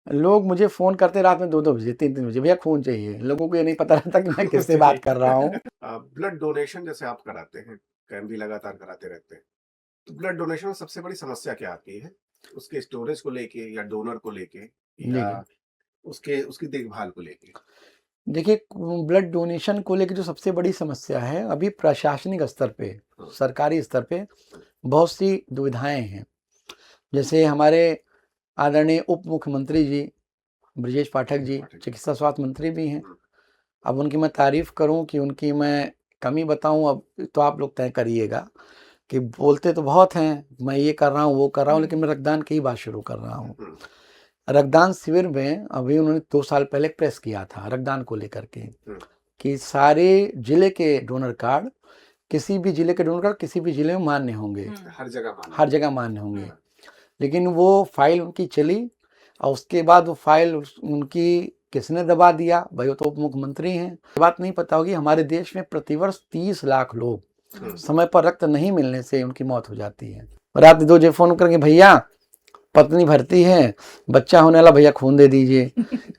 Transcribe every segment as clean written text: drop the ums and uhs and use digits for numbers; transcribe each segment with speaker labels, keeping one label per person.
Speaker 1: लोग मुझे फ़ोन करते रात में 2-2 बजे, 3-3 बजे, भैया खून चाहिए। लोगों को ये नहीं पता रहता कि मैं किससे बात कर रहा हूँ।
Speaker 2: ब्लड डोनेशन जैसे आप कराते हैं, कैंप भी लगातार कराते रहते हैं, तो ब्लड डोनेशन में सबसे बड़ी समस्या क्या आती है? उसके स्टोरेज को लेके या डोनर को लेके
Speaker 1: जी,
Speaker 2: या
Speaker 1: जी।
Speaker 2: उसके उसकी देखभाल को लेके?
Speaker 1: देखिए, ब्लड डोनेशन को लेके जो सबसे बड़ी समस्या है, अभी प्रशासनिक स्तर पे,
Speaker 2: हाँ,
Speaker 1: सरकारी स्तर पे
Speaker 2: हाँ,
Speaker 1: बहुत सी दुविधाएँ हैं। जैसे हमारे आदरणीय उप मुख्यमंत्री जी, ब्रजेश पाठक
Speaker 2: ब्रिजेश
Speaker 1: जी,
Speaker 2: पाठक जी।
Speaker 1: चिकित्सा स्वास्थ्य मंत्री भी हैं।
Speaker 2: हुँ,
Speaker 1: अब उनकी मैं तारीफ़ करूँ कि उनकी मैं कमी बताऊँ, अब तो आप लोग तय करिएगा कि बोलते तो बहुत हैं, मैं ये कर रहा हूँ, वो कर रहा हूँ, लेकिन मैं रक्तदान की ही बात शुरू कर रहा हूँ।
Speaker 2: हुँ,
Speaker 1: रक्तदान शिविर में अभी उन्होंने 2 साल पहले एक प्रेस किया था रक्तदान को लेकर के,
Speaker 2: हुँ,
Speaker 1: कि सारे ज़िले के डोनर कार्ड, किसी भी ज़िले के डोनर कार्ड किसी भी ज़िले में मान्य होंगे,
Speaker 2: हर जगह मान्य
Speaker 1: हर
Speaker 2: है।
Speaker 1: जगह मान्य होंगे।
Speaker 2: हाँ,
Speaker 1: लेकिन वो फाइल उनकी चली और उसके बाद वो फाइल उनकी किसने दबा दिया? भाई वो तो उप मुख्यमंत्री हैं। ये बात नहीं पता होगी, हमारे देश में प्रतिवर्ष 30 लाख लोग
Speaker 2: हुँ,
Speaker 1: समय पर रक्त नहीं मिलने से उनकी मौत हो जाती है। रात 2 बजे फ़ोन करके, भैया पत्नी भर्ती है, बच्चा होने वाला, भैया खून दे दीजिए।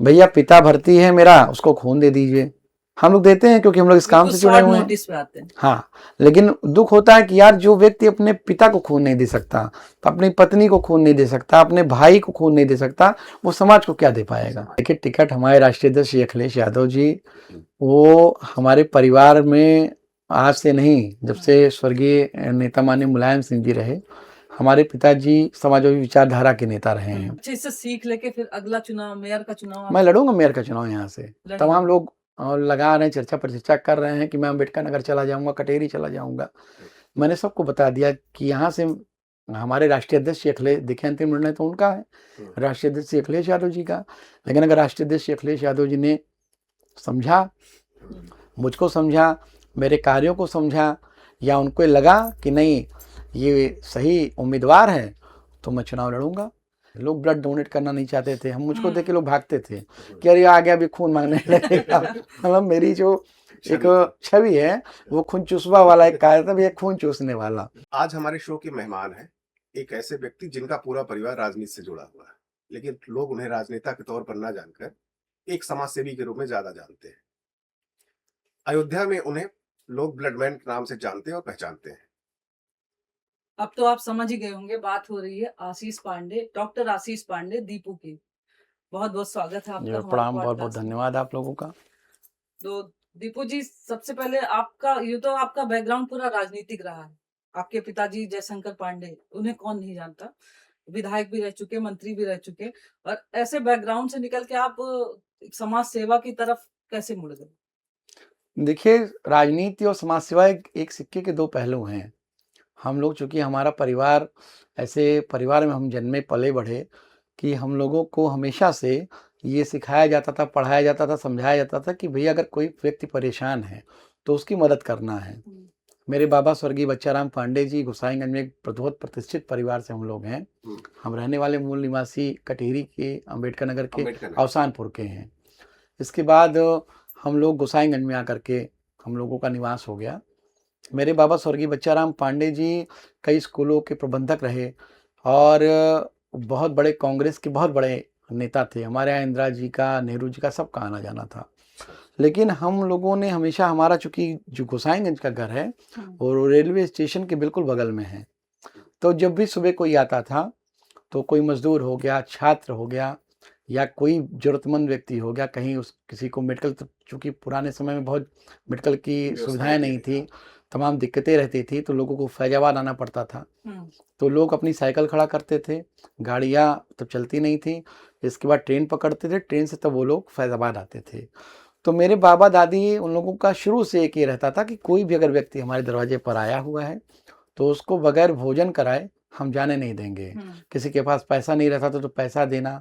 Speaker 1: भैया पिता भर्ती है मेरा, उसको खून दे दीजिए। हम लोग देते हैं क्योंकि हम लोग इस काम से जुड़े
Speaker 3: शॉर्ट
Speaker 1: हुए हैं।
Speaker 3: नोटिस पे आते हैं।
Speaker 1: हाँ, लेकिन दुख होता है कि यार जो व्यक्ति अपने पिता को खून नहीं दे सकता, अपनी पत्नी को खून नहीं दे सकता, अपने भाई को खून नहीं दे सकता, वो समाज को क्या दे पाएगा? देखिए, टिकट हमारे राष्ट्रीय अध्यक्ष श्री अखिलेश यादव जी, वो हमारे परिवार में आज से नहीं, जब से स्वर्गीय नेता माननीय मुलायम सिंह जी रहे, हमारे पिताजी समाजवादी विचारधारा के नेता रहे हैं।
Speaker 3: अच्छे से सीख लेके फिर अगला चुनाव, मेयर का चुनाव आप
Speaker 1: मैं लड़ूंगा मेयर का चुनाव यहाँ से।
Speaker 3: लड़ेंगे।
Speaker 1: तमाम लोग लगा रहे हैं, चर्चा परिचर्चा कर रहे हैं कि मैं अम्बेडकर नगर चला जाऊंगा, कटेरी चला जाऊंगा। मैंने सबको बता दिया कि यहाँ से हमारे राष्ट्रीय अध्यक्ष श्री अखिलेश, देखिए अंतिम निर्णय तो उनका है,
Speaker 2: हुँ,
Speaker 1: राष्ट्रीय अध्यक्ष श्री अखिलेश यादव जी का। लेकिन अगर राष्ट्रीय अध्यक्ष श्री अखिलेश यादव जी ने समझा, मुझको समझा, मेरे कार्यों को समझा, या उनको लगा कि नहीं ये सही उम्मीदवार है, तो मैं चुनाव लड़ूंगा। लोग ब्लड डोनेट करना नहीं चाहते थे, हम मुझको देख के लोग भागते थे कि अरे आ गया, अभी खून मांगने लगेगा। मतलब मेरी जो एक
Speaker 2: छवि थी।
Speaker 1: छवि है, वो खून चूसवा वाला एक कार्य था, भैया खून चूसने वाला।
Speaker 2: आज हमारे शो के मेहमान हैं, एक ऐसे व्यक्ति जिनका पूरा परिवार राजनीति से जुड़ा हुआ है, लेकिन लोग उन्हें राजनेता के तौर पर ना जानकर एक समाज सेवी के रूप में ज़्यादा जानते हैं। अयोध्या में उन्हें लोग ब्लडमैन के नाम से जानते हैं और पहचानते हैं।
Speaker 3: अब तो आप समझ ही गए होंगे, बात हो रही है आशीष पांडे, डॉक्टर आशीष पांडे दीपू की। बहुत-बहुत स्वागत है आपका
Speaker 1: जी,
Speaker 3: हमारे
Speaker 1: प्रणाम, बहुत बहुत
Speaker 3: पॉडकास्ट में।
Speaker 1: धन्यवाद आप लोगों का।
Speaker 3: तो दीपू जी, सबसे पहले आपका ये तो आपका बैकग्राउंड पूरा राजनीतिक रहा है। आपके पिताजी जयशंकर पांडे, उन्हें कौन नहीं जानता। विधायक भी रह चुके, मंत्री भी रह चुके, और ऐसे बैकग्राउंड से निकल के आप समाज सेवा की तरफ कैसे मुड़ गए?
Speaker 1: देखिए, राजनीति और समाज सेवा एक सिक्के के दो पहलू हैं। हम लोग, चूंकि हमारा परिवार, ऐसे परिवार में हम जन्मे पले बढ़े कि हम लोगों को हमेशा से ये सिखाया जाता था, पढ़ाया जाता था, समझाया जाता था कि भैया अगर कोई व्यक्ति परेशान है तो उसकी मदद करना है। मेरे बाबा स्वर्गीय बच्चाराम पांडे जी गोसाईगंज में एक बहुत प्रतिष्ठित परिवार से हम लोग हैं।
Speaker 2: हुँ,
Speaker 1: हम रहने वाले मूल निवासी कटेरी के, अम्बेडकर नगर के
Speaker 2: अम्बेडकर नगर।
Speaker 1: अवसानपुर के हैं। इसके बाद हम लोग गोसाईगंज में आकर के हम लोगों का निवास हो गया। मेरे बाबा स्वर्गीय बच्चाराम पांडे जी कई स्कूलों के प्रबंधक रहे और बहुत बड़े कांग्रेस के बहुत बड़े नेता थे। हमारे यहाँ इंदिरा जी का, नेहरू जी का, सबका आना जाना था।
Speaker 2: अच्छा,
Speaker 1: लेकिन हम लोगों ने हमेशा, हमारा चूंकि जो गोसाईगंज का घर है और रेलवे स्टेशन के बिल्कुल बगल में है, तो जब भी सुबह कोई आता था, तो कोई मजदूर हो गया, छात्र हो गया, या कोई ज़रूरतमंद व्यक्ति हो गया, कहीं उस किसी को मेडिकल, चूँकि पुराने समय में बहुत मेडिकल की
Speaker 2: व्यवस्था
Speaker 1: सुविधाएँ
Speaker 2: होती
Speaker 1: नहीं
Speaker 2: थी।
Speaker 1: थी,
Speaker 2: हाँ,
Speaker 1: तमाम दिक्कतें रहती थी, तो लोगों को फैज़ाबाद आना पड़ता था।
Speaker 3: हुँ।
Speaker 1: तो लोग अपनी साइकिल खड़ा करते थे, गाड़ियाँ तब चलती नहीं थी, इसके बाद ट्रेन पकड़ते थे, ट्रेन से तब वो लोग फैज़ाबाद आते थे। तो मेरे बाबा-दादी, उन लोगों का शुरू से एक ये रहता था कि कोई भी अगर व्यक्ति हमारे दरवाजे पर आया हुआ है, तो उसको बगैर भोजन कराए हम जाने नहीं देंगे। किसी के पास पैसा नहीं रहता था तो पैसा देना,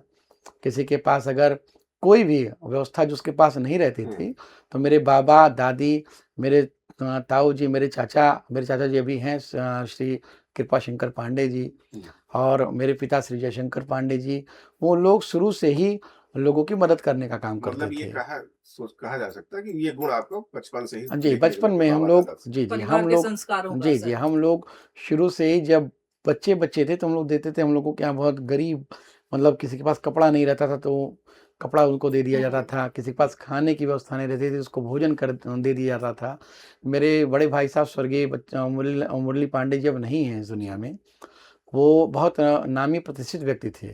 Speaker 1: किसी के पास अगर कोई भी व्यवस्था जो उसके पास नहीं रहती
Speaker 2: हुँ,
Speaker 1: थी, तो मेरे बाबा, दादी, मेरे ताऊ जी, मेरे चाचा जी अभी हैं, श्री कृपा शंकर पांडे जी,
Speaker 2: हुँ।
Speaker 1: और मेरे पिता श्री जयशंकर पांडे जी, वो लोग शुरू से ही लोगों की मदद करने का काम करते
Speaker 2: मतलब ये
Speaker 1: थे।
Speaker 2: कहा जा सकता है कि ये गुण आपको बचपन से ही
Speaker 1: जी,
Speaker 2: देखने को
Speaker 1: बचपन
Speaker 2: मिलते
Speaker 1: में हम लोग,
Speaker 2: बाबा-दादा से।
Speaker 1: जी, जी,
Speaker 3: परिवार
Speaker 1: हम
Speaker 3: के
Speaker 1: लोग,
Speaker 3: संस्कारों का
Speaker 1: जी, जी,
Speaker 3: असर है।
Speaker 1: हम लोग शुरू से ही, जब बच्चे थे तो हम लोग देते थे, हम लोगों के यहाँ बहुत गरीब मतलब किसी के पास कपड़ा नहीं रहता था तो कपड़ा उनको दे दिया जाता
Speaker 3: हम्म,
Speaker 1: था, किसी के पास खाने की व्यवस्था नहीं रहती थी उसको भोजन कर दे दिया जाता था। मेरे बड़े भाई साहब स्वर्गीय मुरली मुरली पांडे जी अब नहीं हैं इस दुनिया में। वो बहुत नामी प्रतिष्ठित व्यक्ति थे।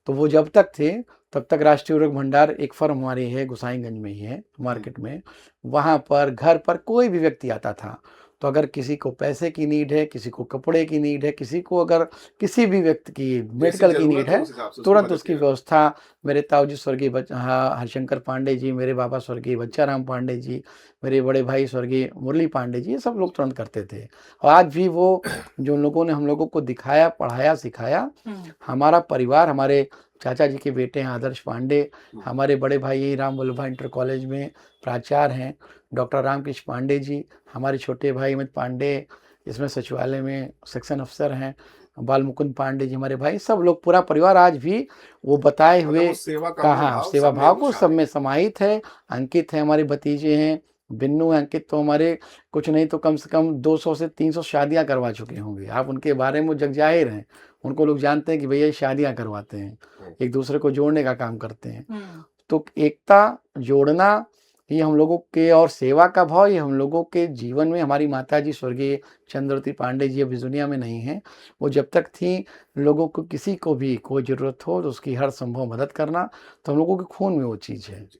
Speaker 1: तो वो जब तक थे तब तक राष्ट्रीय उर्वरक भंडार एक फर्म हमारी है, गोसाईगंज में ही है मार्केट में। वहाँ पर घर पर कोई भी व्यक्ति आता था तो अगर किसी को पैसे की नीड है, किसी को कपड़े की नीड है, किसी को अगर किसी भी व्यक्ति की
Speaker 2: जैसी
Speaker 1: मेडिकल की नीड
Speaker 2: जरूरत है
Speaker 1: है,
Speaker 2: उस हिसाब से उसकी
Speaker 1: तुरंत
Speaker 2: मदद
Speaker 1: उसकी
Speaker 2: की जाती
Speaker 1: व्यवस्था मेरे ताऊजी स्वर्गीय हरिशंकर पांडे जी, मेरे बाबा स्वर्गीय बच्चाराम पांडे जी, मेरे बड़े भाई स्वर्गीय मुरली पांडे जी, ये सब लोग तुरंत करते थे। और आज भी वो जो उन लोगों ने हम लोगों को दिखाया, पढ़ाया, सिखाया,
Speaker 3: हम्म,
Speaker 1: हमारा परिवार, हमारे चाचा जी के बेटे हैं आदर्श पांडे,
Speaker 2: हम्म,
Speaker 1: हमारे बड़े भाई राम वल्लभ भाई इंटर कॉलेज में प्राचार्य हैं, डॉक्टर रामकृष्ण पांडे जी, हमारे छोटे भाई अमित पांडे इसमें सचिवालय में सेक्शन अफसर हैं, बाल मुकुंद पांडे जी हमारे भाई, सब लोग पूरा परिवार आज भी वो बताए
Speaker 2: मतलब
Speaker 1: हुए
Speaker 2: वो सेवा का
Speaker 1: कहा
Speaker 2: मनोभाव
Speaker 1: सेवा
Speaker 2: सब में
Speaker 1: भाव
Speaker 2: वो
Speaker 1: को सब
Speaker 2: शामिल
Speaker 1: में
Speaker 2: है।
Speaker 1: समाहित है। अंकित है हमारे भतीजे हैं, बिन्नू है, अंकित तो हमारे कुछ नहीं तो कम से कम 200 से 300 शादियां करवा चुके होंगे। आप उनके बारे में जग जाहिर हैं, उनको लोग जानते हैं कि भैया ये शादियां करवाते हैं,
Speaker 2: हम्म,
Speaker 1: एक दूसरे को जोड़ने का काम करते हैं।
Speaker 3: हम्म,
Speaker 1: तो एकता जोड़ना ये हम लोगों के और सेवा का भाव ये हम लोगों के जीवन में, हमारी माता जी स्वर्गीय चंद्रवती पांडे जी अब इस दुनिया में नहीं हैं, वो जब तक थी लोगों को किसी को भी कोई ज़रूरत हो तो उसकी हर संभव मदद करना, तो हम लोगों के खून में वो चीज़ है।
Speaker 2: जी।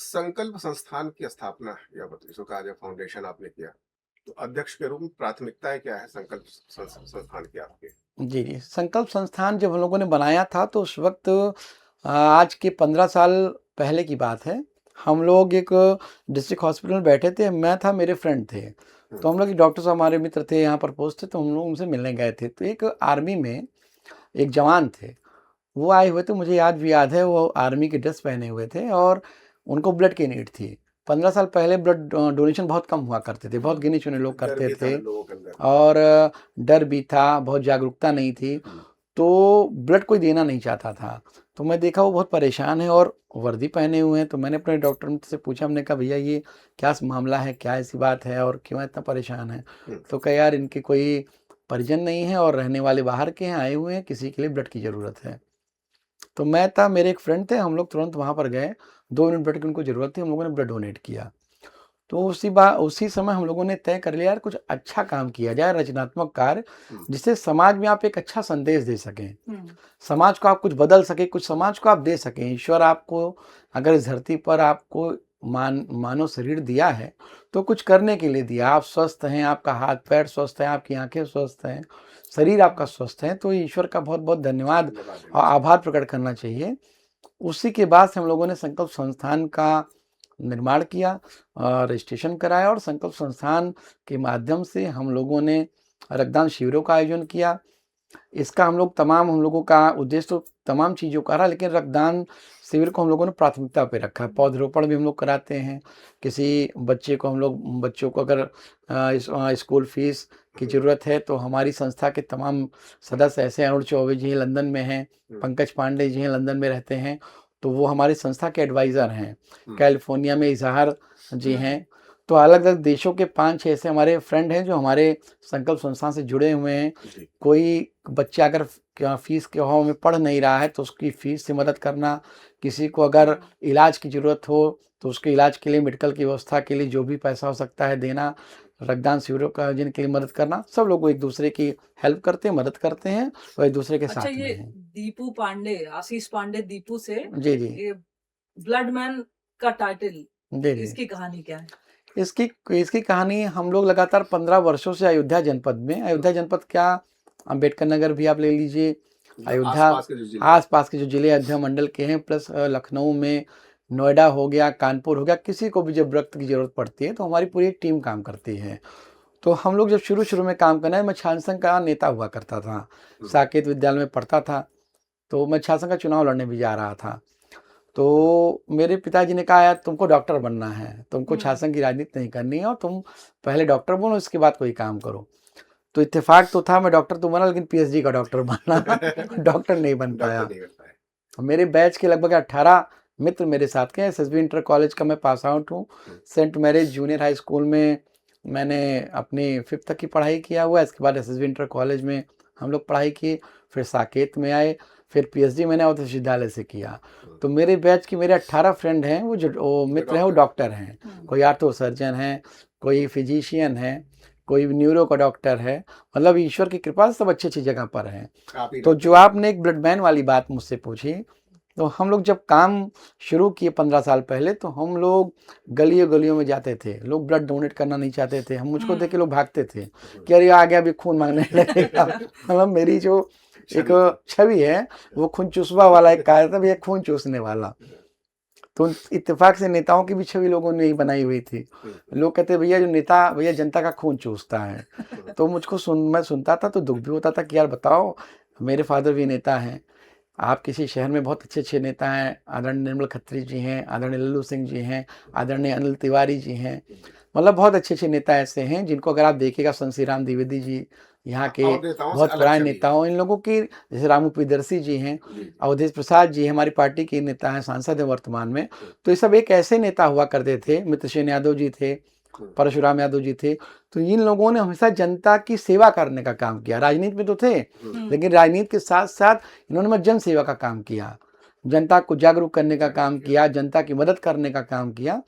Speaker 2: संकल्प संस्थान की स्थापना या बत्तीसों का जो फाउंडेशन आपने किया, तो अध्यक्ष के रूप में प्राथमिकताएं क्या है संकल्प संस्थान की आपके?
Speaker 1: जी, जी। संकल्प संस्थान जब हम लोगों ने बनाया था तो उस वक़्त आज के 15 साल पहले की बात है। हम लोग एक डिस्ट्रिक्ट हॉस्पिटल में बैठे थे, मैं था, मेरे फ्रेंड थे।
Speaker 2: हम्म,
Speaker 1: तो हम लोग एक डॉक्टर साहब हमारे मित्र थे, यहाँ पर पोस्ट थे, तो हम लोग उनसे मिलने गए थे। तो एक आर्मी में एक जवान थे, वो आए हुए थे, मुझे आज भी याद है, वो आर्मी की ड्रेस पहने हुए थे और उनको ब्लड की नीड थी। 15 साल पहले ब्लड डोनेशन बहुत कम हुआ करते थे, बहुत
Speaker 3: हम्म,
Speaker 1: गिने-चुने लोग
Speaker 2: डर
Speaker 1: करते
Speaker 2: भी था
Speaker 1: थे
Speaker 2: लोगों के अंदर।
Speaker 1: और डर भी था, बहुत जागरूकता नहीं थी।
Speaker 2: हम्म,
Speaker 1: तो ब्लड कोई देना नहीं चाहता था। तो मैं देखा वो बहुत परेशान है और वर्दी पहने हुए हैं, तो मैंने अपने डॉक्टर से पूछा, हमने कहा भैया ये क्या मामला है, क्या ऐसी बात है और क्यों इतना परेशान है?
Speaker 2: हम्म,
Speaker 1: तो कहा यार इनके कोई परिजन नहीं है और रहने वाले बाहर के हैं, आए हुए हैं, किसी के लिए ब्लड की ज़रूरत है। तो मैं था, मेरे एक फ्रेंड थे, हम लोग तुरंत वहाँ पर गए, 2 यूनिट ब्लड की उनको ज़रूरत थी, हम लोगों ने ब्लड डोनेट किया। तो उसी समय हम लोगों ने तय कर लिया यार कुछ अच्छा काम किया जाए, रचनात्मक कार्य,
Speaker 2: हम्म,
Speaker 1: जिससे समाज में आप एक अच्छा संदेश दे सकें।
Speaker 3: हम्म,
Speaker 1: समाज को आप कुछ बदल सके, कुछ समाज को आप दे सकें। ईश्वर आपको अगर इस धरती पर आपको मानव शरीर दिया है तो कुछ करने के लिए दिया। आप स्वस्थ हैं, आपका हाथ पैर स्वस्थ है, आपकी आंखें स्वस्थ हैं, शरीर आपका स्वस्थ है, तो ईश्वर का बहुत बहुत धन्यवाद
Speaker 2: धन्यवाद देना
Speaker 1: और
Speaker 2: चाहिए।
Speaker 1: आभार प्रकट करना चाहिए। उसी के बाद से हम लोगों ने संकल्प संस्थान का निर्माण किया, रजिस्ट्रेशन कराया और संकल्प संस्थान के माध्यम से हम लोगों ने रक्तदान शिविरों का आयोजन किया। इसका हम लोगों का उद्देश्य तो तमाम चीज़ों का रहा, लेकिन रक्तदान शिविर को हम लोगों ने प्राथमिकता पे रखा है। पौधरोपण भी हम लोग कराते हैं, किसी बच्चों को अगर स्कूल फीस की ज़रूरत है तो हमारी संस्था के तमाम सदस्य ऐसे हैं, अरुण चौबे जी लंदन में हैं, पंकज पांडे जी हैं लंदन में रहते हैं, तो वो हमारी संस्था के एडवाइज़र हैं।
Speaker 2: हम्म,
Speaker 1: कैलिफोर्निया में इजहार जी
Speaker 3: हम्म,
Speaker 1: हैं। तो अलग अलग देशों के 5-6 ऐसे हमारे फ्रेंड हैं जो हमारे संकल्प संस्थान से जुड़े हुए हैं।
Speaker 2: जी,
Speaker 1: कोई बच्चा अगर फीस के अभाव में पढ़ नहीं रहा है तो उसकी फीस से मदद करना, किसी को अगर इलाज की ज़रूरत हो तो उसके इलाज के लिए, मेडिकल की व्यवस्था के लिए जो भी पैसा हो सकता है देना, रक्तदान शिविरों का आयोजन के लिए मदद करना, सब लोग एक दूसरे की हेल्प करते हैं, मदद करते हैं और एक दूसरे के
Speaker 3: अच्छा,
Speaker 1: साथ में
Speaker 3: ये
Speaker 1: हैं।
Speaker 3: दीपू पांडे, आशीष पांडे दीपू से
Speaker 1: जी जी
Speaker 3: ये ब्लड मैन का टाइटल,
Speaker 1: जी जी।
Speaker 3: इसकी कहानी क्या है?
Speaker 1: इसकी इसकी कहानी, हम लोग लगातार 15 वर्षों से अयोध्या जनपद में, अयोध्या जनपद क्या, अम्बेडकर नगर भी आप ले लीजिए,
Speaker 2: मतलब
Speaker 1: अयोध्या
Speaker 2: आसपास के जो जिले हैं।
Speaker 1: आसपास के जो जिले अयोध्या मंडल के हैं, प्लस लखनऊ में, नोएडा हो गया, कानपुर हो गया, किसी को भी जब रक्त की ज़रूरत पड़ती है तो हमारी पूरी एक टीम काम करती है। तो हम लोग जब शुरू शुरू में काम करना है, मैं छात्र संघ का नेता हुआ करता था,
Speaker 2: हम्म,
Speaker 1: साकेत विद्यालय में पढ़ता था, तो मैं छात्र संघ का चुनाव लड़ने भी जा रहा था। तो मेरे पिताजी ने कहा यार तुमको डॉक्टर बनना है, तुमको
Speaker 3: हम्म,
Speaker 1: शासन की राजनीति नहीं करनी है और तुम पहले डॉक्टर बनो, इसके बाद कोई काम करो। तो इत्तेफाक तो था, मैं डॉक्टर तो बना लेकिन पीएचडी का डॉक्टर बना डॉक्टर नहीं बन
Speaker 2: डॉक्टर
Speaker 1: पाया।
Speaker 2: नहीं बनता है।
Speaker 1: मेरे बैच के लगभग 18 मित्र मेरे साथ के, एसएसबी इंटर कॉलेज का मैं पास आउट हूँ।
Speaker 2: हम्म,
Speaker 1: saint Mary's junior high school में मैंने अपनी 5th तक की पढ़ाई किया हुआ है, इसके बाद एसएसबी इंटर कॉलेज में हम लोग पढ़ाई किए, फिर साकेत में आए, फिर पीएचडी मैंने उत्तर विश्वविद्यालय से किया। तो मेरे बैच के मेरे 18 फ्रेंड हैं, वो मित्र हैं, वो डॉक्टर हैं। कोई आर्थो सर्जन है, कोई फिजिशियन है, कोई न्यूरो का डॉक्टर है। मतलब ईश्वर की कृपा से सब अच्छी अच्छी जगह पर हैं।
Speaker 2: आप ही
Speaker 1: तो
Speaker 2: डॉक्टर
Speaker 1: जो आपने एक ब्लड बैंक वाली बात मुझसे पूछी, तो हम लोग जब काम शुरू किए 15 साल पहले, तो हम लोग गलियों गलियों में जाते थे। लोग ब्लड डोनेट करना नहीं चाहते थे, हम मुझको देख के लोग भागते थे कि अरे आ गया अभी खून मांगने लगेगा। मतलब मेरी जो एक छवि है वो खून चूसवा वाला एक कार्य था, भैया खून चूसने वाला। तो इत्तेफाक से नेताओं की भी छवि लोगों ने ही बनाई हुई थी। लोग कहते भैया जो नेता, भैया जनता का खून चूसता है। तो मुझको मैं सुनता था तो दुख भी होता था कि यार बताओ, मेरे फादर भी नेता हैं, आप किसी शहर में बहुत अच्छे अच्छे नेता हैं, आदरणीय निर्मल खत्री जी हैं, आदरणीय लल्लू सिंह जी हैं, आदरणीय अनिल तिवारी जी हैं। मतलब बहुत अच्छे अच्छे नेता ऐसे हैं जिनको अगर आप देखिएगा, शंसीराम द्विवेदी जी यहाँ के
Speaker 2: और नेताओं से
Speaker 1: बहुत
Speaker 2: अलग
Speaker 1: पुराने
Speaker 2: छवि है।
Speaker 1: नेताओं, इन लोगों की, जैसे रामू प्रियदर्शी जी हैं,
Speaker 2: जी,
Speaker 1: अवधेश प्रसाद जी हमारी पार्टी के नेता हैं, सांसद हैं वर्तमान में। तो ये सब एक ऐसे नेता हुआ करते थे। मित्रसेन यादव जी थे, परशुराम यादव जी थे। तो इन लोगों ने हमेशा जनता की सेवा करने का काम किया। राजनीति में तो थे, लेकिन राजनीति के साथ साथ इन्होंने जन सेवा का काम किया, जनता को जागरूक करने का काम किया, जनता की मदद करने का काम किया।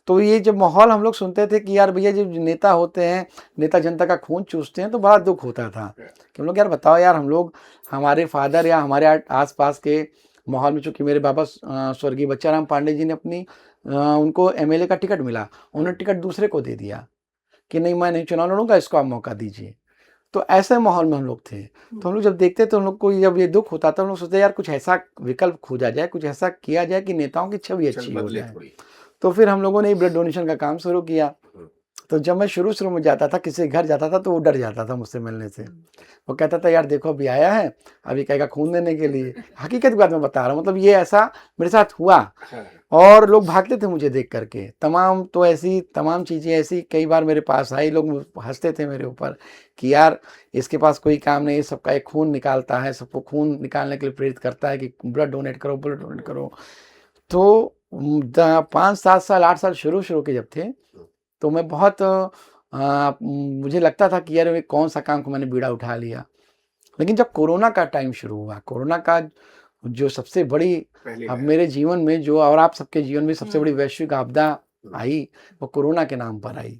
Speaker 1: तो ये जब माहौल हम लोग सुनते थे कि यार भैया जब नेता होते हैं, नेता जनता का खून चूसते हैं, तो बड़ा दुख होता था कि हम लोग यार बताओ यार, हम लोग, हमारे फादर या हमारे आसपास के माहौल में, चूंकि मेरे बाबा स्वर्गीय बच्चाराम पांडे जी ने अपनी उनको एमएलए का टिकट मिला, उन्होंने टिकट दूसरे को दे दिया कि नहीं मैं नहीं चुनाव लड़ूंगा, इसको आप मौका दीजिए। तो ऐसे माहौल में हम लोग थे। तो हम लोग जब देखते तो हम लोग को जब ये दुख होता था, हम लोग सोचते यार कुछ ऐसा विकल्प खोजा जाए, कुछ ऐसा किया जाए कि नेताओं की छवि अच्छी हो
Speaker 2: बदले
Speaker 1: जाए।
Speaker 2: थोड़ी।
Speaker 1: तो फिर हम लोगों ने ब्लड डोनेशन का काम शुरू किया। तो जब मैं शुरू में जाता था, किसी के घर जाता था, तो वो डर जाता था मुझसे मिलने से। वो कहता था यार देखो अभी आया है, अभी कहेगा खून देने के लिए। हकीकत की बात मैं बता रहा हूँ, मतलब ये ऐसा मेरे साथ हुआ। और लोग भागते थे मुझे देख करके। तमाम चीज़ें ऐसी कई बार मेरे पास आई, लोग हंसते थे मेरे ऊपर कि यार इसके पास कोई काम नहीं, सबका एक खून निकालता है, सबको खून निकालने के लिए प्रेरित करता है कि ब्लड डोनेट करो, ब्लड डोनेट करो। तो 5-7 साल 8 साल शुरू के जब थे, तो मैं बहुत मुझे लगता था कि यार ये कौन सा काम को मैंने बीड़ा उठा लिया। लेकिन जब कोरोना का टाइम शुरू हुआ, कोरोना का जो सबसे बड़ी अब मेरे जीवन में जो, और आप सबके जीवन में सबसे बड़ी वैश्विक आपदा आई, वो कोरोना के नाम पर आई।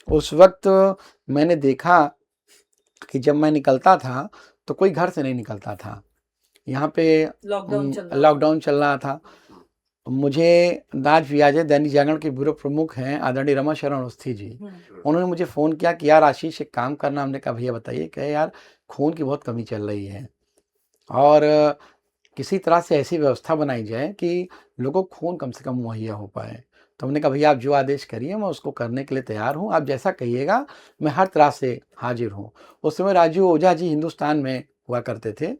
Speaker 1: उस वक्त मैंने देखा कि जब मैं निकलता था तो कोई घर से नहीं निकलता था। यहाँ पे लॉकडाउन चल रहा था। मुझे आज भी याद है, दैनिक जागरण के ब्यूरो प्रमुख हैं आदरणीय रमा शरण अवस्थी जी, उन्होंने मुझे फ़ोन किया कि यार आशीष एक काम करना। हमने कहा भैया बताइए। कहे यार खून की बहुत कमी चल रही है और किसी तरह से ऐसी व्यवस्था बनाई जाए कि लोगों को खून कम से कम मुहैया हो पाए। तो हमने कहा भैया आप जो आदेश करिए, मैं उसको करने के लिए तैयार हूँ, आप जैसा कहिएगा मैं हर तरह से हाजिर हूँ। उस समय राजीव ओझा जी हिंदुस्तान में हुआ करते थे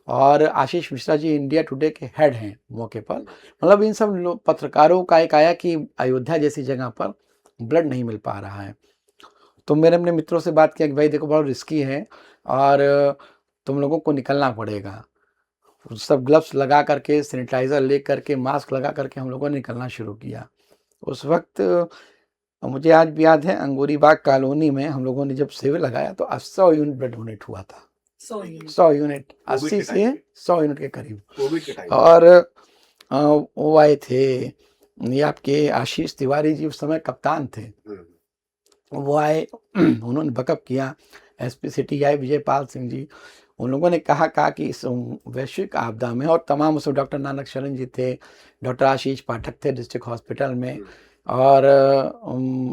Speaker 1: और आशीष मिश्रा जी इंडिया टुडे के हेड हैं मौके पर। मतलब इन सब पत्रकारों का एक आया कि अयोध्या जैसी जगह पर ब्लड नहीं मिल पा रहा है। तो मैंने अपने मित्रों से बात किया कि भाई देखो बड़ा रिस्की है और तुम लोगों को निकलना पड़ेगा। सब ग्लव्स लगा करके, सैनिटाइज़र ले करके, मास्क लगा करके हम लोगों ने निकलना शुरू किया। उस वक्त मुझे आज भी याद है, अंगूरी बाग कॉलोनी में हम लोगों ने जब शिविर लगाया तो 100 यूनिट ब्लड डोनेट हुआ था। 100 यूनिट, 80 से 100 यूनिट के करीब।
Speaker 2: कोविड के टाइम
Speaker 1: और वो आए थे, ये आपके आशीष तिवारी जी उस समय कप्तान थे। वो आए, उन्होंने बैकअप किया। एसपी सिटी आए विजयपाल सिंह जी, उन लोगों ने कहा कि इस वैश्विक आपदा में, और तमाम उसमें डॉक्टर नानक शरण जी थे, डॉक्टर आशीष पाठक थे डिस्ट्रिक्ट हॉस्पिटल में, और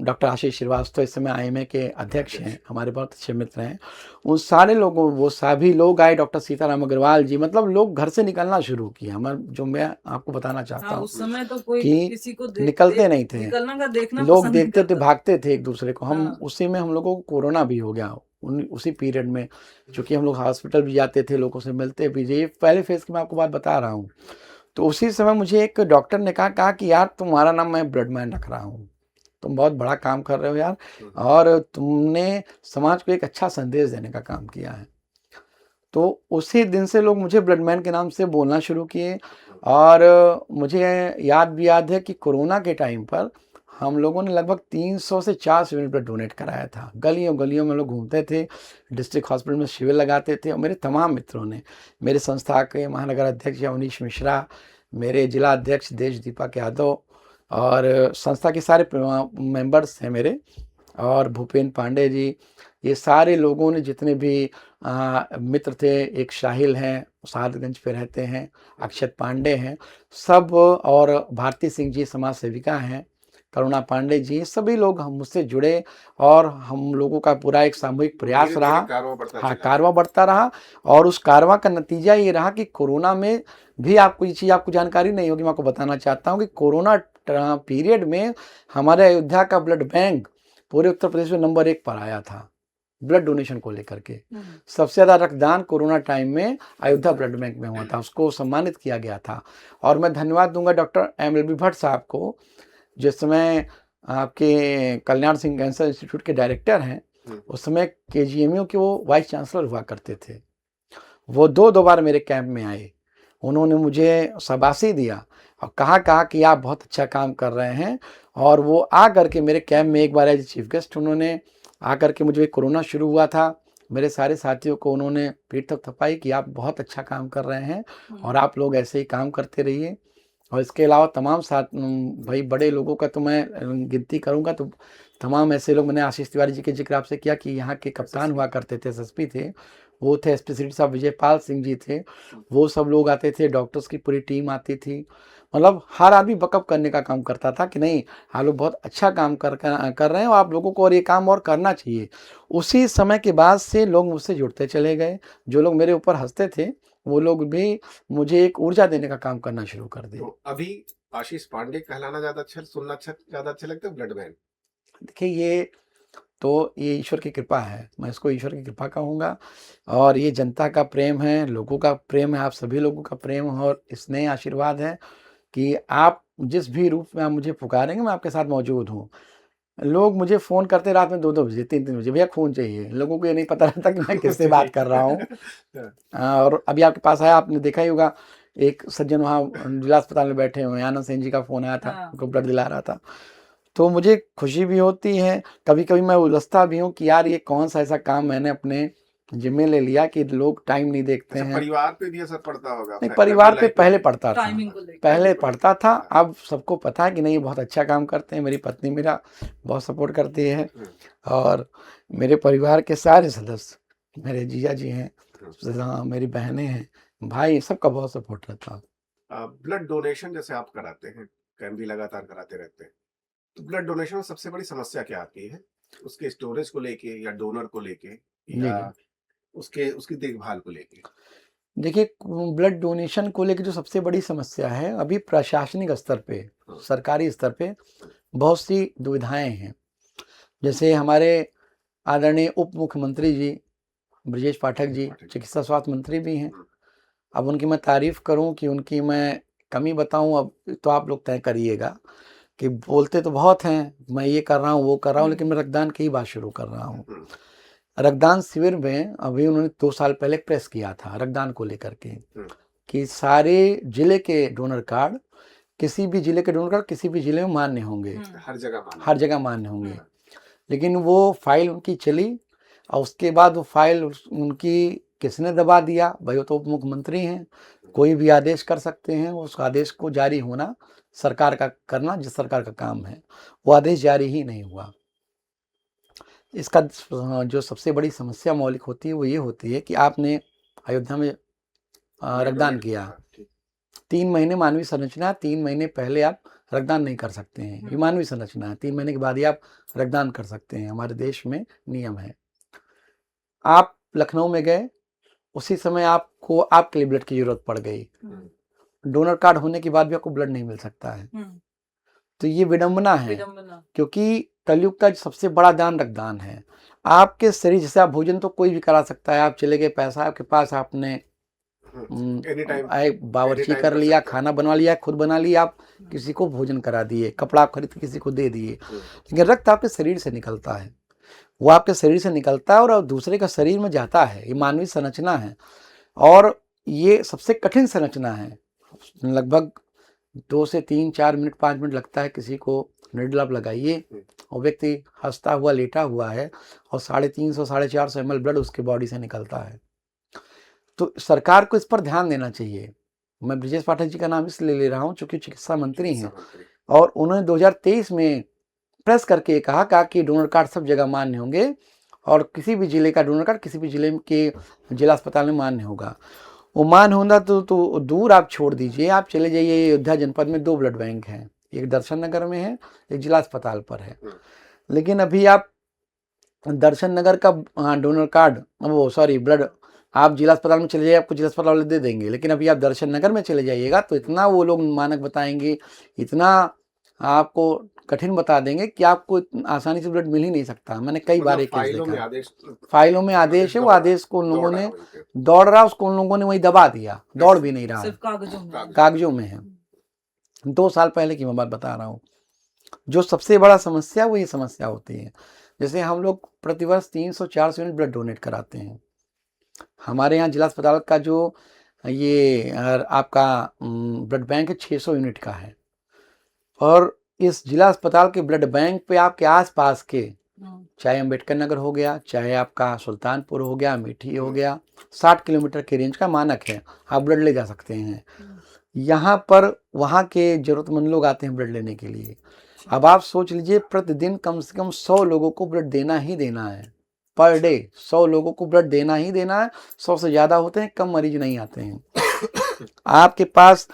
Speaker 1: डॉक्टर आशीष श्रीवास्तव इस समय आईएमए के अध्यक्ष हैं, हमारे बहुत अच्छे मित्र हैं। उन सारे लोगों, वो सभी लोग आए, डॉक्टर सीताराम अग्रवाल जी, मतलब लोग घर से निकलना शुरू किया। हमारे जो मैं आपको बताना चाहता हूँ,
Speaker 3: उस समय तो कोई
Speaker 1: कि
Speaker 3: किसी को
Speaker 1: निकलते नहीं थे,
Speaker 3: निकलना का देखना
Speaker 1: लोग
Speaker 3: पसंद नहीं
Speaker 1: देखते थे,
Speaker 3: करता।
Speaker 1: भागते थे एक दूसरे को। हम
Speaker 3: हाँ।
Speaker 1: उसी में हम लोगों को कोरोना भी हो गया उसी पीरियड में, क्योंकि हम लोग हॉस्पिटल भी जाते थे, लोगों से मिलते भी। ये पहले फेज की मैं आपको बात बता रहा हूँ। तो उसी समय मुझे एक डॉक्टर ने कहा कि यार तुम्हारा नाम मैं ब्लड मैन रख रहा हूँ, तुम बहुत बड़ा काम कर रहे हो यार, और तुमने समाज को एक अच्छा संदेश देने का काम किया है। तो उसी दिन से लोग मुझे ब्लड मैन के नाम से बोलना शुरू किए। और मुझे याद है कि कोरोना के टाइम पर हम लोगों ने लगभग 300 से 400 यूनिट ब्लड डोनेट कराया था। गलियों गलियों में लोग घूमते थे, डिस्ट्रिक्ट हॉस्पिटल में शिविर लगाते थे, और मेरे तमाम मित्रों ने, मेरे संस्था के महानगर अध्यक्ष अवनीश मिश्रा, मेरे जिला अध्यक्ष देश दीपक यादव, और संस्था के सारे मेंबर्स हैं मेरे, और भूपेन पांडे जी, ये सारे लोगों ने, जितने भी मित्र थे, एक शाहिल हैं सादगंज पे रहते हैं, अक्षत पांडे हैं सब, और भारती सिंह जी समाज सेविका हैं, करुणा पांडे जी, सभी लोग हम मुझसे जुड़े, और हम लोगों का पूरा एक सामूहिक प्रयास
Speaker 2: धीरे-धीरे
Speaker 1: रहा।
Speaker 2: कारवां बढ़ता
Speaker 1: हाँ,
Speaker 2: चला।
Speaker 1: कारवां बढ़ता रहा, और उस कारवां का नतीजा ये रहा कि कोरोना में भी, आपको ये चीज़ आपको जानकारी नहीं होगी, मैं आपको बताना चाहता हूँ कि कोरोना पीरियड में हमारे अयोध्या का ब्लड बैंक पूरे उत्तर प्रदेश में नंबर 1 पर आया था ब्लड डोनेशन को लेकर के। सबसे ज़्यादा रक्तदान कोरोना टाइम में अयोध्या ब्लड बैंक में हुआ था, उसको सम्मानित किया गया था। और मैं धन्यवाद दूंगा डॉक्टर MLB भट्ट साहब को, जिस समय आपके कल्याण सिंह कैंसर इंस्टीट्यूट के डायरेक्टर हैं, उस समय KGMU के वो वाइस चांसलर हुआ करते थे। वो दो बार मेरे कैंप में आए, उन्होंने मुझे शाबाशी दिया और कहा कि आप बहुत अच्छा काम कर रहे हैं। और वो आ करके मेरे कैंप में एक बार एज चीफ गेस्ट उन्होंने आकर के, मुझे कोरोना शुरू हुआ था, मेरे सारे साथियों को उन्होंने पीठ थपथपाई कि आप बहुत अच्छा काम कर रहे हैं और आप लोग ऐसे ही काम करते रहिए। और इसके अलावा तमाम साथ भाई बड़े लोगों का तो मैं गिनती करूंगा तो तमाम ऐसे लोग, मैंने आशीष तिवारी जी के जिक्र आपसे किया कि यहाँ के कप्तान हुआ करते थे, SSP थे, वो थे SP सिटी साहब विजयपाल सिंह जी थे, वो सब लोग आते थे, डॉक्टर्स की पूरी टीम आती थी। मतलब हर आदमी बकअप करने का काम करता था कि नहीं, आप लोग बहुत अच्छा काम कर रहे हैं और आप लोगों को और ये काम और करना चाहिए। उसी समय के बाद से लोग मुझसे जुड़ते चले गए, जो लोग मेरे ऊपर हंसते थे वो लोग भी मुझे एक ऊर्जा देने का काम करना शुरू कर दिया।
Speaker 2: तो अभी आशीष पांडे कहलाना ज्यादा अच्छा, सुनना अच्छा, ज्यादा अच्छा लगता है ब्लड बैंक?
Speaker 1: देखिए, ये ईश्वर की कृपा है, मैं इसको ईश्वर की कृपा कहूँगा, और ये जनता का प्रेम है, लोगों का प्रेम है, आप सभी लोगों का प्रेम और स्नेह आशीर्वाद है कि आप जिस भी रूप में आप मुझे पुकारेंगे मैं आपके साथ मौजूद हूँ। लोग मुझे फ़ोन करते रात में 2-2 बजे, 3-3 बजे, भैया खून चाहिए। लोगों को ये नहीं पता रहता कि मैं किससे बात कर रहा हूँ। और अभी आपके पास आया, आपने देखा ही होगा, एक सज्जन वहाँ जिला अस्पताल में बैठे हुए हैं, आनंद सेन जी का फ़ोन आया था,
Speaker 3: हाँ।
Speaker 1: उनको ब्लड दिला रहा था। तो मुझे खुशी भी होती है, कभी-कभी मैं उलझता भी हूँ कि यार ये कौन-सा ऐसा काम मैंने अपने ज़िम्मे ले लिया कि लोग टाइम नहीं देखते
Speaker 2: अच्छा,
Speaker 1: हैं।
Speaker 2: परिवार पे भी असर पड़ता होगा?
Speaker 1: नहीं, परिवार पे
Speaker 2: लाइफ
Speaker 1: पहले पड़ता था,
Speaker 3: टाइमिंग को लेकर।
Speaker 1: पहले पड़ता था, अब सबको पता है कि नहीं, ये बहुत अच्छा काम करते हैं। मेरी पत्नी मेरा बहुत सपोर्ट करती है, और मेरे परिवार के सारे सदस्य, मेरे जीजा जी हैं, मेरी बहनें हैं, भाई, सबका बहुत सपोर्ट रहता है।
Speaker 2: ब्लड डोनेशन जैसे आप कराते हैं, कैंप भी लगातार कराते रहते हैं, तो ब्लड डोनेशन में सबसे बड़ी समस्या क्या आती है? उसके स्टोरेज को लेके, या डोनर को लेके,
Speaker 1: जी,
Speaker 2: या उसकी देखभाल को लेके?
Speaker 1: देखिए, ब्लड डोनेशन को लेकर जो सबसे बड़ी समस्या है, अभी प्रशासनिक स्तर पे, सरकारी स्तर पे बहुत सी दुविधाएं हैं। जैसे हमारे आदरणीय उप मुख्यमंत्री जी ब्रजेश पाठक जी चिकित्सा स्वास्थ्य मंत्री भी हैं। अब उनकी मैं तारीफ करूं कि उनकी मैं कमी बताऊं, अब तो आप लोग तय करिएगा कि बोलते तो बहुत हैं, मैं ये कर रहा हूं, वो कर रहा हूं, लेकिन मैं रक्तदान की ही बात शुरू कर रहा हूं। रक्तदान शिविर में अभी उन्होंने 2 साल पहले प्रेस किया था रक्तदान को लेकर के कि सारे जिले के डोनर कार्ड, किसी भी जिले के डोनर कार्ड किसी भी जिले में मान्य होंगे, हर जगह मान्य होंगे। लेकिन वो फाइल उनकी चली, और उसके बाद वो फाइल उनकी किसने दबा दिया? भाई, वो तो उप मुख्यमंत्री हैं, कोई भी आदेश कर सकते हैं, उस आदेश को जारी होना सरकार का करना जिस सरकार का काम है, वो आदेश जारी ही नहीं हुआ। इसका जो सबसे बड़ी समस्या मौलिक होती है वो ये होती है कि आपने अयोध्या में रक्तदान किया, 3 महीने मानवीय संरचना, 3 महीने पहले आप रक्तदान नहीं कर सकते हैं, ये मानवीय संरचना है, 3 महीने के बाद ही आप रक्तदान कर सकते हैं, हमारे देश में नियम है। आप लखनऊ में गए, उसी समय आपको आपके लिए ब्लड की जरूरत पड़ गई, डोनर कार्ड होने के बाद भी आपको ब्लड नहीं मिल सकता है। तो ये विडंबना है, क्योंकि कलयुग का सबसे बड़ा दान रक्तदान है। आपके शरीर, जैसे आप भोजन तो कोई भी करा सकता है, आप चले गए, पैसा आपके पास, आपने बावर्ची कर लिया, खाना बनवा लिया, खुद बना लिया, आप किसी को भोजन करा दिए, कपड़ा आप खरीद किसी को दे दिए, लेकिन रक्त आपके शरीर से निकलता है, वो आपके शरीर से निकलता है और दूसरे का शरीर में जाता है। ये मानवीय संरचना है और ये सबसे कठिन संरचना है। लगभग 2 से 3-4 मिनट 5 मिनट लगता है किसी को निडल आप लगाइए,
Speaker 2: हम्म।
Speaker 1: वो व्यक्ति हंसता हुआ लेटा हुआ है और 350 450 ml ब्लड उसके बॉडी से निकलता है। तो सरकार को इस पर ध्यान देना चाहिए। मैं ब्रजेश पाठक जी का नाम इसलिए ले रहा हूँ चूंकि चिकित्सा मंत्री हैं,
Speaker 2: चिकित्सा मंत्री।
Speaker 1: और उन्होंने 2023 में प्रेस करके कहा कि डोनर कार्ड सब जगह मान्य होंगे और किसी भी जिले का डोनर कार्ड किसी भी जिले के जिला अस्पताल में मान्य होगा। वो मान्य होगा तो दूर आप छोड़ दीजिए, आप चले जाइए अयोध्या जनपद में 2 ब्लड बैंक हैं, एक दर्शन नगर में है, एक जिला अस्पताल पर है। लेकिन अभी आप दर्शन नगर का डोनर कार्ड, वो सॉरी ब्लड, आप जिला अस्पताल में चले जाइए, आपको जिला अस्पताल वाले दे देंगे। लेकिन अभी आप दर्शन नगर में चले जाइएगा तो इतना वो लोग मानक बताएंगे, इतना आपको कठिन बता देंगे कि आपको आसानी से ब्लड मिल ही नहीं सकता। मैंने कई बार एक केस
Speaker 2: फाइलों में
Speaker 1: देखा,
Speaker 2: आदेश,
Speaker 1: फाइलों में आदेश है, वो आदेश को उन लोगों ने दौड़ रहा, उसको उन लोगों ने वही दबा दिया, दौड़ भी नहीं रहा है,
Speaker 3: सिर्फ कागजों में,
Speaker 1: कागजों में है। 2 साल पहले की मैं बात बता रहा हूँ। जो सबसे बड़ा समस्या वो ये समस्या होती है। जैसे हम लोग प्रतिवर्ष 300-400 यूनिट ब्लड डोनेट कराते हैं। हमारे यहाँ जिला अस्पताल का जो ये आपका ब्लड बैंक है 600 यूनिट का है, और इस जिला अस्पताल के ब्लड बैंक पे आपके आसपास के, चाहे अम्बेडकर नगर हो गया, चाहे आपका सुल्तानपुर हो गया, अमेठी हो गया, 60 किलोमीटर के रेंज का मानक है, आप ब्लड ले जा सकते हैं। यहाँ पर वहाँ के जरूरतमंद लोग आते हैं ब्लड लेने के लिए। अब आप सोच लीजिए प्रतिदिन कम से कम 100 लोगों को ब्लड देना ही देना है, पर डे 100 लोगों को ब्लड देना ही देना है। 100 से ज़्यादा होते हैं, कम मरीज नहीं आते हैं। आपके पास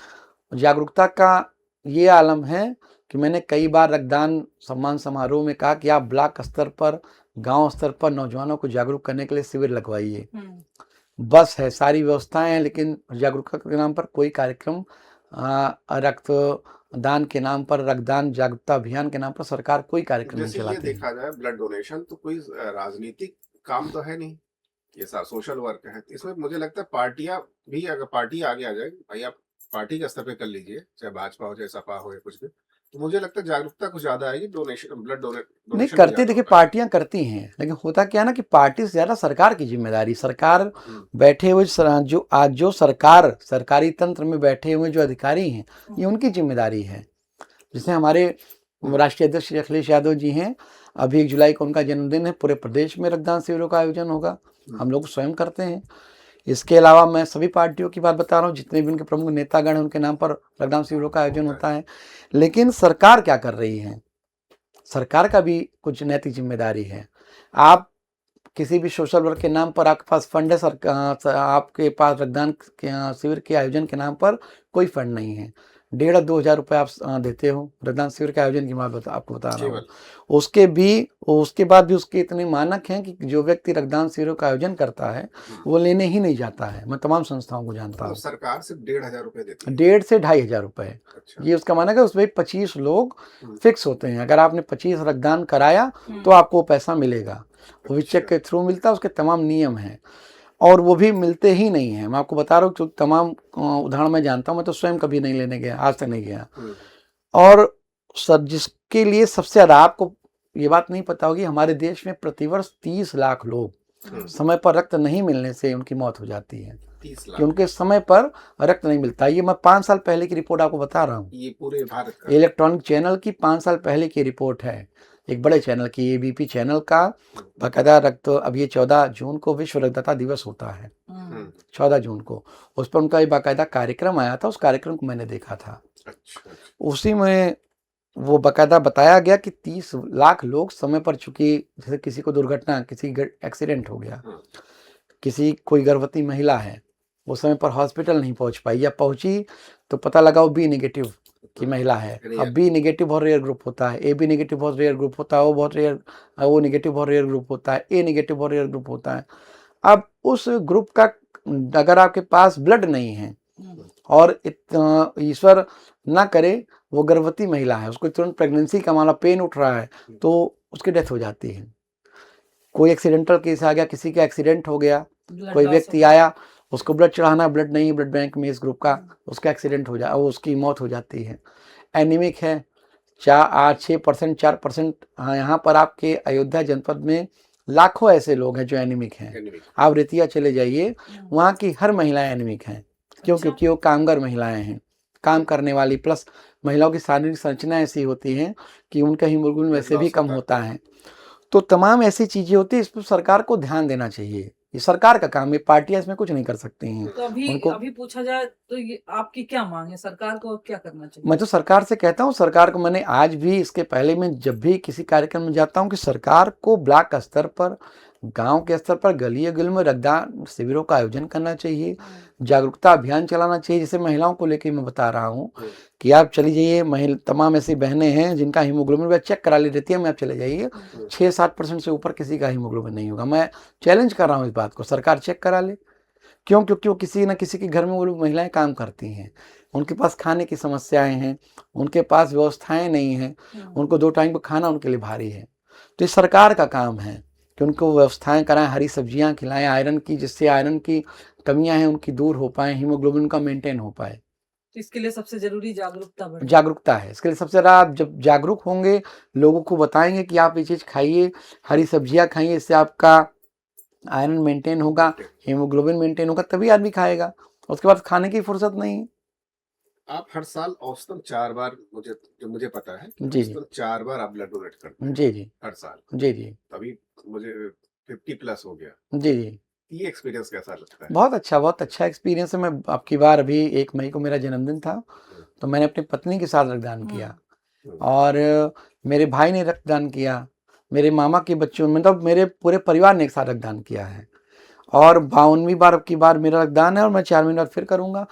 Speaker 1: जागरूकता का ये आलम है कि मैंने कई बार रक्तदान सम्मान समारोह में कहा कि आप ब्लॉक स्तर पर, गांव स्तर पर नौजवानों को जागरूक करने के लिए शिविर लगवाइए। बस है, सारी व्यवस्थाएं हैं, लेकिन जागरूकता के नाम पर कोई कार्यक्रम, रक्तदान के नाम पर, रक्तदान जागरूकता अभियान के नाम पर सरकार कोई कार्यक्रम नहीं
Speaker 2: जैसे ये
Speaker 1: चलाती है।
Speaker 2: देखा जाए ब्लड डोनेशन तो कोई राजनीतिक काम तो है नहीं, ये सोशल वर्क है। इसमें मुझे लगता है पार्टियां भी, अगर पार्टी आगे आ जाए, भाई आप पार्टी के स्तर पे कर लीजिए, चाहे भाजपा हो चाहे सपा हो या कुछ भी, तो मुझे लगता है जागरूकता कुछ ज्यादा आएगी। डोनेशन, ब्लड डोनेशन
Speaker 1: नहीं करती, देखिए पार्टियां करती हैं, लेकिन होता क्या है ना कि पार्टी से ज्यादा सरकार की जिम्मेदारी, सरकार बैठे हुए जो आज जो सरकार सरकारी तंत्र में बैठे हुए जो अधिकारी हैं, ये उनकी जिम्मेदारी है। जैसे हमारे राष्ट्रीय अध्यक्ष अखिलेश यादव जी हैं, अभी 1 जुलाई को उनका जन्मदिन है, पूरे प्रदेश में रक्तदान शिविरों का आयोजन होगा, हम लोग स्वयं करते हैं। इसके अलावा मैं सभी पार्टियों की बात बता रहा हूँ, जितने भी उनके प्रमुख नेतागण हैं उनके नाम पर रक्तदान शिविरों का आयोजन होता है। लेकिन सरकार क्या कर रही है, सरकार का भी कुछ नैतिक जिम्मेदारी है। आप किसी भी सोशल वर्क के नाम पर आपके पास फंड है, आपके पास रक्तदान शिविर के आयोजन के नाम पर कोई फंड नहीं है, 1,500-2 हज़ार रुपये आप देते हो रक्तदान शिविर के आयोजन की बात आपको बता रहा हूँ। उसके बाद भी उसके इतने मानक हैं कि जो व्यक्ति रक्तदान शिविरों का आयोजन करता है वो लेने ही नहीं जाता है। मैं तमाम संस्थाओं को जानता हूँ,
Speaker 2: सरकार सिर्फ 1,500 रुपए देती है,
Speaker 1: 1,500 से 2,500 रुपये।
Speaker 2: अच्छा।
Speaker 1: ये उसका मानक है, उसमें 25 लोग फिक्स होते हैं। अगर आपने 25 रक्तदान कराया तो आपको वो पैसा मिलेगा, वो भी चेक के थ्रू मिलता है, उसके तमाम नियम हैं, और वो भी मिलते ही नहीं है। मैं आपको बता रहा हूँ, तमाम उदाहरण मैं जानता हूँ, मैं तो स्वयं कभी नहीं लेने गया, आज तक नहीं गया। और सर जिसके लिए सबसे ज़्यादा, आपको ये बात नहीं पता होगी, हमारे देश में प्रतिवर्ष 30 लाख लोग समय पर रक्त नहीं मिलने से उनकी मौत हो जाती है, कि उनके समय पर रक्त नहीं मिलता। ये मैं 5 साल पहले की रिपोर्ट आपको बता रहा हूँ,
Speaker 2: ये पूरे भारत का
Speaker 1: इलेक्ट्रॉनिक चैनल की 5 साल पहले की रिपोर्ट है, एक बड़े चैनल की, एबीपी चैनल का बाकायदा रक्त। अब ये 14 जून को विश्व रक्तदाता दिवस होता है, 14 जून को, उस पर उनका एक बाकायदा कार्यक्रम आया था, उस कार्यक्रम को मैंने देखा था। उसी में वो बाकायदा बताया गया कि 30 लाख लोग समय पर, चूंकि जैसे किसी को दुर्घटना, किसी एक्सीडेंट हो गया, किसी कोई गर्भवती महिला है, वो समय पर हॉस्पिटल नहीं पहुंच पाई, या पहुंची तो पता लगा वो बी नेगेटिव की महिला है। अब बी नेगेटिव बहुत रेयर ग्रुप होता है, ए बी नेगेटिव बहुत रेयर ग्रुप होता है, वो नेगेटिव बहुत रेयर ग्रुप होता है, ए नेगेटिव बहुत रेयर ग्रुप होता है। अब उस ग्रुप का अगर आपके पास ब्लड नहीं है और ईश्वर ना करे वो गर्भवती महिला है, उसको तुरंत प्रेगनेंसी का मामला, पेन उठ रहा है, तो उसकी डेथ हो जाती है। कोई एक्सीडेंटल केस आ गया, किसी का एक्सीडेंट हो गया, कोई व्यक्ति आया, उसको ब्लड चढ़ाना, ब्लड नहीं ब्लड बैंक में इस ग्रुप का, उसका एक्सीडेंट हो जाए, उसकी मौत हो जाती है। एनीमिक है 6%, 4%। हाँ, यहाँ पर आपके अयोध्या जनपद में लाखों ऐसे लोग हैं जो एनीमिक हैं। आप रेतिया चले जाइए, वहाँ की हर महिलाएं एनीमिक हैं। क्यों? क्योंकि वो कामगार महिलाएं हैं, काम करने वाली, प्लस महिलाओं की शारीरिक संरचना ऐसी होती है कि उनका हीमोग्लोबिन वैसे भी कम होता है। तो तमाम ऐसी चीजें होती है, इस पर सरकार को ध्यान देना चाहिए। ये सरकार का काम है, पार्टियां इसमें कुछ नहीं कर सकती हैं।
Speaker 3: तो अभी
Speaker 1: उनको
Speaker 3: अभी पूछा जाए तो ये आपकी क्या मांग है, सरकार को क्या करना चाहिए?
Speaker 1: मैं तो सरकार से कहता हूँ, सरकार को मैंने आज भी, इसके पहले मैं जब भी किसी कार्यक्रम में जाता हूँ, कि सरकार को ब्लॉक स्तर पर, गांव के स्तर पर, गली गली में रक्तदान शिविरों का आयोजन करना चाहिए, जागरूकता अभियान चलाना चाहिए। जैसे महिलाओं को लेकर मैं बता रहा हूँ कि आप चली जाइए, महिला तमाम ऐसी बहनें हैं जिनका हीमोग्लोबिन वह चेक करा ली रहती है, मैं आप चले जाइए 6-7% से ऊपर किसी का हीमोग्लोबिन नहीं होगा। मैं चैलेंज कर रहा हूँ इस बात को, सरकार चेक करा ले। क्यों? क्योंकि वो किसी न किसी के घर में वो लोग महिलाएं काम करती हैं, उनके पास खाने की समस्याएं हैं, उनके पास व्यवस्थाएं नहीं हैं, उनको 2 टाइम का खाना उनके लिए भारी है। तो ये सरकार का काम है कि उनको व्यवस्थाएं कराएं, हरी सब्जियां खिलाएं, आयरन की, जिससे आयरन की कमियां हैं उनकी दूर हो पाए, हीमोग्लोबिन का मेंटेन हो पाए।
Speaker 3: तो इसके लिए सबसे जरूरी जागरूकता बढ़े।
Speaker 1: जागरूकता है, इसके लिए सबसे ज़्यादा आप जब जागरूक होंगे, लोगों को बताएंगे कि आप ये चीज़ खाइए, हरी सब्जियां खाइए, इससे आपका आयरन मेंटेन होगा, हीमोग्लोबिन मेंटेन होगा, तभी आदमी खाएगा। उसके बाद खाने की फुर्सत नहीं।
Speaker 2: आप हर साल औसतन 4 बार, मुझे पता है कि
Speaker 1: जी जी
Speaker 2: औसतन 4 बार आप ब्लड डोनेट करते हैं
Speaker 1: जी जी
Speaker 2: हर साल।
Speaker 1: जी जी
Speaker 2: तभी मुझे 50 प्लस हो गया।
Speaker 1: जी जी।
Speaker 2: ये एक्सपीरियंस कैसा लगता है?
Speaker 1: बहुत अच्छा एक्सपीरियंस है। मैं अब की बार, अभी 1 मई को मेरा जन्मदिन था, तो मैंने अपनी पत्नी के साथ रक्तदान किया, और मेरे भाई ने रक्तदान किया, मेरे मामा के बच्चों, मतलब मेरे पूरे परिवार ने एक साथ रक्तदान किया है। और 52वीं बार अब की बार मेरा रक्तदान है, और मैं 4 महीने बाद फिर करूँगा।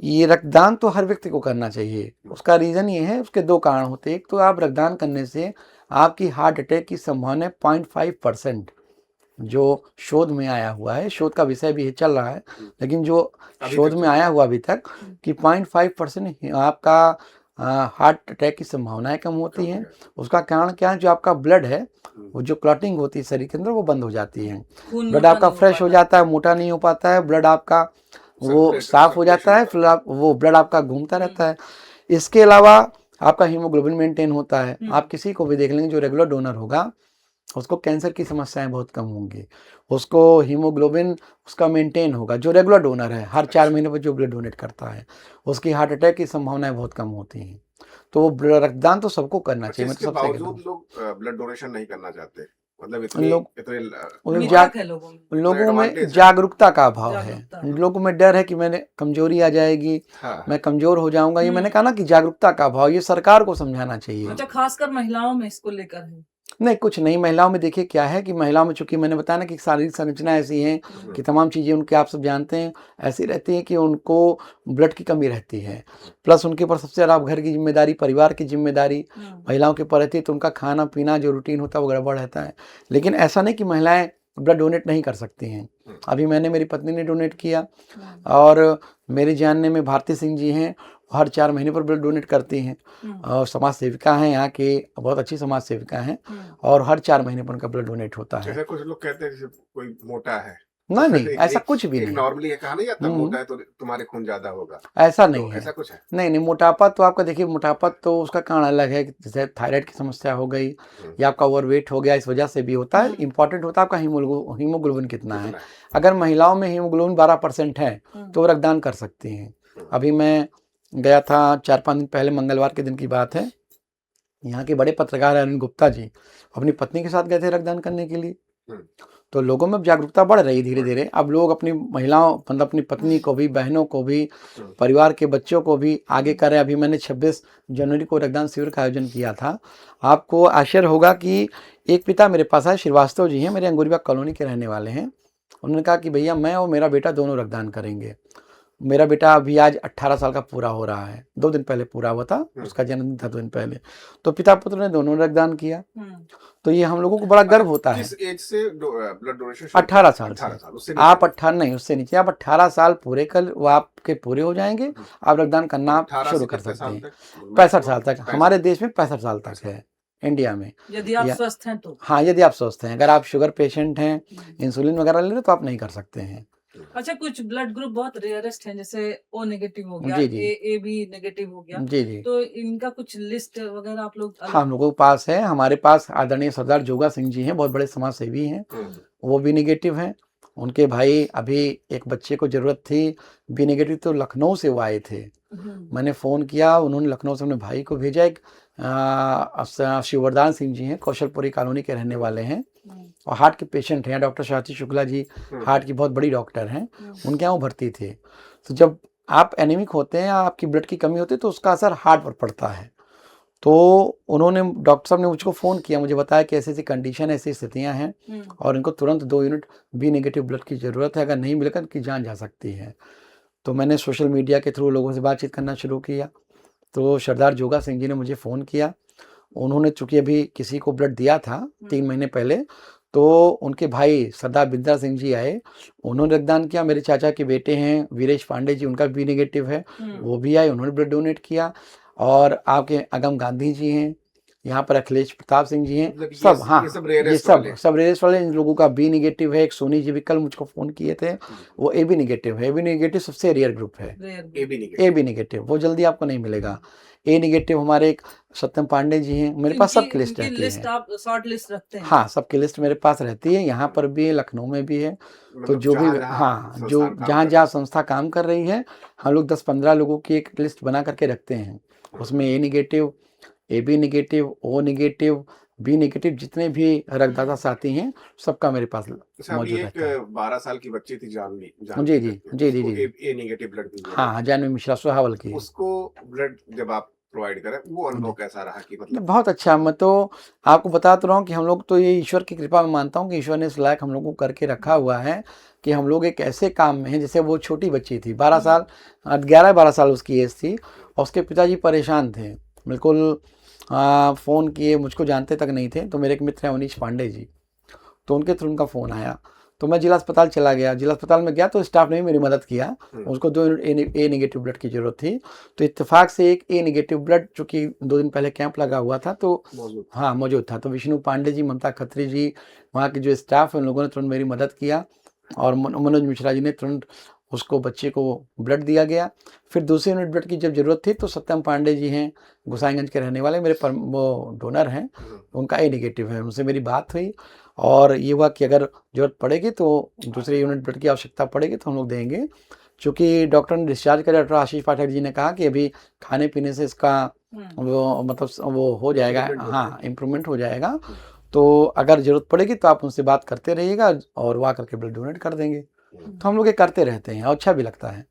Speaker 1: ये रक्तदान तो हर व्यक्ति को करना चाहिए। उसका रीज़न ये है, उसके 2 कारण होते हैं। एक तो आप रक्तदान करने से आपकी हार्ट अटैक की संभावना 0.5%, जो शोध में आया हुआ है, शोध का विषय भी चल रहा है, लेकिन जो शोध में आया हुआ अभी तक कि 0.5% आपका हार्ट अटैक की संभावनाएं कम होती हैं। उसका कारण क्या है? जो आपका ब्लड है, वो जो क्लॉटिंग होती है शरीर के अंदर, वो बंद हो जाती है, ब्लड आपका फ्रेश हो जाता है, मोटा नहीं हो पाता है, ब्लड आपका वो साफ हो जाता है, फिर आप वो ब्लड आपका घूमता रहता है। इसके अलावा आपका हीमोग्लोबिन मेंटेन होता है। आप किसी को भी देख लेंगे जो रेगुलर डोनर होगा, उसको कैंसर की समस्याएं बहुत कम होंगी, उसको हीमोग्लोबिन उसका मेंटेन होगा। जो रेगुलर डोनर है, हर 4 महीने पर जो ब्लड डोनेट करता है, उसकी हार्ट अटैक की संभावनाएं बहुत कम होती हैं। तो वो रक्तदान तो सबको करना चाहिए। मैं तो
Speaker 2: इसके
Speaker 1: सबसे कहता
Speaker 2: बावजूद लोग ब्लड डोनेशन नहीं करना चाहते, मतलब
Speaker 1: हूं, लोग
Speaker 2: इतने
Speaker 3: मिथक है लोगों में।
Speaker 1: लोगों में
Speaker 2: एडवांटेज है।
Speaker 1: जागरूकता का अभाव है।
Speaker 3: जागरूकता, हाँ।
Speaker 1: लोगों में डर है कि मैंने कमजोरी आ जाएगी,
Speaker 2: हाँ।
Speaker 1: मैं कमजोर हो जाऊंगा। ये मैंने कहा ना कि जागरूकता का अभाव, ये सरकार को समझाना चाहिए।
Speaker 3: अच्छा, खासकर महिलाओं में इसको लेकर है।
Speaker 1: नहीं, कुछ नहीं। महिलाओं में देखिए क्या है कि महिलाओं में, चूंकि मैंने बताया ना कि शारीरिक संरचना ऐसी है कि तमाम चीज़ें उनकी, आप सब जानते हैं, ऐसी रहती हैं कि उनको ब्लड की कमी रहती है। प्लस उनके ऊपर सबसे ज़्यादा घर की जिम्मेदारी, परिवार की जिम्मेदारी महिलाओं के ऊपर रहती है, तो उनका खाना पीना जो रूटीन होता है वो गड़बड़ रहता है। लेकिन ऐसा नहीं कि महिलाएं ब्लड डोनेट नहीं कर सकती हैं। अभी मैंने, मेरी पत्नी ने डोनेट किया, और मेरे जानने में भारती सिंह जी हैं, हर 4 महीने पर ब्लड डोनेट करती हैं, और समाज सेविका हैं, यहाँ के बहुत अच्छी समाज सेविका हैं, और हर 4 महीने पर उनका ब्लड डोनेट होता है।
Speaker 2: जैसे कुछ लोग कहते हैं जैसे कोई मोटा है,
Speaker 1: नहीं, ऐसा कुछ भी नहीं।
Speaker 2: नॉर्मली कहा नहीं जाता मोटा है तो तुम्हारे खून ज्यादा होगा,
Speaker 1: ऐसा नहीं है।
Speaker 2: ऐसा कुछ है?
Speaker 1: नहीं, मोटापा तो आपका देखिए, मोटापा तो उसका कारण अलग है। जैसे थायराइड की समस्या हो गई, या आपका ओवरवेट हो गया, इस वजह से भी होता है। इंपॉर्टेंट होता है आपका हीमोग्लोबिन कितना है। अगर महिलाओं में हीमोग्लोबिन 12% है तो वो रक्तदान कर सकती हैं। अभी मैं गया था 4-5 दिन पहले, मंगलवार के दिन की बात है, यहाँ के बड़े पत्रकार अरुण गुप्ता जी अपनी पत्नी के साथ गए थे रक्तदान करने के लिए। तो लोगों में जागरूकता बढ़ रही धीरे धीरे। अब लोग अपनी महिलाओं, मतलब अपनी पत्नी को भी, बहनों को भी, परिवार के बच्चों को भी आगे करें। अभी मैंने 26 जनवरी को रक्तदान शिविर का आयोजन किया था। आपको आश्चर्य होगा कि एक पिता मेरे पास आए, श्रीवास्तव जी हैं, मेरे अंगूरीबाग कॉलोनी के रहने वाले हैं। उन्होंने कहा कि भैया मैं और मेरा बेटा दोनों रक्तदान करेंगे। मेरा बेटा अभी आज 18 साल का पूरा हो रहा है, 2 दिन पहले पूरा हुआ था, उसका जन्मदिन था 2 दिन पहले। तो पिता पुत्र ने दोनों रक्तदान किया। तो ये हम लोगों को बड़ा गर्व होता है।
Speaker 2: किस एज से ब्लड डोनेशन?
Speaker 1: 18 साल से।
Speaker 2: उससे
Speaker 1: आप 18 नहीं, उससे नीचे। आप 18 साल पूरे कर, वो आपके पूरे हो जाएंगे, आप रक्तदान करना आप शुरू कर सकते हैं। 65 साल तक, हमारे देश में 65 साल तक है इंडिया में,
Speaker 3: यदि आप स्वस्थ हैं तो।
Speaker 1: हाँ, यदि आप स्वस्थ हैं। अगर आप शुगर पेशेंट हैं, इंसुलिन वगैरह ले रहे, तो आप नहीं कर सकते हैं।
Speaker 3: अच्छा, कुछ ब्लड ग्रुप बहुत रेयरेस्ट हैं, जैसे ओ नेगेटिव हो गया, ए बी नेगेटिव हो गया,
Speaker 1: जी,
Speaker 3: तो इनका कुछ लिस्ट वगैरह आप लोग?
Speaker 1: हाँ, हम लोगों के पास है। हमारे पास आदरणीय सरदार जोगा सिंह जी हैं, बहुत बड़े समाज सेवी हैं, वो भी नेगेटिव हैं। उनके भाई, अभी एक बच्चे को ज़रूरत थी बी नेगेटिव, तो लखनऊ से वो आए थे। मैंने फ़ोन किया, उन्होंने लखनऊ से अपने भाई को भेजा। एक शिववरदान सिंह जी हैं, कौशलपुरी कॉलोनी के रहने वाले हैं और हार्ट के पेशेंट हैं। डॉक्टर शांति शुक्ला जी हार्ट की बहुत बड़ी डॉक्टर हैं, उनके यहाँ वो भर्ती थे। तो जब आप एनीमिक होते हैं, आपकी ब्लड की कमी होती है, तो उसका असर हार्ट पर पड़ता है। तो उन्होंने, डॉक्टर साहब ने मुझको फ़ोन किया, मुझे बताया कि ऐसी-ऐसी कंडीशन है, ऐसी स्थितियाँ हैं और इनको तुरंत 2 यूनिट बी नेगेटिव ब्लड की ज़रूरत है, अगर नहीं मिलेगा इनकी जान जा सकती है। तो मैंने सोशल मीडिया के थ्रू लोगों से बातचीत करना शुरू किया। तो सरदार जोगा सिंह जी ने मुझे फ़ोन किया। उन्होंने चूँकि अभी किसी को ब्लड दिया था 3 महीने पहले, तो उनके भाई सरदार बिंद्रा सिंह जी आए, उन्होंने रक्तदान किया। मेरे चाचा के बेटे हैं वीरेश पांडे जी, उनका बी नेगेटिव है, वो भी आए, उन्होंने ब्लड डोनेट किया। और आपके अगम गांधी जी हैं, यहाँ पर अखिलेश प्रताप सिंह जी हैं,
Speaker 2: मतलब
Speaker 1: सब, हाँ,
Speaker 2: ये सब
Speaker 1: ये
Speaker 2: रेयरेस्ट वाले
Speaker 1: सब रेस वाले। इन लोगों का बी नेगेटिव है। एक सोनी जी भी कल मुझको फ़ोन किए थे, वो ए बी नेगेटिव है। ए बी नेगेटिव सबसे रेयर ग्रुप है।
Speaker 2: A B
Speaker 1: A
Speaker 2: negative.
Speaker 1: B negative वो जल्दी आपको नहीं मिलेगा। ए नेगेटिव हमारे एक सत्यम पांडे जी हैं, मेरे पास सबकी लिस्ट रहती
Speaker 3: लिस्ट
Speaker 1: है।
Speaker 3: आप शॉर्ट लिस्ट रखते हैं?
Speaker 1: हाँ, सबकी लिस्ट मेरे पास रहती है, यहाँ पर भी है, लखनऊ में भी है। तो
Speaker 2: मतलब
Speaker 1: जो भी,
Speaker 2: जहाँ-जहाँ
Speaker 1: हाँ,
Speaker 2: संस्थान
Speaker 1: जो
Speaker 2: काम कर
Speaker 1: जहाँ
Speaker 2: रहा
Speaker 1: जहाँ संस्था काम कर रही है, हम लोग 10-15 लोगों की एक लिस्ट बना करके रखते हैं। उसमें A negative, A B negative, O negative, B negative, जितने भी रक्तदाता साथी हैं, सबका मेरे पास
Speaker 2: अच्छा, अभी
Speaker 1: मौजूद
Speaker 2: एक
Speaker 1: रहता है।
Speaker 2: 12 साल की बच्ची थी जानवी
Speaker 1: जी,
Speaker 2: जानवी
Speaker 1: जी,
Speaker 2: करके,
Speaker 1: जी, जी,
Speaker 2: उसको
Speaker 1: जी।
Speaker 2: ए नेगेटिव ब्लड दी
Speaker 1: हाँ, हाँ, जानवी मिश्रा सोहावल की।
Speaker 2: उसको ब्लड जब आप प्रोवाइड करें, वो अनुभव
Speaker 1: जी।
Speaker 2: कैसा रहा कि मतलब
Speaker 1: बहुत अच्छा। मैं तो आपको बता तो रहा हूँ कि हम लोग तो ये ईश्वर की कृपा में मानता हूँ कि ईश्वर ने इस लायक हम लोग को करके रखा हुआ है कि हम लोग एक ऐसे काम में हैं। जैसे वो छोटी बच्ची थी, 12 साल, 11-12 साल उसकी एज थी और उसके पिताजी परेशान थे बिल्कुल। फ़ोन किए, मुझको जानते तक नहीं थे। तो मेरे एक मित्र हैं अवनीश पांडे जी, तो उनके थ्रू उनका फ़ोन आया, तो मैं जिला अस्पताल चला गया। जिला अस्पताल में गया तो स्टाफ ने भी मेरी मदद किया। उसको 2 यूनिट ए नेगेटिव ब्लड की ज़रूरत थी, तो इत्तेफाक से एक ए नेगेटिव ब्लड, चूँकि 2 दिन पहले कैंप लगा हुआ था, तो
Speaker 2: मौजूद
Speaker 1: हाँ, मौजूद था। तो विष्णु पांडे जी, ममता खत्री जी, वहाँ के जो स्टाफ है, उन लोगों ने तुरंत मेरी मदद किया और मनोज मिश्रा जी ने तुरंत उसको, बच्चे को ब्लड दिया गया। फिर दूसरी यूनिट ब्लड की जब ज़रूरत थी, तो सत्यम पांडे जी हैं, गोसाईगंज के रहने वाले, मेरे वो डोनर हैं, उनका ए नेगेटिव है। उनसे मेरी बात हुई और ये हुआ कि अगर ज़रूरत पड़ेगी तो दूसरी यूनिट ब्लड की आवश्यकता पड़ेगी तो हम लोग देंगे। चूँकि डॉक्टर ने डिस्चार्ज करा, डॉक्टर आशीष पाठक जी ने कहा कि अभी खाने-पीने से इसका वो मतलब वो हो जाएगा, हाँ, इम्प्रूवमेंट हो जाएगा। तो अगर ज़रूरत पड़ेगी तो आप उनसे बात करते रहिएगा और वो आकर के ब्लड डोनेट कर देंगे। तो हम लोग ये करते रहते हैं और अच्छा भी लगता है।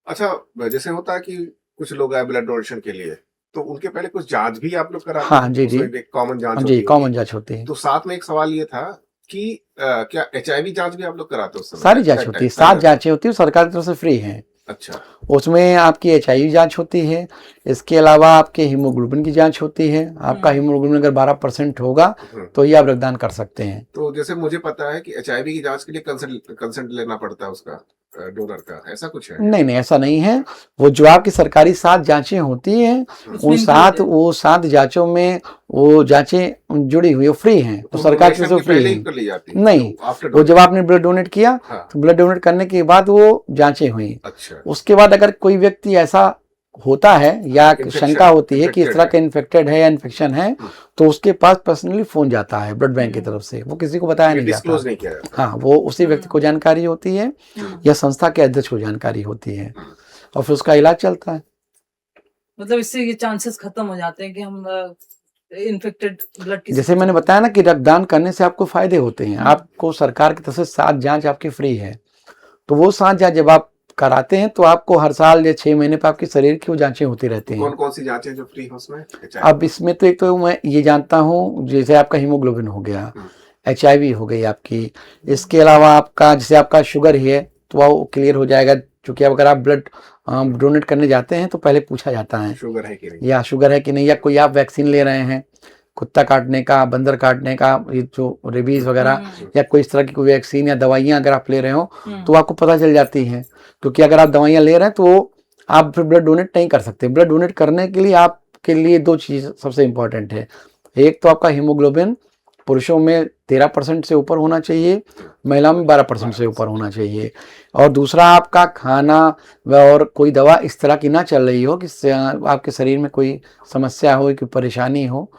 Speaker 2: अच्छा, जैसे होता है कि कुछ लोग आए ब्लड डोनेशन के लिए, तो उनके पहले कुछ जाँच भी आप लोग कराते
Speaker 1: हाँ,
Speaker 2: हैं?
Speaker 1: जी, जी।
Speaker 2: उसमें एक कॉमन जाँच
Speaker 1: जी,
Speaker 2: होती
Speaker 1: कॉमन
Speaker 2: होगी।
Speaker 1: जाँच होती है।
Speaker 2: तो साथ में एक सवाल ये था कि क्या एचआईवी जाँच भी आप लोग कराते हो उस समय?
Speaker 1: सारी जाँच होती है, 7 जाँचें होती हैं, सरकार की तरफ से फ्री हैं।
Speaker 2: अच्छा,
Speaker 1: उसमें आपकी एचआईवी जाँच होती है, इसके अलावा आपके हीमोग्लोबिन की जाँच होती है। आपका हीमोग्लोबिन अगर 12% होगा तो ही आप रक्तदान कर सकते हैं।
Speaker 2: तो जैसे मुझे पता है कि एचआईवी की जाँच के लिए कंसल्ट लेना पड़ता है उसका, डोनर का, ऐसा कुछ है?
Speaker 1: नहीं, नहीं, ऐसा नहीं है। वो जो आपकी सरकारी 7 जाँचें होती हैं, उन 7 जाँचों में वो जाँचें जुड़ी हुई, वो फ्री हैं, तो सरकार की तरफ से फ्री
Speaker 2: पहले ही
Speaker 1: हैं।
Speaker 2: कर ली जाती है?
Speaker 1: नहीं,
Speaker 2: तो आफ्टर
Speaker 1: वो जब आपने ब्लड डोनेट किया,
Speaker 2: हाँ,
Speaker 1: तो ब्लड डोनेट करने के बाद वो जाँचें हुई।
Speaker 2: अच्छा,
Speaker 1: उसके बाद अगर कोई व्यक्ति ऐसा होता है या
Speaker 2: इन्फेक्शन,
Speaker 1: शंका होती है कि इस
Speaker 2: इन्फेक्टेड
Speaker 1: तरह
Speaker 2: है।
Speaker 1: का इन्फेक्टेड है या इन्फेक्शन है, तो उसके पास पर्सनली फ़ोन जाता है ब्लड बैंक की तरफ से, वो किसी को बताया
Speaker 2: ये
Speaker 1: नहीं जाता।
Speaker 2: डिस्क्लोज नहीं किया जाता।
Speaker 1: हाँ, वो उसी व्यक्ति को जानकारी होती है या संस्था के अध्यक्ष को जानकारी होती है और फिर उसका इलाज चलता है।
Speaker 3: मतलब इससे ये चांसेस खत्म हो जाते हैं कि हम इन्फेक्टेड ब्लड की,
Speaker 1: जैसे मैंने बताया ना कि रक्तदान करने से आपको फायदे होते हैं। आपको सरकार की तरफ से 7 जाँच आपकी फ्री है, तो वो 7 जाँच जब आप कराते हैं तो आपको हर साल या 6 महीने पे आपके शरीर की वो जाँचें होती रहती हैं।
Speaker 2: कौन-कौन सी जाँचें जो फ्री हैं उसमें?
Speaker 1: अब इसमें तो एक तो मैं ये जानता हूँ, जैसे आपका हीमोग्लोबिन हो गया, एचआईवी हो गई आपकी, इसके अलावा आपका जैसे आपका शुगर ही है तो वो क्लियर हो जाएगा, क्योंकि अब अगर आप ब्लड डोनेट करने जाते हैं तो पहले पूछा जाता है
Speaker 2: शुगर है कि नहीं?
Speaker 1: या शुगर है कि नहीं, या कोई आप वैक्सीन ले रहे हैं, कुत्ता काटने का, बंदर काटने का, ये जो रेबीज वगैरह, या कोई इस तरह की कोई वैक्सीन या दवाइयाँ अगर आप ले रहे हो तो आपको पता चल जाती हैं। क्योंकि अगर आप दवाइयाँ ले रहे हैं तो आप फिर ब्लड डोनेट नहीं कर सकते। ब्लड डोनेट करने के लिए आपके लिए 2 चीज़ सबसे इम्पोर्टेंट है। एक तो आपका हीमोग्लोबिन पुरुषों में 13% से ऊपर होना चाहिए, महिलाओं में 12% से ऊपर होना चाहिए। और दूसरा, आपका खाना और कोई दवा इस तरह की ना चल रही हो कि आपके शरीर में कोई समस्या हो, कोई परेशानी हो,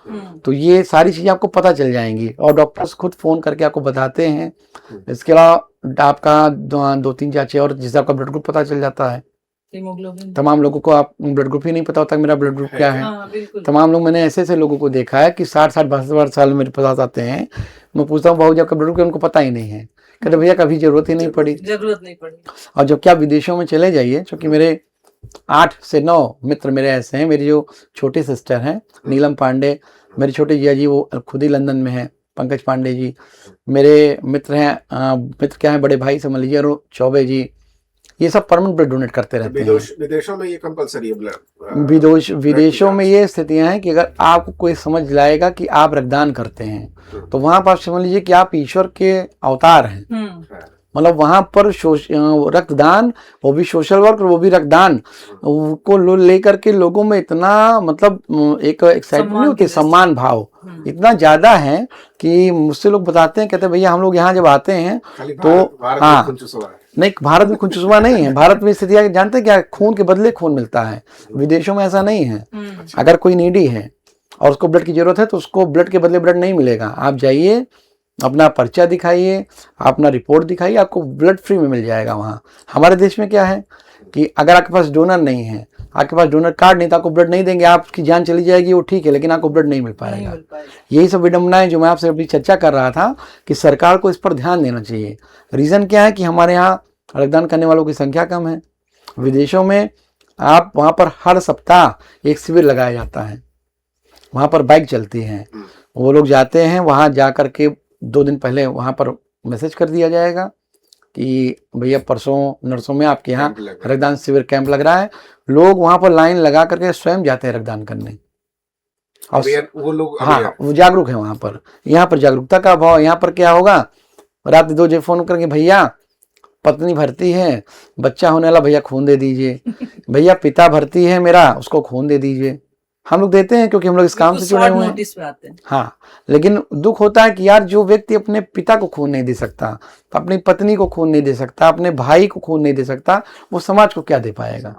Speaker 1: तो ये सारी चीज़ें आपको पता चल जाएंगी और डॉक्टर्स खुद फ़ोन करके आपको बताते हैं। इसके अलावा आपका 2-3 जाँचें और जिससे आपका ब्लड ग्रुप पता चल जाता है।
Speaker 3: हीमोग्लोबिन।
Speaker 1: तमाम लोगों को आप ब्लड ग्रुप ही नहीं पता होता मेरा ब्लड ग्रुप क्या है।
Speaker 3: हाँ, बिल्कुल।
Speaker 1: तमाम लोग, मैंने ऐसे लोगों को देखा है कि 60-62 साल मेरे पास आते हैं, मैं पूछता हूँ भाऊ आपका ब्लड ग्रुप, उनको पता ही नहीं है। कहते भैया कभी जरूरत ही नहीं पड़ी। और जब क्या विदेशों में चले जाइए, क्योंकि मेरे 8 से 9 मित्र मेरे ऐसे हैं। मेरी जो छोटी सिस्टर हैं नीलम पांडे, मेरे छोटे जिया जी वो खुद ही लंदन में हैं, पंकज पांडे जी मेरे मित्र हैं। मित्र क्या है, बड़े भाई समझ लीजिए, अरुण चौबे जी, ये सब परमानेंट ब्लड डोनेट करते रहते हैं।
Speaker 2: विदेशों में ये कंपलसरी है ब्लड।
Speaker 1: विदेशों में ये स्थितियां हैं कि अगर आपको कोई समझ लाएगा कि आप रक्तदान करते हैं, तो वहां पर आप समझ लीजिए कि आप ईश्वर के अवतार हैं। मतलब वहां पर रक्तदान, वो भी सोशल वर्क, वो भी रक्तदान को लेकर के लोगों में इतना मतलब एक एक्साइटमेंट नहीं होती, सम्मान भाव इतना ज्यादा है कि मुझसे लोग बताते हैं, कहते हैं भैया हम लोग यहाँ जब आते हैं तो हाँ, नहीं भारत में खून चुसवा नहीं है। भारत में स्थिति जानते हैं क्या, खून के बदले खून मिलता है। विदेशों में ऐसा नहीं है। अगर कोई नीडी है और उसको ब्लड की जरूरत है तो उसको ब्लड के बदले ब्लड नहीं मिलेगा। आप जाइए, अपना पर्चा दिखाइए, अपना रिपोर्ट दिखाइए, आपको ब्लड फ्री में मिल जाएगा वहाँ। हमारे देश में क्या है कि अगर आपके पास डोनर नहीं है, आपके पास डोनर कार्ड नहीं, तो आपको ब्लड नहीं देंगे, आपकी जान चली जाएगी वो ठीक है, लेकिन आपको ब्लड नहीं मिल पाएगा। यही सब विडम्बनाएं जो मैं आपसे अभी चर्चा कर रहा था कि सरकार को इस पर ध्यान देना चाहिए। रीज़न क्या है कि हमारे यहाँ रक्तदान करने वालों की संख्या कम है। विदेशों में आप वहाँ पर हर सप्ताह एक शिविर लगाया जाता है, वहाँ पर बाइक चलती हैं, वो लोग जाते हैं, वहाँ जा कर के 2 दिन पहले वहाँ पर मैसेज कर दिया जाएगा कि भैया परसों नरसों में आपके यहाँ रक्तदान शिविर कैंप लग रहा है। लोग वहाँ पर लाइन लगा करके स्वयं जाते हैं रक्तदान करने। और
Speaker 2: वो लोग
Speaker 1: हाँ, वो जागरूक है वहाँ पर। यहाँ पर जागरूकता का अभाव। यहाँ पर क्या होगा, रात 2 बजे फोन करके भैया पत्नी भर्ती है, बच्चा होने वाला, भैया खून दे दीजिए। भैया पिता भर्ती है मेरा, उसको खून दे दीजिए। हम लोग देते हैं क्योंकि हम लोग इस काम से जुड़े हुए हैं। हाँ, लेकिन दुख होता है कि यार जो व्यक्ति अपने पिता को खून नहीं दे सकता, अपनी पत्नी को खून नहीं दे सकता, अपने भाई को खून नहीं दे सकता, वो समाज को क्या दे पाएगा?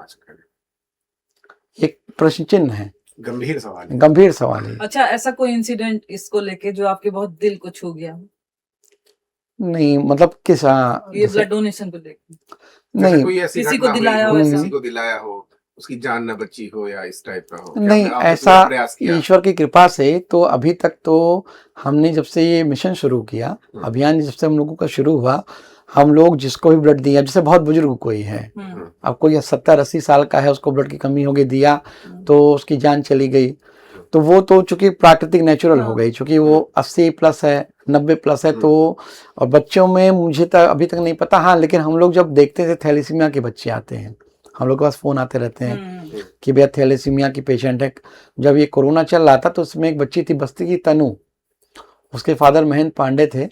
Speaker 1: एक प्रश्न चिन्ह है, गंभीर सवाल है।
Speaker 3: अच्छा, ऐसा कोई इंसिडेंट इसको लेके जो आपके बहुत दिल को छू गया?
Speaker 1: नहीं, मतलब किस
Speaker 3: ये ब्लड डोनेशन को लेके
Speaker 2: नहीं, कोई ऐसी
Speaker 3: किसी को दिलाया
Speaker 2: हो, उसकी जान न बची हो या इस टाइप का हो?
Speaker 1: नहीं, ऐसा ईश्वर की कृपा से तो अभी तक तो हमने जब से ये मिशन शुरू किया, अभियान जब से हम लोगों का शुरू हुआ, हम लोग जिसको भी ब्लड दिया, जैसे बहुत बुजुर्ग कोई है, अब कोई 70-80 साल का है, उसको ब्लड की कमी हो गई, दिया तो उसकी जान चली गई, तो वो तो चूंकि प्राकृतिक नेचुरल हो गई, चूंकि वो 80+ है, 90+ है, तो और बच्चों में मुझे तो अभी तक नहीं पता। हाँ, लेकिन हम लोग जब देखते थे थैलेसीमिया के बच्चे आते हैं, हम लोग के पास फोन आते रहते हैं कि भैया थैलेसीमिया की पेशेंट है। जब ये कोरोना चल रहा था तो उसमें एक बच्ची थी बस्ती की, तनु, उसके फादर महेंद्र पांडे थे,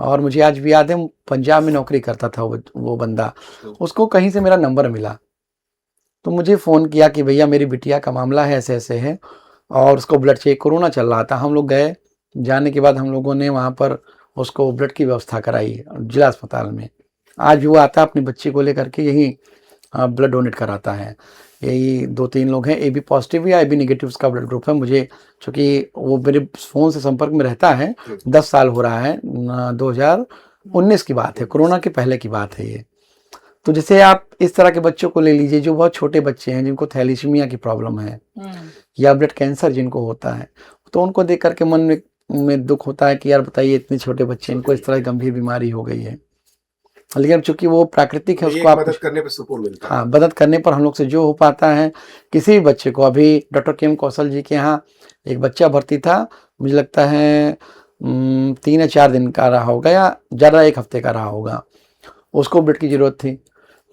Speaker 1: और मुझे आज भी याद है पंजाब में नौकरी करता था वो बंदा। उसको कहीं से मेरा नंबर मिला तो मुझे फ़ोन किया कि भैया मेरी बिटिया का मामला है, ऐसे ऐसे है, और उसको ब्लड चाहिए, कोरोना चल रहा था। हम लोग गए, जाने के बाद हम लोगों ने वहाँ पर उसको ब्लड की व्यवस्था कराई जिला अस्पताल में। आज भी वो आता है अपनी बच्ची को लेकर के, यही ब्लड डोनेट कराता है। यही 2-3 लोग हैं, AB पॉजिटिव या AB नेगेटिव उसका ब्लड ग्रुप है। मुझे चूँकि वो मेरे फ़ोन से संपर्क में रहता है, 10 साल हो रहा है, 2019 की बात है, कोरोना के पहले की बात है ये। तो जैसे आप इस तरह के बच्चों को ले लीजिए जो बहुत छोटे बच्चे हैं, जिनको थैलेसीमिया की प्रॉब्लम है या ब्लड कैंसर जिनको होता है, तो उनको देख करके मन में दुख होता है कि यार बताइए इतने छोटे बच्चे, इनको इस तरह की गंभीर बीमारी हो गई है। लेकिन चूंकि वो प्राकृतिक है, उसको आप
Speaker 2: मदद करने पर सुकून मिलता है।
Speaker 1: हाँ, मदद करने पर हम लोग से जो हो पाता है। किसी भी बच्चे को, अभी डॉक्टर KM कौशल जी के यहाँ एक बच्चा भर्ती था, मुझे लगता है 3 या 4 दिन का रहा होगा, या ज़्यादा 1 हफ्ते का रहा होगा, उसको ब्लड की ज़रूरत थी।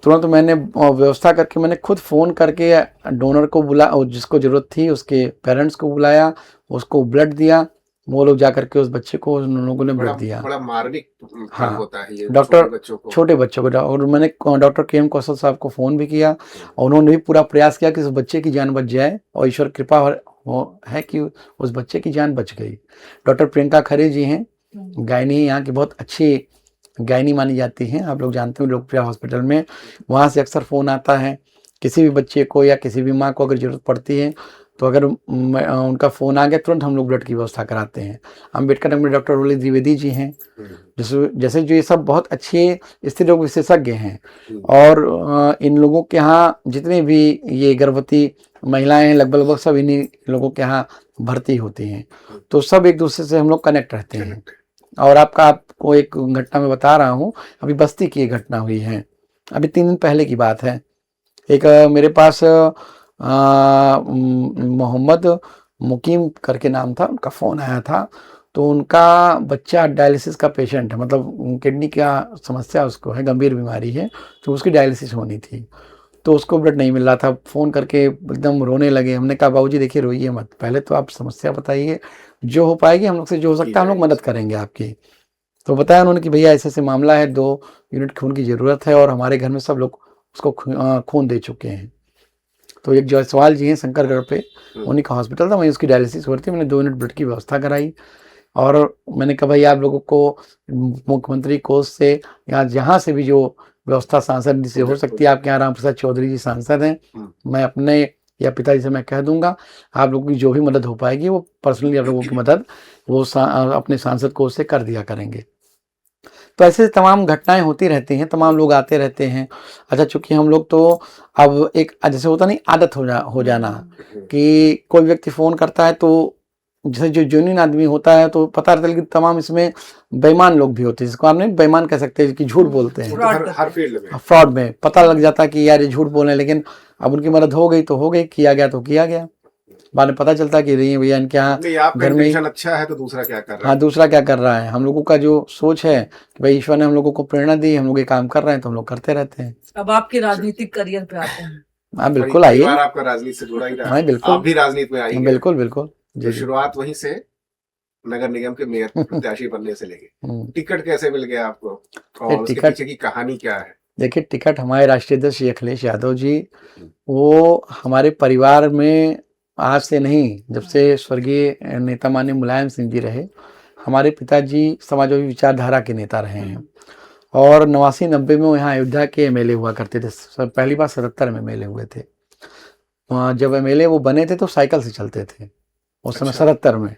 Speaker 1: तुरंत मैंने व्यवस्था करके, मैंने खुद फ़ोन करके डोनर को बुला, जिसको ज़रूरत थी उसके पेरेंट्स को बुलाया, उसको ब्लड दिया, वो लोग जा करके उस बच्चे को, उन लोगों ने ब्लड दिया।
Speaker 2: बड़ा मार्मिक
Speaker 1: हाँ,
Speaker 2: होता है ये
Speaker 1: डॉक्टर छोटे बच्चों को। और मैंने डॉक्टर KM कौशल साहब को फ़ोन भी किया, और उन्होंने भी पूरा प्रयास किया कि उस बच्चे की जान बच जाए, और ईश्वर कृपा वो है कि उस बच्चे की जान बच गई। डॉक्टर प्रियंका खरे जी हैं, गायनी यहाँ की बहुत अच्छी गायनी मानी जाती हैं, आप लोग जानते हो लोकप्रिय हॉस्पिटल में। वहाँ से अक्सर फ़ोन आता है किसी भी बच्चे को या किसी भी माँ को अगर ज़रूरत पड़ती है तो अगर उनका फ़ोन आ गया तुरंत हम लोग ब्लड की व्यवस्था कराते हैं। अम्बेडकर नगर में डॉक्टर रोली द्विवेदी जी हैं, जैसे जो ये सब बहुत अच्छे स्त्री रोग विशेषज्ञ हैं। और इन लोगों के यहाँ जितने भी ये गर्भवती महिलाएं हैं लगभग सब इन्हीं लोगों के यहाँ भर्ती होती हैं, तो सब एक दूसरे से हम लोग कनेक्ट रहते हैं। और आपको एक घटना मैं बता रहा हूँ, अभी बस्ती की एक घटना हुई है, अभी 3 दिन पहले की बात है। एक मेरे पास मोहम्मद मुकीम करके नाम था, उनका फ़ोन आया था। तो उनका बच्चा डायलिसिस का पेशेंट है, मतलब किडनी का समस्या उसको है, गंभीर बीमारी है, तो उसकी डायलिसिस होनी थी। तो उसको ब्लड नहीं मिल रहा था, फ़ोन करके एकदम रोने लगे। हमने कहा बाबूजी देखिए रोइए मत, पहले तो आप समस्या बताइए, जो हो पाएगी हम लोग से जो हो सकता है हम लोग मदद करेंगे आपकी। तो बताया उन्होंने कि भैया ऐसे ऐसे मामला है, 2 यूनिट खून की ज़रूरत है और हमारे घर में सब लोग उसको खून दे चुके हैं। तो एक जायसवाल जी हैं शंकरगढ़ पे, उन्हीं का हॉस्पिटल था, वहीं उसकी डायलिसिस हो रही थी। मैंने 2 यूनिट ब्लड की व्यवस्था कराई और मैंने कहा भाई आप लोगों को मुख्यमंत्री कोष से या जहाँ से भी जो व्यवस्था सांसद से हो सकती है, आपके यहाँ राम प्रसाद चौधरी जी सांसद हैं, मैं अपने या पिताजी से मैं कह दूंगा आप लोगों की जो भी मदद हो पाएगी वो पर्सनली आप लोगों की मदद वो अपने सांसद कोष से कर दिया करेंगे। तो ऐसे तमाम घटनाएं होती रहती हैं, तमाम लोग आते रहते हैं। अच्छा, चूंकि हम लोग तो अब एक जैसे होता नहीं आदत हो जाना कि कोई व्यक्ति फ़ोन करता है तो जैसे जो जेन्युइन आदमी होता है तो पता रहता है, लेकिन तमाम इसमें बेईमान लोग भी होते हैं, जिसको आप नहीं बेईमान कह सकते हैं, कि झूठ बोलते हैं।
Speaker 2: हर फील्ड में
Speaker 1: फ्रॉड में पता लग जाता है कि यार ये झूठ बोल रहे हैं, लेकिन अब उनकी मदद हो गई तो हो गई, किया गया तो किया गया। बाद में पता चलता कि नहीं भैया इनके यहाँ घर में
Speaker 2: अच्छा है तो दूसरा क्या कर रहा है।
Speaker 1: हाँ, दूसरा क्या कर रहा है। हम लोगों का जो सोच है कि भाई ईश्वर ने हम लोगों को प्रेरणा दी, हम लोग ये काम कर रहे हैं तो हम लोग करते रहते हैं।
Speaker 3: अब आपके राजनीतिक करियर पे आते हैं।
Speaker 1: हाँ बिल्कुल आइए,
Speaker 2: आपका राजनीति से जुड़ा ही रहा,
Speaker 1: हाँ बिल्कुल,
Speaker 2: आप भी राजनीति में आइए।
Speaker 1: बिल्कुल बिल्कुल
Speaker 2: जी। शुरुआत वहीं से नगर निगम के मेयर प्रत्याशी बनने से लेके टिकट कैसे मिल गया आपको और उसके पीछे की कहानी क्या है?
Speaker 1: देखिए, टिकट हमारे राष्ट्रीय अध्यक्ष अखिलेश यादव जी, वो हमारे परिवार में आज से नहीं, जब से स्वर्गीय नेता माननीय मुलायम सिंह जी रहे, हमारे पिताजी समाजवादी विचारधारा के नेता रहे हैं। और 89-90 में वो यहाँ अयोध्या के एमएलए हुआ करते थे, पहली बार 77 में एमएलए हुए थे। जब एमएलए वो बने थे तो साइकिल से चलते थे उस समय, 77 में।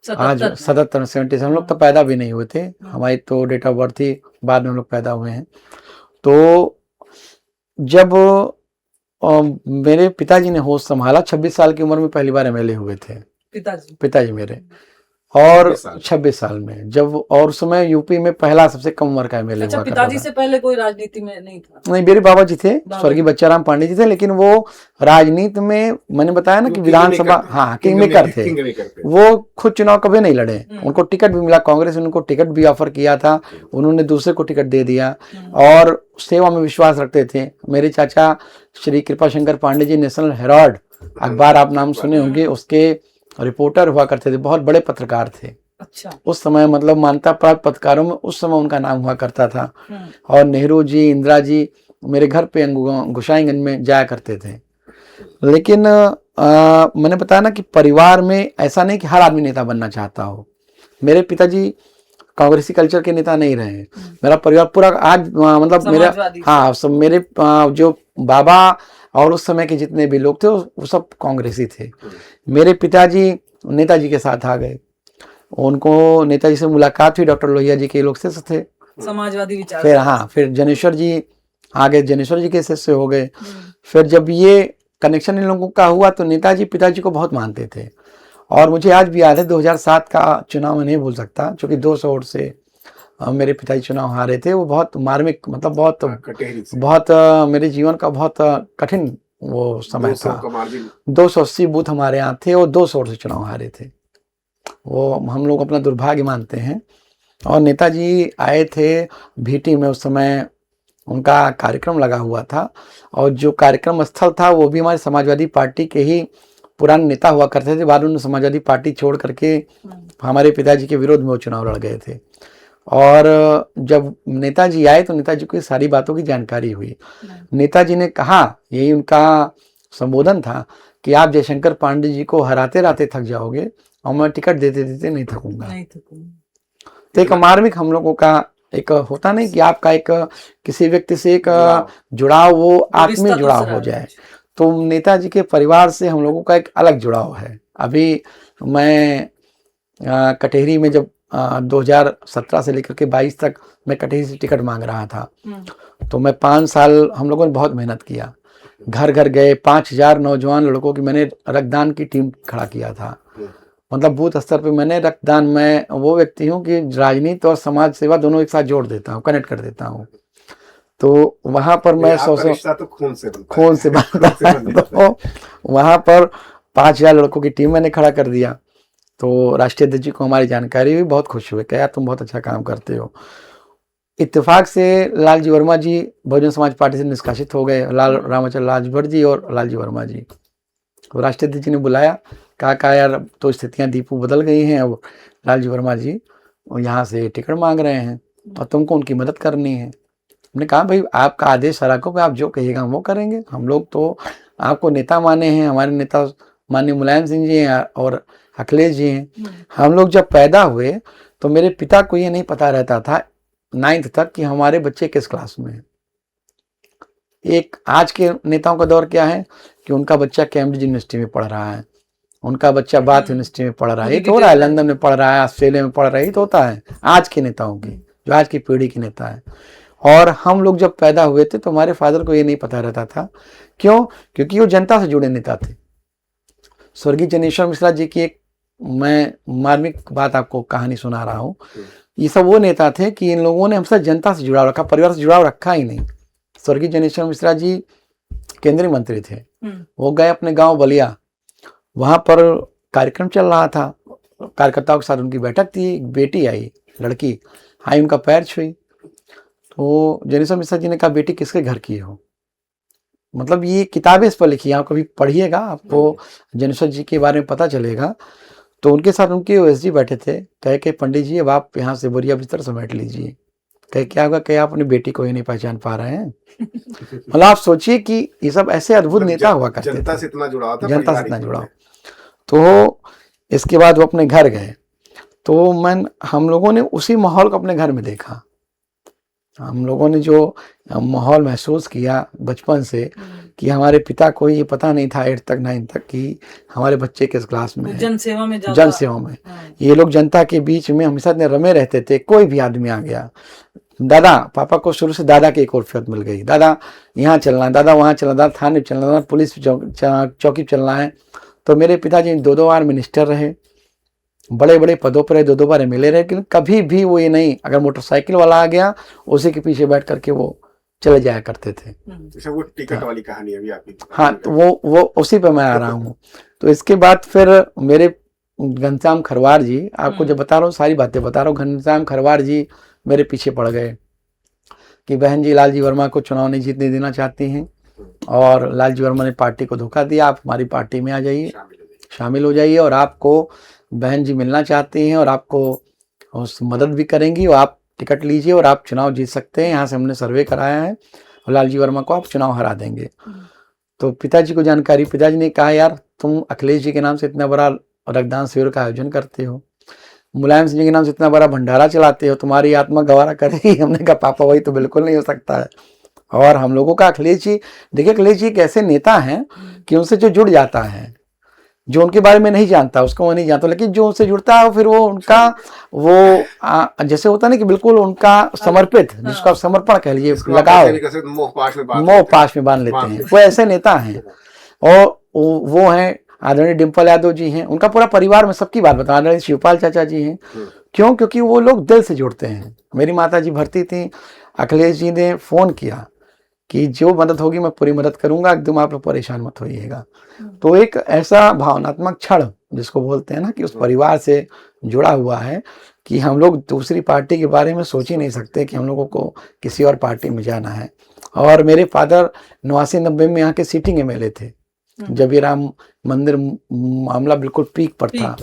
Speaker 1: आज 77 70 हम लोग तो पैदा भी नहीं हुए थे, हमारी तो डेट ऑफ बर्थ ही बाद में हम लोग पैदा हुए हैं। तो जब मेरे पिताजी ने होश संभाला, 26 साल की उम्र में पहली बार एमएलए हुए थे पिताजी मेरे, और 26 साल में जब, और उस समय यूपी में पहला सबसे कम उम्र का एमएलए हुआ।
Speaker 3: पिताजी से पहले कोई राजनीति में नहीं था?
Speaker 1: नहीं, मेरे बाबा जी थे, स्वर्गीय बच्चाराम पांडे जी थे, लेकिन वो राजनीति में, मैंने बताया ना कि विधानसभा, हाँ किंग मेकर थे, वो खुद चुनाव कभी नहीं लड़े। उनको टिकट भी मिला, कांग्रेस ने उनको टिकट भी ऑफर किया था, उन्होंने दूसरे को टिकट दे दिया और सेवा में विश्वास रखते थे। मेरे चाचा श्री कृपाशंकर पांडे जी नेशनल हेराल्ड अखबार, आप नाम सुने होंगे, उसके रिपोर्टर हुआ करते थे, बहुत बड़े पत्रकार थे।
Speaker 3: अच्छा।
Speaker 1: उस समय मतलब मान्यता प्राप्त पत्रकारों में उस समय उनका नाम हुआ करता था। और नेहरू जी, इंदिरा जी मेरे घर पे गोसाईगंज में जाया करते थे। लेकिन मैंने बताया ना कि परिवार में ऐसा नहीं कि हर आदमी नेता बनना चाहता हो। मेरे पिताजी कांग्रेसी कल्चर के नेता नहीं रहे, मेरा परिवार पूरा आज मतलब मेरा, हाँ सब मेरे जो बाबा और उस समय के जितने भी लोग थे वो सब कांग्रेसी थे। मेरे पिताजी नेताजी के साथ आ गए, उनको नेताजी से मुलाकात हुई, डॉक्टर लोहिया जी के लोग शिष्य थे,
Speaker 3: समाजवादी विचार।
Speaker 1: फिर हाँ, फिर जनेश्वर जी आ गए, जनेश्वर जी के शिष्य हो गए। फिर जब ये कनेक्शन इन लोगों का हुआ तो नेताजी पिताजी को बहुत मानते थे। और मुझे आज भी याद है 2007 का चुनाव मैं नहीं भूल सकता, क्योंकि 200 वोट से मेरे पिताजी चुनाव हारे थे। वो बहुत मार्मिक, मतलब बहुत मेरे जीवन का बहुत कठिन वो समय था। 280 बूथ हमारे यहाँ थे और 200 वोट से चुनाव हारे थे, वो हम लोग अपना दुर्भाग्य मानते हैं। और नेताजी आए थे भीटी में, उस समय उनका कार्यक्रम लगा हुआ था, और जो कार्यक्रम स्थल था वो भी हमारे समाजवादी पार्टी के ही पुराने नेता हुआ करते थे। बाद में समाजवादी पार्टी छोड़ करके हमारे पिताजी के विरोध में वो चुनाव लड़ गए थे। और जब नेताजी आए तो नेताजी को सारी बातों की जानकारी हुई। नेताजी ने कहा, यही उनका संबोधन था कि आप जयशंकर पांडे जी को हराते हराते थक जाओगे और मैं टिकट देते देते नहीं थकूंगा।
Speaker 3: नहीं थकूंगा।
Speaker 1: तो एक मार्मिक हम लोगों का एक होता नहीं कि आपका एक किसी व्यक्ति से एक जुड़ाव, वो आत्मीय
Speaker 3: रिश्ता
Speaker 1: जुड़ाव
Speaker 3: दूसरा
Speaker 1: हो
Speaker 3: है
Speaker 1: जाए।
Speaker 3: कुछ।
Speaker 1: तो नेताजी के परिवार से हम लोगों का एक अलग जुड़ाव है। अभी मैं कटेहरी में जब 2017 से लेकर के 22 तक मैं कटेहरी से टिकट मांग रहा था, तो मैं 5 साल हम लोगों ने बहुत मेहनत किया, घर घर गए, 5000 नौजवान लड़कों की मैंने रक्तदान की टीम खड़ा किया था। मतलब बूथ स्तर पे मैंने रक्तदान, मैं वो व्यक्ति हूँ कि राजनीति और समाज सेवा दोनों एक साथ जोड़ देता हूँ, कनेक्ट कर देता हूँ। तो वहां पर मैं
Speaker 2: आपका रिश्ता तो खून से बनता
Speaker 1: खून से बनता है। तो वहां पर 5000 लड़कों की टीम मैंने खड़ा कर दिया। तो राष्ट्रीय अध्यक्ष जी को हमारी जानकारी हुई, बहुत खुश हुए, कहा तुम बहुत अच्छा काम करते हो। इत्तेफाक से लालजी वर्मा जी बहुजन समाज पार्टी से निष्कासित हो गए, लाल रामाचल राजभर जी और लालजी वर्मा जी। तो राष्ट्रीय अध्यक्ष जी ने बुलाया, कहा यार अब तो स्थितियां दीपू बदल गई हैं, अब लालजी वर्मा जी यहाँ से टिकट मांग रहे हैं और तुमको उनकी मदद करनी है। हमने कहा भाई आपका आदेश सराखों पे, आप जो कहिएगा हम वो करेंगे। हम लोग तो आपको नेता माने हैं, हमारे नेता माननीय मुलायम सिंह जी हैं और अखिलेश जी हैं। हम लोग जब पैदा हुए तो मेरे पिता को ये नहीं पता रहता था 9th तक कि हमारे बच्चे किस क्लास में हैं। एक आज के नेताओं का दौर क्या है कि उनका बच्चा कैम्ब्रिज यूनिवर्सिटी में पढ़ रहा है, उनका बच्चा बाथ यूनिवर्सिटी में पढ़ रहा है, ये तो हो रहा है, लंदन में पढ़ रहा है, ऑस्ट्रेलिया में पढ़ रहा है, ये तो होता है आज के नेताओं की, जो आज की पीढ़ी के नेता है। और हम लोग जब पैदा हुए थे तो हमारे फादर को ये नहीं पता रहता था। क्यों? क्योंकि वो जनता से जुड़े नेता थे। स्वर्गीय जनेश्वर मिश्रा जी की एक मैं मार्मिक बात आपको कहानी सुना रहा हूँ। ये सब वो नेता थे कि इन लोगों ने हमसे जनता से जुड़ाव रखा, परिवार से जुड़ाव रखा ही नहीं। स्वर्गीय जनेश्वर मिश्रा जी केंद्रीय मंत्री थे, वो गए अपने गांव बलिया, वहां पर कार्यक्रम चल रहा था, कार्यकर्ताओं के साथ उनकी बैठक थी, एक बेटी आई, लड़की आई, उनका पैर छुई। तो जनेश्वर मिश्रा जी ने कहा बेटी किसके घर की हो? मतलब ये किताबें इस पर लिखी है, आप कभी पढ़िएगा, आपको जनेश्वर जी के बारे में पता चलेगा। तो उनके साथ उनके ओएसडी बैठे थे, कहे कि पंडित जी अब आप यहाँ से बोरिया बिस्तर समेट लीजिए। कहे क्या होगा? कहे आप अपनी बेटी को ही नहीं पहचान पा रहे हैं। मतलब आप सोचिए कि ये सब ऐसे अद्भुत नेता हुआ करते थे,
Speaker 2: जनता से इतना जुड़ाव था,
Speaker 1: जनता से इतना जुड़ाव। तो इसके बाद वो अपने घर गए, तो हम लोगों ने उसी माहौल को अपने घर में देखा। हम लोगों ने जो माहौल महसूस किया बचपन से कि हमारे पिता को ये पता नहीं था 8 तक 9 तक कि हमारे बच्चे किस क्लास में है।
Speaker 3: जनसेवा में
Speaker 1: जनसेवा में ये लोग जनता के बीच में हमेशा रमे रहते थे। कोई भी आदमी आ गया, दादा, पापा को शुरू से दादा की एक उर्फियत मिल गई, दादा यहाँ चलना है, दादा वहाँ चलना, दादा थाने चलना, दादा पुलिस चौकी चलना है। तो मेरे पिताजी 2 बार मिनिस्टर रहे, बड़े बड़े पदों पर 2 बार एमएलए रहे, लेकिन कभी भी वो ये नहीं, अगर मोटरसाइकिल वाला आ गया उसी के पीछे बैठ करके वो चले जाया करते थे।
Speaker 2: जैसे वो टिकट वाली कहानी अभी आपकी।
Speaker 1: हाँ, तो वो उसी पे मैं आ रहा हूँ। तो इसके बाद फिर मेरे घनश्याम खरवार जी, आपको जब बता रहा हूँ सारी बातें बता रहा हूँ, घनश्याम खरवार जी मेरे पीछे पड़ गए कि बहन जी लालजी वर्मा को चुनाव नहीं जीतने देना चाहती हैं और लालजी वर्मा ने पार्टी को धोखा दिया, आप हमारी पार्टी में आ जाइए, शामिल हो जाइए, और आपको बहन जी मिलना चाहती हैं और आपको उस मदद भी करेंगी और आप टिकट लीजिए और आप चुनाव जीत सकते हैं। यहाँ से हमने सर्वे कराया है और लालजी वर्मा को आप चुनाव हरा देंगे। तो पिताजी को जानकारी, पिताजी ने कहा यार तुम अखिलेश जी के नाम से इतना बड़ा रक्तदान शिविर का आयोजन करते हो, मुलायम सिंह जी के नाम से इतना बड़ा भंडारा चलाते हो, तुम्हारी आत्मा गवारा करेगी? हमने कहा पापा वही तो बिल्कुल नहीं हो सकता है। और हम लोगों का अखिलेश जी, देखिए अखिलेश जी एक ऐसे नेता हैं कि उनसे जो जुड़ जाता है, जो उनके बारे में नहीं जानता उसको वो नहीं जानता, लेकिन जो उनसे जुड़ता है फिर वो उनका वो जैसे होता है ना कि बिल्कुल उनका समर्पित, जिसको आप समर्पण कह लीजिए, लगाओ, मोह पाश में बांध लेते हैं, वो ऐसे नेता हैं। और वो हैं आदरणीय डिम्पल यादव जी हैं, उनका पूरा परिवार में सबकी बात बता, आदरणीय शिवपाल चाचा जी हैं। क्यों? क्योंकि वो लोग दिल से जुड़ते हैं। मेरी माता जी भर्ती थी, अखिलेश जी ने फोन किया कि जो मदद होगी मैं पूरी मदद करूंगा, एकदम आप लोग परेशान मत होइएगा। तो एक ऐसा भावनात्मक क्षण जिसको बोलते हैं ना कि उस परिवार से जुड़ा हुआ है कि हम लोग दूसरी पार्टी के बारे में सोच ही नहीं सकते कि हम लोगों को किसी और पार्टी में जाना है। और मेरे फादर 89-90 में यहाँ के सिटिंग एमएलए थे, जब ये राम मंदिर मामला बिल्कुल पीक पर था।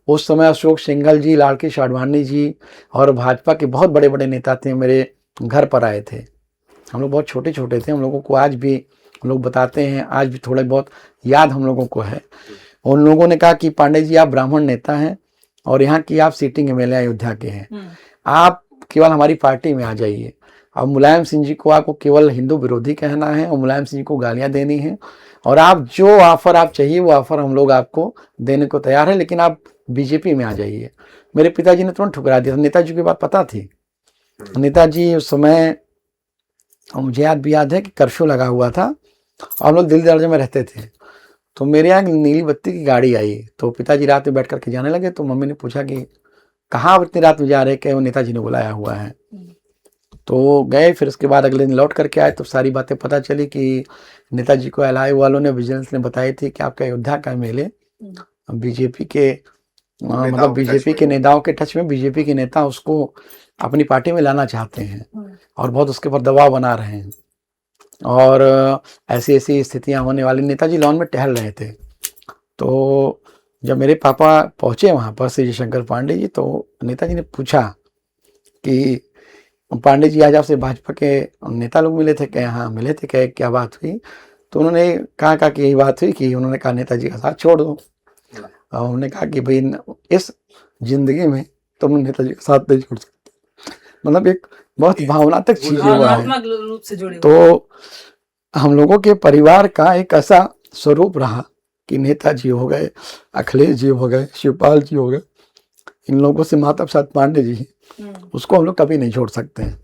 Speaker 1: उस समय अशोक सिंघल जी, लालकृष्ण आडवाणी जी और भाजपा के बहुत बड़े बड़े नेता थे, मेरे घर पर आए थे। हम लोग बहुत छोटे छोटे थे, हम लोगों को आज भी हम लोग बताते हैं, आज भी थोड़ा बहुत याद हम लोगों को है। उन लोगों ने कहा कि पांडे जी आप ब्राह्मण नेता हैं और यहाँ की आप सीटिंग एमएलए अयोध्या के हैं, आप केवल हमारी पार्टी में आ जाइए। अब मुलायम सिंह जी को आपको केवल हिंदू विरोधी कहना है और मुलायम सिंह जी को गालियां देनी है, और आप जो ऑफर आप चाहिए वो ऑफर हम लोग आपको देने को तैयार है, लेकिन आप बीजेपी में आ जाइए। मेरे पिताजी ने तुरंत ठुकरा दिया। नेताजी की बात पता थी। नेताजी उस समय, मुझे याद है कि कर्फ्यू लगा हुआ था और हम लोग दिल्ली दर्जे में रहते थे। तो मेरे यहाँ नीली बत्ती की गाड़ी आई, तो पिताजी रात में बैठ करके जाने लगे। तो मम्मी ने पूछा कि कहाँ आप इतनी रात में जा रहे, कि वो नेताजी ने बुलाया हुआ है। तो गए, फिर उसके बाद अगले दिन लौट करके आए तो सारी बातें पता चली कि नेताजी को एलआई वालों ने, विजिलेंस ने बताई थी कि आपका अयोध्या का एमएलए बीजेपी के मतलब बीजेपी के नेताओं के टच में, बीजेपी के नेता उसको अपनी पार्टी में लाना चाहते हैं और बहुत उसके ऊपर दबाव बना रहे हैं, और ऐसी ऐसी स्थितियां होने वाली। नेताजी लॉन में टहल रहे थे। तो जब मेरे पापा पहुंचे वहां पर श्री शंकर पांडे जी, तो नेताजी ने पूछा कि पांडे जी आज आपसे भाजपा के नेता लोग मिले थे? क्या? हाँ मिले थे। क्या बात हुई? तो उन्होंने कहा कि यही बात हुई कि उन्होंने कहा नेताजी का साथ छोड़ दो। और उन्होंने कहा कि भाई इस जिंदगी में तुम नेताजी का साथ नहीं छोड़ सकते। मतलब एक बहुत भावनात्मक चीज हुआ है।
Speaker 3: भावनात्मक रूप से जुड़े हुए।
Speaker 1: तो हम लोगों के परिवार का एक ऐसा स्वरूप रहा कि नेताजी हो गए, अखिलेश जी हो गए, शिवपाल जी हो गए, इन लोगों से माता प्रसाद पांडे जी, उसको हम लोग कभी नहीं छोड़ सकते हैं,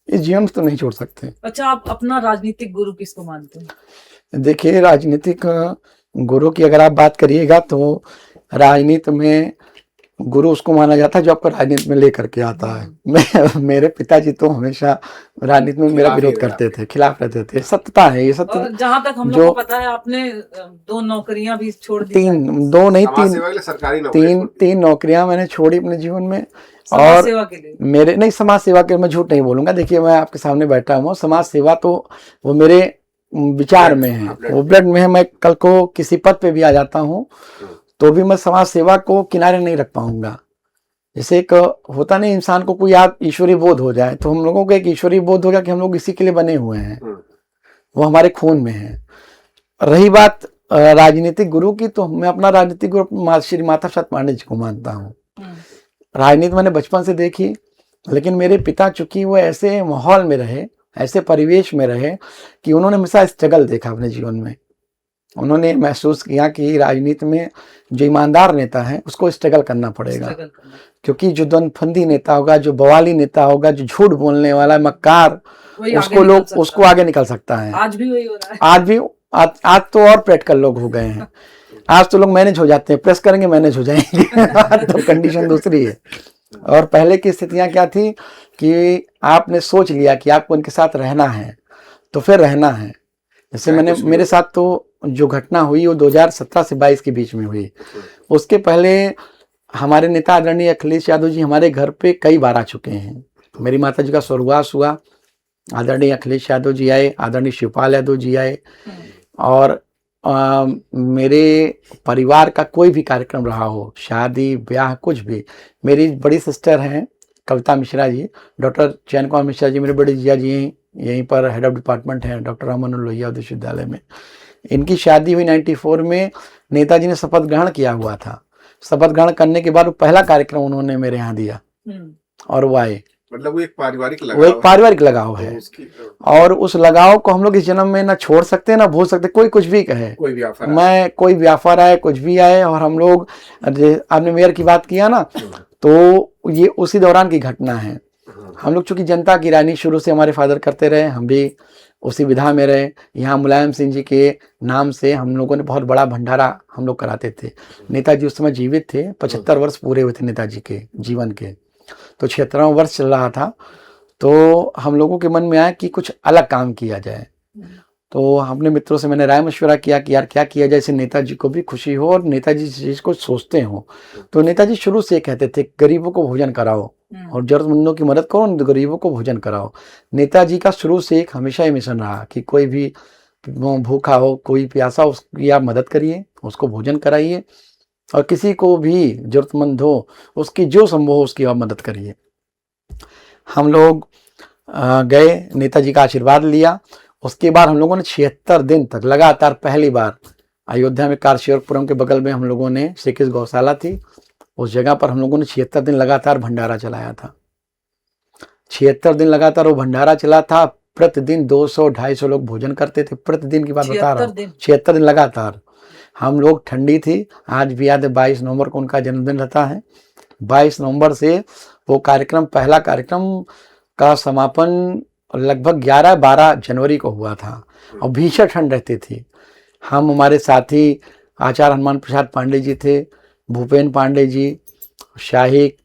Speaker 1: इस जीवन में तो नहीं छोड़ सकते।
Speaker 3: अच्छा, आप अपना राजनीतिक गुरु किसको मानते हैं? देखिए,
Speaker 1: राजनीतिक गुरु की अगर आप बात करिएगा तो राजनीति में गुरु उसको माना जाता है जो आपको राजनीति में लेकर के आता है। मेरे पिताजी तो हमेशा राजनीति में मेरा विरोध करते थे, खिलाफ रहते थे। सत्यता है ये, सत्य।
Speaker 3: जहाँ तक हम लोग को पता है आपने 2 नौकरियां भी छोड़ दी।
Speaker 1: तीन नौकरियां मैंने छोड़ी अपने जीवन में।
Speaker 3: समाज सेवा के लिए।
Speaker 1: मेरे नहीं, समाज सेवा के मैं झूठ नहीं बोलूंगा। देखिए, मैं आपके सामने बैठा हूँ, समाज सेवा तो वो मेरे विचार में है, वो ब्लड में है। मैं कल को किसी पद पे भी आ जाता हूँ तो भी मैं समाज सेवा को किनारे नहीं रख पाऊंगा। जैसे एक होता नहीं, इंसान को कोई आप ईश्वरीय बोध हो जाए, तो हम लोगों को एक ईश्वरीय बोध हो गया कि हम लोग इसी के लिए बने हुए हैं, वो हमारे खून में है। रही बात राजनीतिक गुरु की, तो मैं अपना राजनीतिक गुरु श्री माता प्रसाद पांडे जी को मानता हूँ। राजनीति मैंने बचपन से देखी, लेकिन मेरे पिता चूंकि वो ऐसे माहौल में रहे, ऐसे परिवेश में रहे कि उन्होंने हमेशा स्ट्रगल देखा अपने जीवन में। उन्होंने महसूस किया कि राजनीति में जो ईमानदार नेता है उसको स्ट्रगल करना पड़ेगा, क्योंकि जो द्वंद्वफंदी नेता होगा, जो बवाली नेता होगा, जो झूठ बोलने वाला मक्कार, उसको आगे निकल सकता है।
Speaker 3: आज भी वही हो रहा है।
Speaker 1: आज तो और प्रैक्टिकल लोग हो गए हैं। आज तो लोग मैनेज हो जाते हैं, प्रेस करेंगे मैनेज हो जाएंगे। आज तो कंडीशन दूसरी है। और पहले की स्थितियां क्या थी कि आपने सोच लिया कि आपको उनके साथ रहना है तो फिर रहना है। जैसे मेरे साथ तो जो घटना हुई वो 2017 से 22 के बीच में हुई। उसके पहले हमारे नेता आदरणीय अखिलेश यादव जी हमारे घर पे कई बार आ चुके हैं। मेरी माता जी का स्वर्गवास हुआ, आदरणीय अखिलेश यादव जी आए, आदरणीय शिवपाल यादव जी आए, और मेरे परिवार का कोई भी कार्यक्रम रहा हो, शादी ब्याह कुछ भी, मेरी बड़ी सिस्टर हैं कविता मिश्रा जी, डॉक्टर चैन कुमार मिश्रा जी मेरे बड़े जिया जी हैं, यहीं पर हेड ऑफ डिपार्टमेंट हैं डॉक्टर राममनोहर लोहिया विश्वविद्यालय में। इनकी शादी हुई 94 में। नेताजी ने शपथ ग्रहण किया हुआ था। शपथ ग्रहण करने के बाद वो पहला कार्यक्रम उन्होंने मेरे यहाँ दिया और वो आए।
Speaker 2: मतलब वो एक
Speaker 1: पारिवारिक लगाव है, और उस लगाव को हम लोग इस जन्म में ना छोड़ सकते ना भूल सकते। कोई कुछ भी कहे, कोई भी ऑफर आए, कुछ भी आए, और हम लोग, आपने मेयर की बात किया ना, तो ये उसी दौरान की घटना है। हम लोग चूंकि जनता की रानी शुरू से हमारे फादर करते रहे, हम भी उसी विधा में रहे। यहाँ मुलायम सिंह जी के नाम से हम लोगों ने बहुत बड़ा भंडारा हम लोग कराते थे। नेताजी उस समय जीवित थे, 75 वर्ष पूरे हुए थे नेताजी के जीवन के, तो 76वां वर्ष चल रहा था। तो हम लोगों के मन में आया कि कुछ अलग काम किया जाए। तो अपने मित्रों से मैंने राय मशवरा किया कि यार क्या किया जाए, इससे नेताजी को भी खुशी हो और नेताजी जिस चीज को सोचते हो। तो नेताजी शुरू से कहते थे गरीबों को भोजन कराओ और जरूरतमंदों की मदद करो, गरीबों को भोजन कराओ। नेताजी का शुरू से एक हमेशा ही मिशन रहा कि कोई भी भूखा हो, कोई प्यासा, उसकी आप मदद करिए, उसको भोजन कराइए, और किसी को भी जरूरतमंद हो उसकी जो संभव हो उसकी आप मदद करिए। हम लोग गए, नेताजी का आशीर्वाद लिया। उसके बाद हम लोगों ने 76 दिन तक लगातार, पहली बार अयोध्या में कारसेवकपुरम के बगल में हम लोगों ने, श्री कृष्ण गौशाला थी, उस जगह पर हम लोगों ने 76 दिन लगातार भंडारा चलाया था। 76 दिन लगातार वो भंडारा चला था। प्रतिदिन 200-250 लोग भोजन करते थे, प्रतिदिन की बात बता रहा
Speaker 3: 76
Speaker 1: हूँ।
Speaker 3: दिन
Speaker 1: 76 दिन लगातार। हम लोग, ठंडी थी, आज भी याद है 22 नवंबर को उनका जन्मदिन रहता है। 22 नवंबर से वो कार्यक्रम, पहला कार्यक्रम का समापन लगभग 11-12 जनवरी को हुआ था और भीषण ठंड रहती थी। हम, हमारे साथी आचार्य हनुमान प्रसाद पांडे जी थे, भूपेन पांडे जी, शाहिक,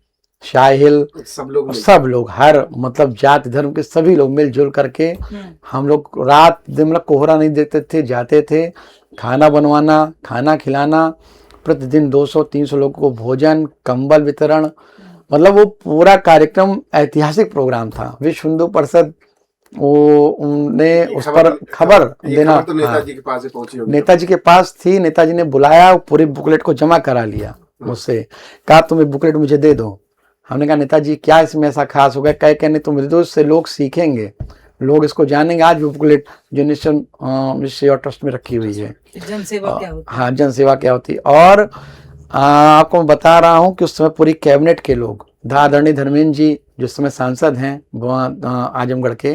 Speaker 1: शाहिल, सब लोग, हर मतलब जाति धर्म के सभी लोग मिलजुल करके हम लोग रात दिन मतलब कोहरा नहीं देखते थे, जाते थे, खाना बनवाना, खाना खिलाना, प्रतिदिन 200-300 लोगों को भोजन, कंबल वितरण, मतलब वो पूरा कार्यक्रम ऐतिहासिक प्रोग्राम था। विश्व हिंदू परिषद उनने उस पर खबर देना,
Speaker 2: तो नेताजी के पास पहुंची होगी,
Speaker 1: नेताजी के पास थी, नेताजी ने बुलाया, पूरी बुकलेट को जमा करा लिया मुझसे, कहा तुम ये बुकलेट मुझे दे दो। हमने कहा नेताजी क्या इसमें ऐसा खास होगा? कह कहने तुम दो, इससे लोग सीखेंगे, लोग इसको जानेंगे। आज भी बुकलेट जो निश्चय सेवा ट्रस्ट में रखी हुई है,
Speaker 3: जनसेवा क्या होती है।
Speaker 1: हाँ, जनसेवा क्या होती है। और आपको मैं बता रहा हूँ कि उस समय पूरी कैबिनेट के लोग, आदरणीय धर्मेंद्र जी जिस समय सांसद हैं वहाँ आजमगढ़ के,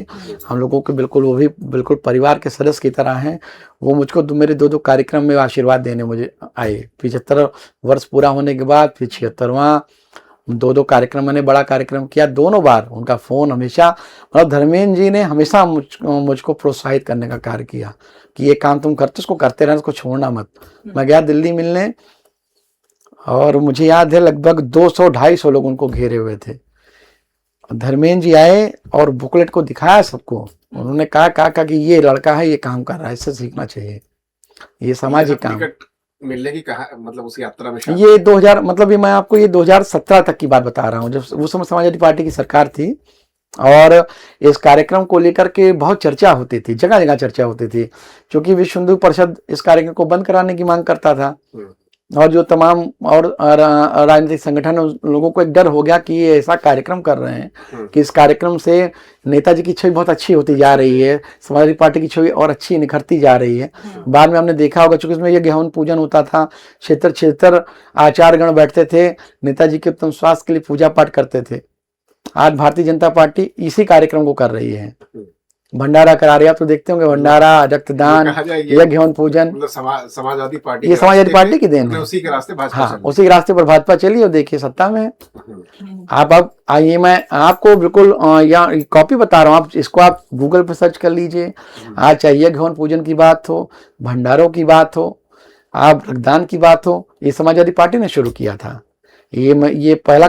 Speaker 1: हम लोगों के बिल्कुल, वो भी बिल्कुल परिवार के सदस्य की तरह हैं। वो मुझको मेरे 2-2 कार्यक्रम में आशीर्वाद देने मुझे आए। 75 वर्ष पूरा होने के बाद फिर 76वां 2-2 कार्यक्रम, मैंने बड़ा कार्यक्रम किया, दोनों बार उनका फ़ोन हमेशा, मतलब धर्मेंद्र जी ने हमेशा मुझको प्रोत्साहित करने का कार्य किया कि ये काम तुम करते, उसको करते रहना, उसको छोड़ना मत। मैं गया दिल्ली मिलने और मुझे याद है लगभग 200-250 लोग उनको घेरे हुए थे। धर्मेंद्र जी आए और बुकलेट को दिखाया सबको। उन्होंने कहा कि ये लड़का है, ये काम कर रहा है, इससे सीखना चाहिए, ये सामाजिक काम।
Speaker 2: मिलने की कहा, मतलब उस यात्रा में
Speaker 1: ये 2000, मतलब ये मैं आपको ये 2017 तक की बात बता रहा हूँ, जब उस समय समाजवादी पार्टी की सरकार थी और इस कार्यक्रम को लेकर के बहुत चर्चा होती थी, जगह जगह चर्चा होती थी, क्योंकि विश्व हिंदू परिषद इस कार्यक्रम को बंद कराने की मांग करता था। और जो तमाम और राजनीतिक संगठन, लोगों को एक डर हो गया कि ये ऐसा कार्यक्रम कर रहे हैं कि इस कार्यक्रम से नेताजी की छवि बहुत अच्छी होती जा रही है, समाजवादी पार्टी की छवि और अच्छी निखरती जा रही है। बाद में हमने देखा होगा, चूंकि इसमें यज्ञ हवन पूजन होता था, क्षेत्र आचार्यगण बैठते थे, नेताजी के उत्तम स्वास्थ्य के लिए पूजा पाठ करते थे। आज भारतीय जनता पार्टी इसी कार्यक्रम को कर रही है, भंडारा करा रही है। आप तो देखते होंगे, भंडारा, रक्तदान, यज्ञ हवन पूजन,
Speaker 2: मतलब समाजवादी पार्टी,
Speaker 1: ये समाजवादी पार्टी की देन है।
Speaker 2: उसी के रास्ते भाजपा,
Speaker 1: हाँ, उसी के रास्ते पर भाजपा चली और देखिए सत्ता में है। आप अब आइए, मैं आपको बिल्कुल यहाँ कॉपी बता रहा हूँ, आप इसको आप गूगल पर सर्च कर लीजिए। आज चाहे यज्ञ हवन पूजन की बात हो, भंडारों की बात हो, आप रक्तदान की बात हो, ये समाजवादी पार्टी ने शुरू किया था। ये पहला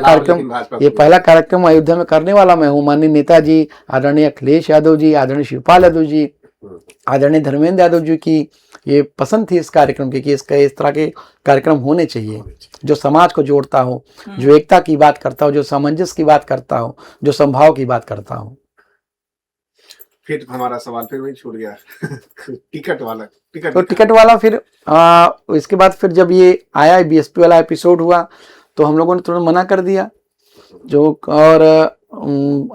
Speaker 1: कार्यक्रम अयोध्या में करने वाला मैं हूँ। माननीय नेताजी, आदरणीय अखिलेश यादव जी, आदरणीय शिवपाल यादव जी, आदरणीय धर्मेंद्र यादव जी की ये पसंद थी इस कार्यक्रम की कि इसका इस तरह के कार्यक्रम होने चाहिए, जो समाज को जोड़ता हो, जो एकता की बात करता हो, जो सामंजस्य की बात करता हो, जो संभाव की बात करता हो।
Speaker 2: फिर हमारा सवाल फिर वही छूट गया टिकट
Speaker 1: वाला फिर इसके बाद फिर जब ये आया, बीएसपी वाला एपिसोड हुआ, तो हम लोगों ने तुरंत मना कर दिया। और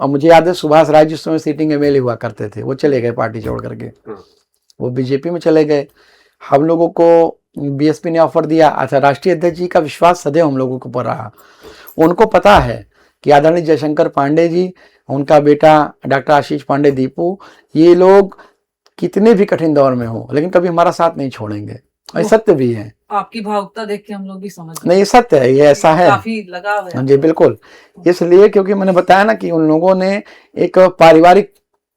Speaker 1: मुझे याद है सुभाष राय जिस समय सीटिंग एमएलए हुआ करते थे, वो चले गए पार्टी छोड़ करके, वो बीजेपी में चले गए। हम लोगों को बीएसपी ने ऑफर दिया। अच्छा, राष्ट्रीय अध्यक्ष जी का विश्वास सदैव हम लोगों के ऊपर रहा। उनको पता है कि आदरणीय जयशंकर पांडे जी, उनका बेटा डॉक्टर आशीष पांडे दीपू, ये लोग कितने भी कठिन दौर में हो लेकिन कभी हमारा साथ नहीं छोड़ेंगे। ये सत्य भी है।
Speaker 3: आपकी भावुकता देख के हम लोग भी समझ
Speaker 1: नहीं, ये सत्य है, ये ऐसा है,
Speaker 3: काफी लगाव है।
Speaker 1: जी बिल्कुल। इसलिए क्योंकि मैंने बताया ना कि उन लोगों ने एक पारिवारिक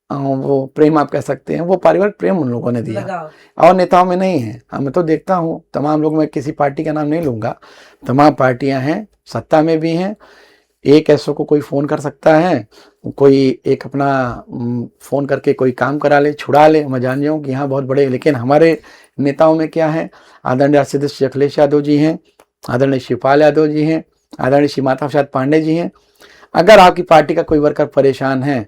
Speaker 1: वो प्रेम आप कह सकते हैं, वो पारिवारिक प्रेम उन लोगों ने दिया और नेताओं में नहीं है। मैं तो देखता हूँ तमाम लोग, मैं किसी पार्टी का नाम नहीं लूंगा, तमाम पार्टियां हैं, सत्ता में भी हैं। एक ऐसो को कोई फ़ोन कर सकता है, कोई एक अपना फ़ोन करके कोई काम करा ले, छुड़ा ले, मैं जान जाऊँ कि यहाँ बहुत बड़े। लेकिन हमारे नेताओं में क्या है, आदरणीय राष्ट्रीय अध्यक्ष अखिलेश यादव जी हैं, आदरणीय शिवपाल यादव जी हैं, आदरणीय श्री माता प्रसाद पांडे जी हैं। अगर आपकी पार्टी का कोई वर्कर परेशान है,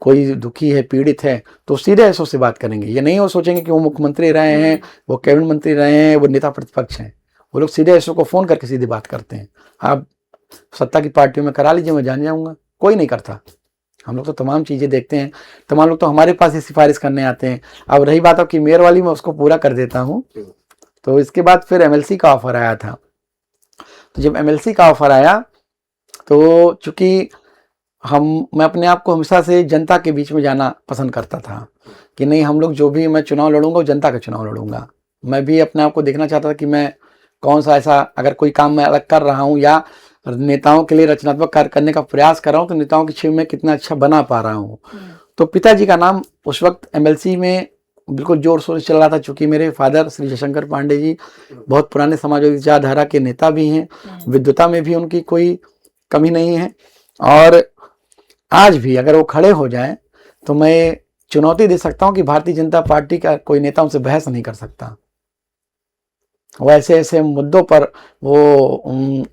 Speaker 1: कोई दुखी है, पीड़ित है, तो सीधे ऐसो से बात करेंगे। ये नहीं वो सोचेंगे कि वो मुख्यमंत्री रहे हैं, वो कैबिनेट मंत्री रहे हैं, वो नेता प्रतिपक्ष हैं। वो लोग सीधे ऐसो को फ़ोन करके सीधी बात करते हैं। आप सत्ता की पार्टियों में करा लीजिए, मैं जान जाऊंगा, कोई नहीं करता। हम लोग तो तमाम चीज़ें देखते हैं, तमाम लोग तो हमारे पास ही सिफारिश करने आते हैं। अब रही बात आपकी मेयर वाली, मैं उसको पूरा कर देता हूँ। तो इसके बाद फिर एमएलसी का ऑफर आया था। तो जब एमएलसी का ऑफर आया तो चूंकि मैं अपने आप को हमेशा से जनता के बीच में जाना पसंद करता था कि नहीं, हम लोग जो भी मैं चुनाव लड़ूंगा वो जनता का चुनाव लड़ूंगा। मैं भी अपने आप को देखना चाहता था कि मैं कौन सा ऐसा, अगर कोई काम मैं अलग कर रहा हूँ या नेताओं के लिए रचनात्मक कार्य करने का प्रयास कर रहा हूँ, तो नेताओं की छवि में कितना अच्छा बना पा रहा हूँ। तो पिताजी का नाम उस वक्त एमएलसी में बिल्कुल जोर शोर से चल रहा था, चूंकि मेरे फादर श्री जयशंकर पांडे जी बहुत पुराने समाजवादी विचारधारा के नेता भी हैं, विद्वता में भी उनकी कोई कमी नहीं है, और आज भी अगर वो खड़े हो जाएं तो मैं चुनौती दे सकता हूं कि भारतीय जनता पार्टी का कोई नेता उनसे बहस नहीं कर सकता। वो ऐसे ऐसे मुद्दों पर वो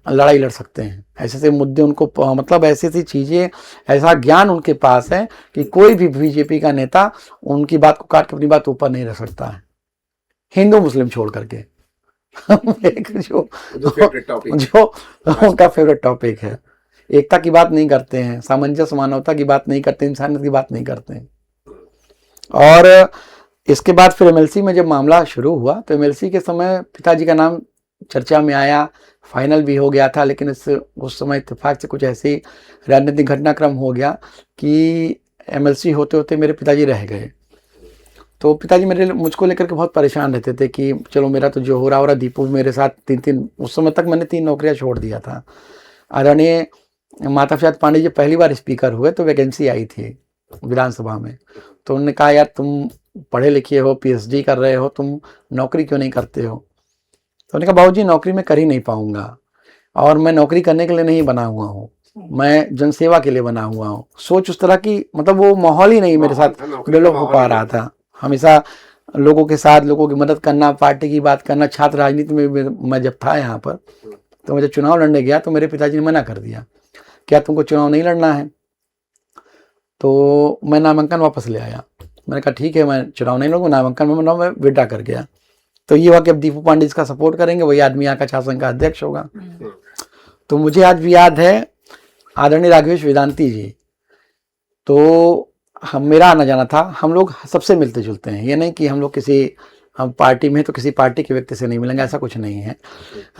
Speaker 1: लड़ाई लड़ सकते हैं, ऐसे ऐसे मुद्दे उनको, मतलब ऐसी ऐसी चीज़ें, ऐसा ज्ञान उनके पास है कि कोई भी बीजेपी का नेता उनकी बात को काट के अपनी बात ऊपर नहीं रख सकता है, हिंदू मुस्लिम छोड़ करके। एक जो उनका फेवरेट टॉपिक है, एकता की बात नहीं करते हैं, सामंजस्य मानवता की बात नहीं करते, इंसानियत की बात नहीं करते हैं। और इसके बाद फिर एमएलसी में जब मामला शुरू हुआ तो एमएलसी के समय पिताजी का नाम चर्चा में आया, फाइनल भी हो गया था, लेकिन उस समय इत्तेफाक से कुछ ऐसी राजनीतिक घटनाक्रम हो गया कि एमएलसी होते होते मेरे पिताजी रह गए। तो पिताजी मुझको लेकर के बहुत परेशान रहते थे कि चलो मेरा तो जो हो रहा दीपू मेरे साथ उस समय तक मैंने 3 नौकरियां छोड़ दिया था। आदरणीय माता प्रसाद पांडे जी पहली बार स्पीकर हुए तो वैकेंसी आई थी विधानसभा में, तो उन्होंने कहा यार तुम पढ़े लिखे हो, पीएचडी कर रहे हो, तुम नौकरी क्यों नहीं करते हो? तो उन्होंने कहा बाबूजी नौकरी मैं कर ही नहीं पाऊंगा, और मैं नौकरी करने के लिए नहीं बना हुआ हूँ, मैं जनसेवा के लिए बना हुआ हूँ। सोच उस तरह की, मतलब वो माहौल ही नहीं मेरे साथ डेवलप हो पा रहा था। हमेशा लोगों के साथ लोगों की मदद करना, पार्टी की बात करना, छात्र राजनीति में मैं जब था यहाँ पर, तो मैं जब चुनाव लड़ने गया तो मेरे पिताजी ने मना कर दिया, क्या तुमको चुनाव नहीं लड़ना है? तो मैं नामांकन वापस ले आया। मैंने कहा ठीक है मैं चुनाव नहीं लड़ूंगा, नामांकन में विड्रा कर गया। तो ये हुआ कि अब दीपू पांडे इसका सपोर्ट करेंगे, वही आदमी यहाँ का छात्र संघ का अध्यक्ष होगा। तो मुझे आज भी याद है आदरणीय राघवेश वेदांती जी, तो मेरा आना जाना था, हम लोग सबसे मिलते जुलते हैं, ये नहीं कि हम लोग हम पार्टी में तो किसी पार्टी के व्यक्ति से नहीं मिलेंगे, ऐसा कुछ नहीं है।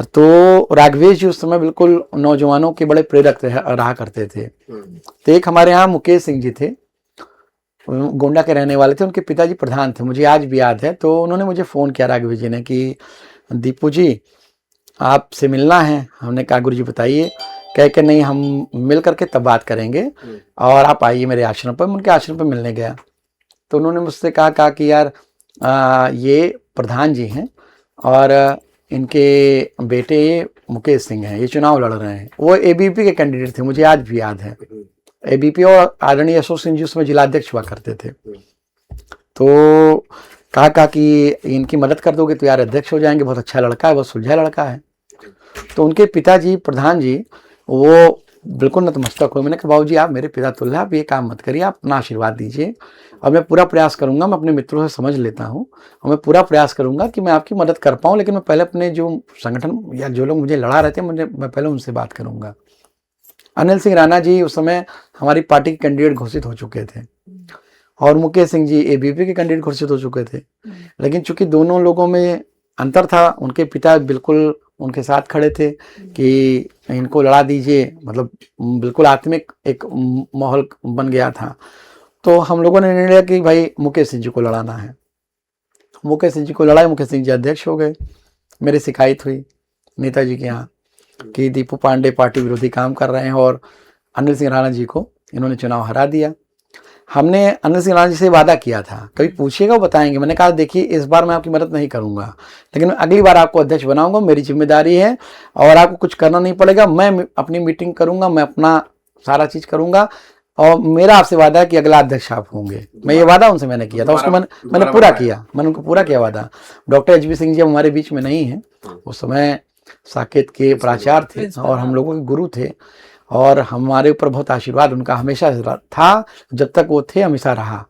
Speaker 1: तो राघवेश जी उस समय बिल्कुल नौजवानों के बड़े प्रेरक रहा करते थे। तो एक हमारे यहाँ मुकेश सिंह जी थे, गोंडा के रहने वाले थे, उनके पिताजी प्रधान थे, मुझे आज भी याद है। तो उन्होंने मुझे फ़ोन किया राघवेश जी ने कि दीपू जी आपसे मिलना है। हमने कहा गुरु जी बताइए। कह के नहीं हम मिल करके तब बात करेंगे और आप आइए मेरे आश्रम पर। मैं उनके आश्रम पर मिलने गया तो उन्होंने मुझसे कहा कि यार ये प्रधान जी हैं और इनके बेटे मुकेश सिंह हैं, ये चुनाव लड़ रहे हैं। वो एबीपी के कैंडिडेट थे, मुझे आज भी याद है। एबीपी और आदरणीय अशोक सिंह जी उसमें जिलाध्यक्ष हुआ करते थे। तो कहा कि इनकी मदद कर दोगे तो यार अध्यक्ष हो जाएंगे, बहुत अच्छा लड़का है, बहुत सुलझा लड़का है। तो उनके पिताजी प्रधान जी वो बिल्कुल नतमस्तक हुए। मैंने कहा बाबू जी आप मेरे पिता तुल्य, आप ये काम मत करिए, आप अपना आशीर्वाद दीजिए और मैं पूरा प्रयास करूंगा, मैं अपने मित्रों से समझ लेता हूँ और मैं पूरा प्रयास करूंगा कि मैं आपकी मदद कर पाऊँ, लेकिन मैं पहले अपने जो संगठन या जो लोग मुझे लड़ा रहे थे मैं पहले उनसे बात करूंगा। अनिल सिंह राणा जी उस समय हमारी पार्टी के कैंडिडेट घोषित हो चुके थे और मुकेश सिंह जी एबीपी के कैंडिडेट घोषित हो चुके थे, लेकिन चूंकि दोनों लोगों में अंतर था, उनके पिता बिल्कुल उनके साथ खड़े थे कि इनको लड़ा दीजिए, मतलब बिल्कुल आत्मिक एक माहौल बन गया था। तो हम लोगों ने निर्णय लिया कि भाई मुकेश सिंह जी को लड़ाना है। मुकेश सिंह जी को लड़ाए, मुकेश सिंह जी अध्यक्ष हो गए। मेरी शिकायत हुई नेताजी के यहाँ कि दीपू पांडे पार्टी विरोधी काम कर रहे हैं और अनिल सिंह राणा जी को इन्होंने चुनाव हरा दिया। हमने अनिल सिंह राणा जी से वादा किया था, कभी पूछिएगा वो बताएंगे। मैंने कहा देखिए इस बार मैं आपकी मदद नहीं करूंगा, लेकिन अगली बार आपको अध्यक्ष बनाऊंगा, मेरी जिम्मेदारी है और आपको कुछ करना नहीं पड़ेगा। मैं अपनी मीटिंग करूंगा, मैं अपना सारा चीज करूंगा और मेरा आपसे वादा है कि अगला अध्यक्ष आप होंगे। मैं ये वादा उनसे मैंने किया था, उसको मैंने पूरा किया, मैंने उनको पूरा किया वादा। डॉक्टर एचबी सिंह जी हमारे बीच में नहीं है, उस समय साकेत के प्राचार्य थे और हम लोगों के गुरु थे और हमारे ऊपर बहुत आशीर्वाद उनका हमेशा था, जब तक वो थे हमेशा रहा।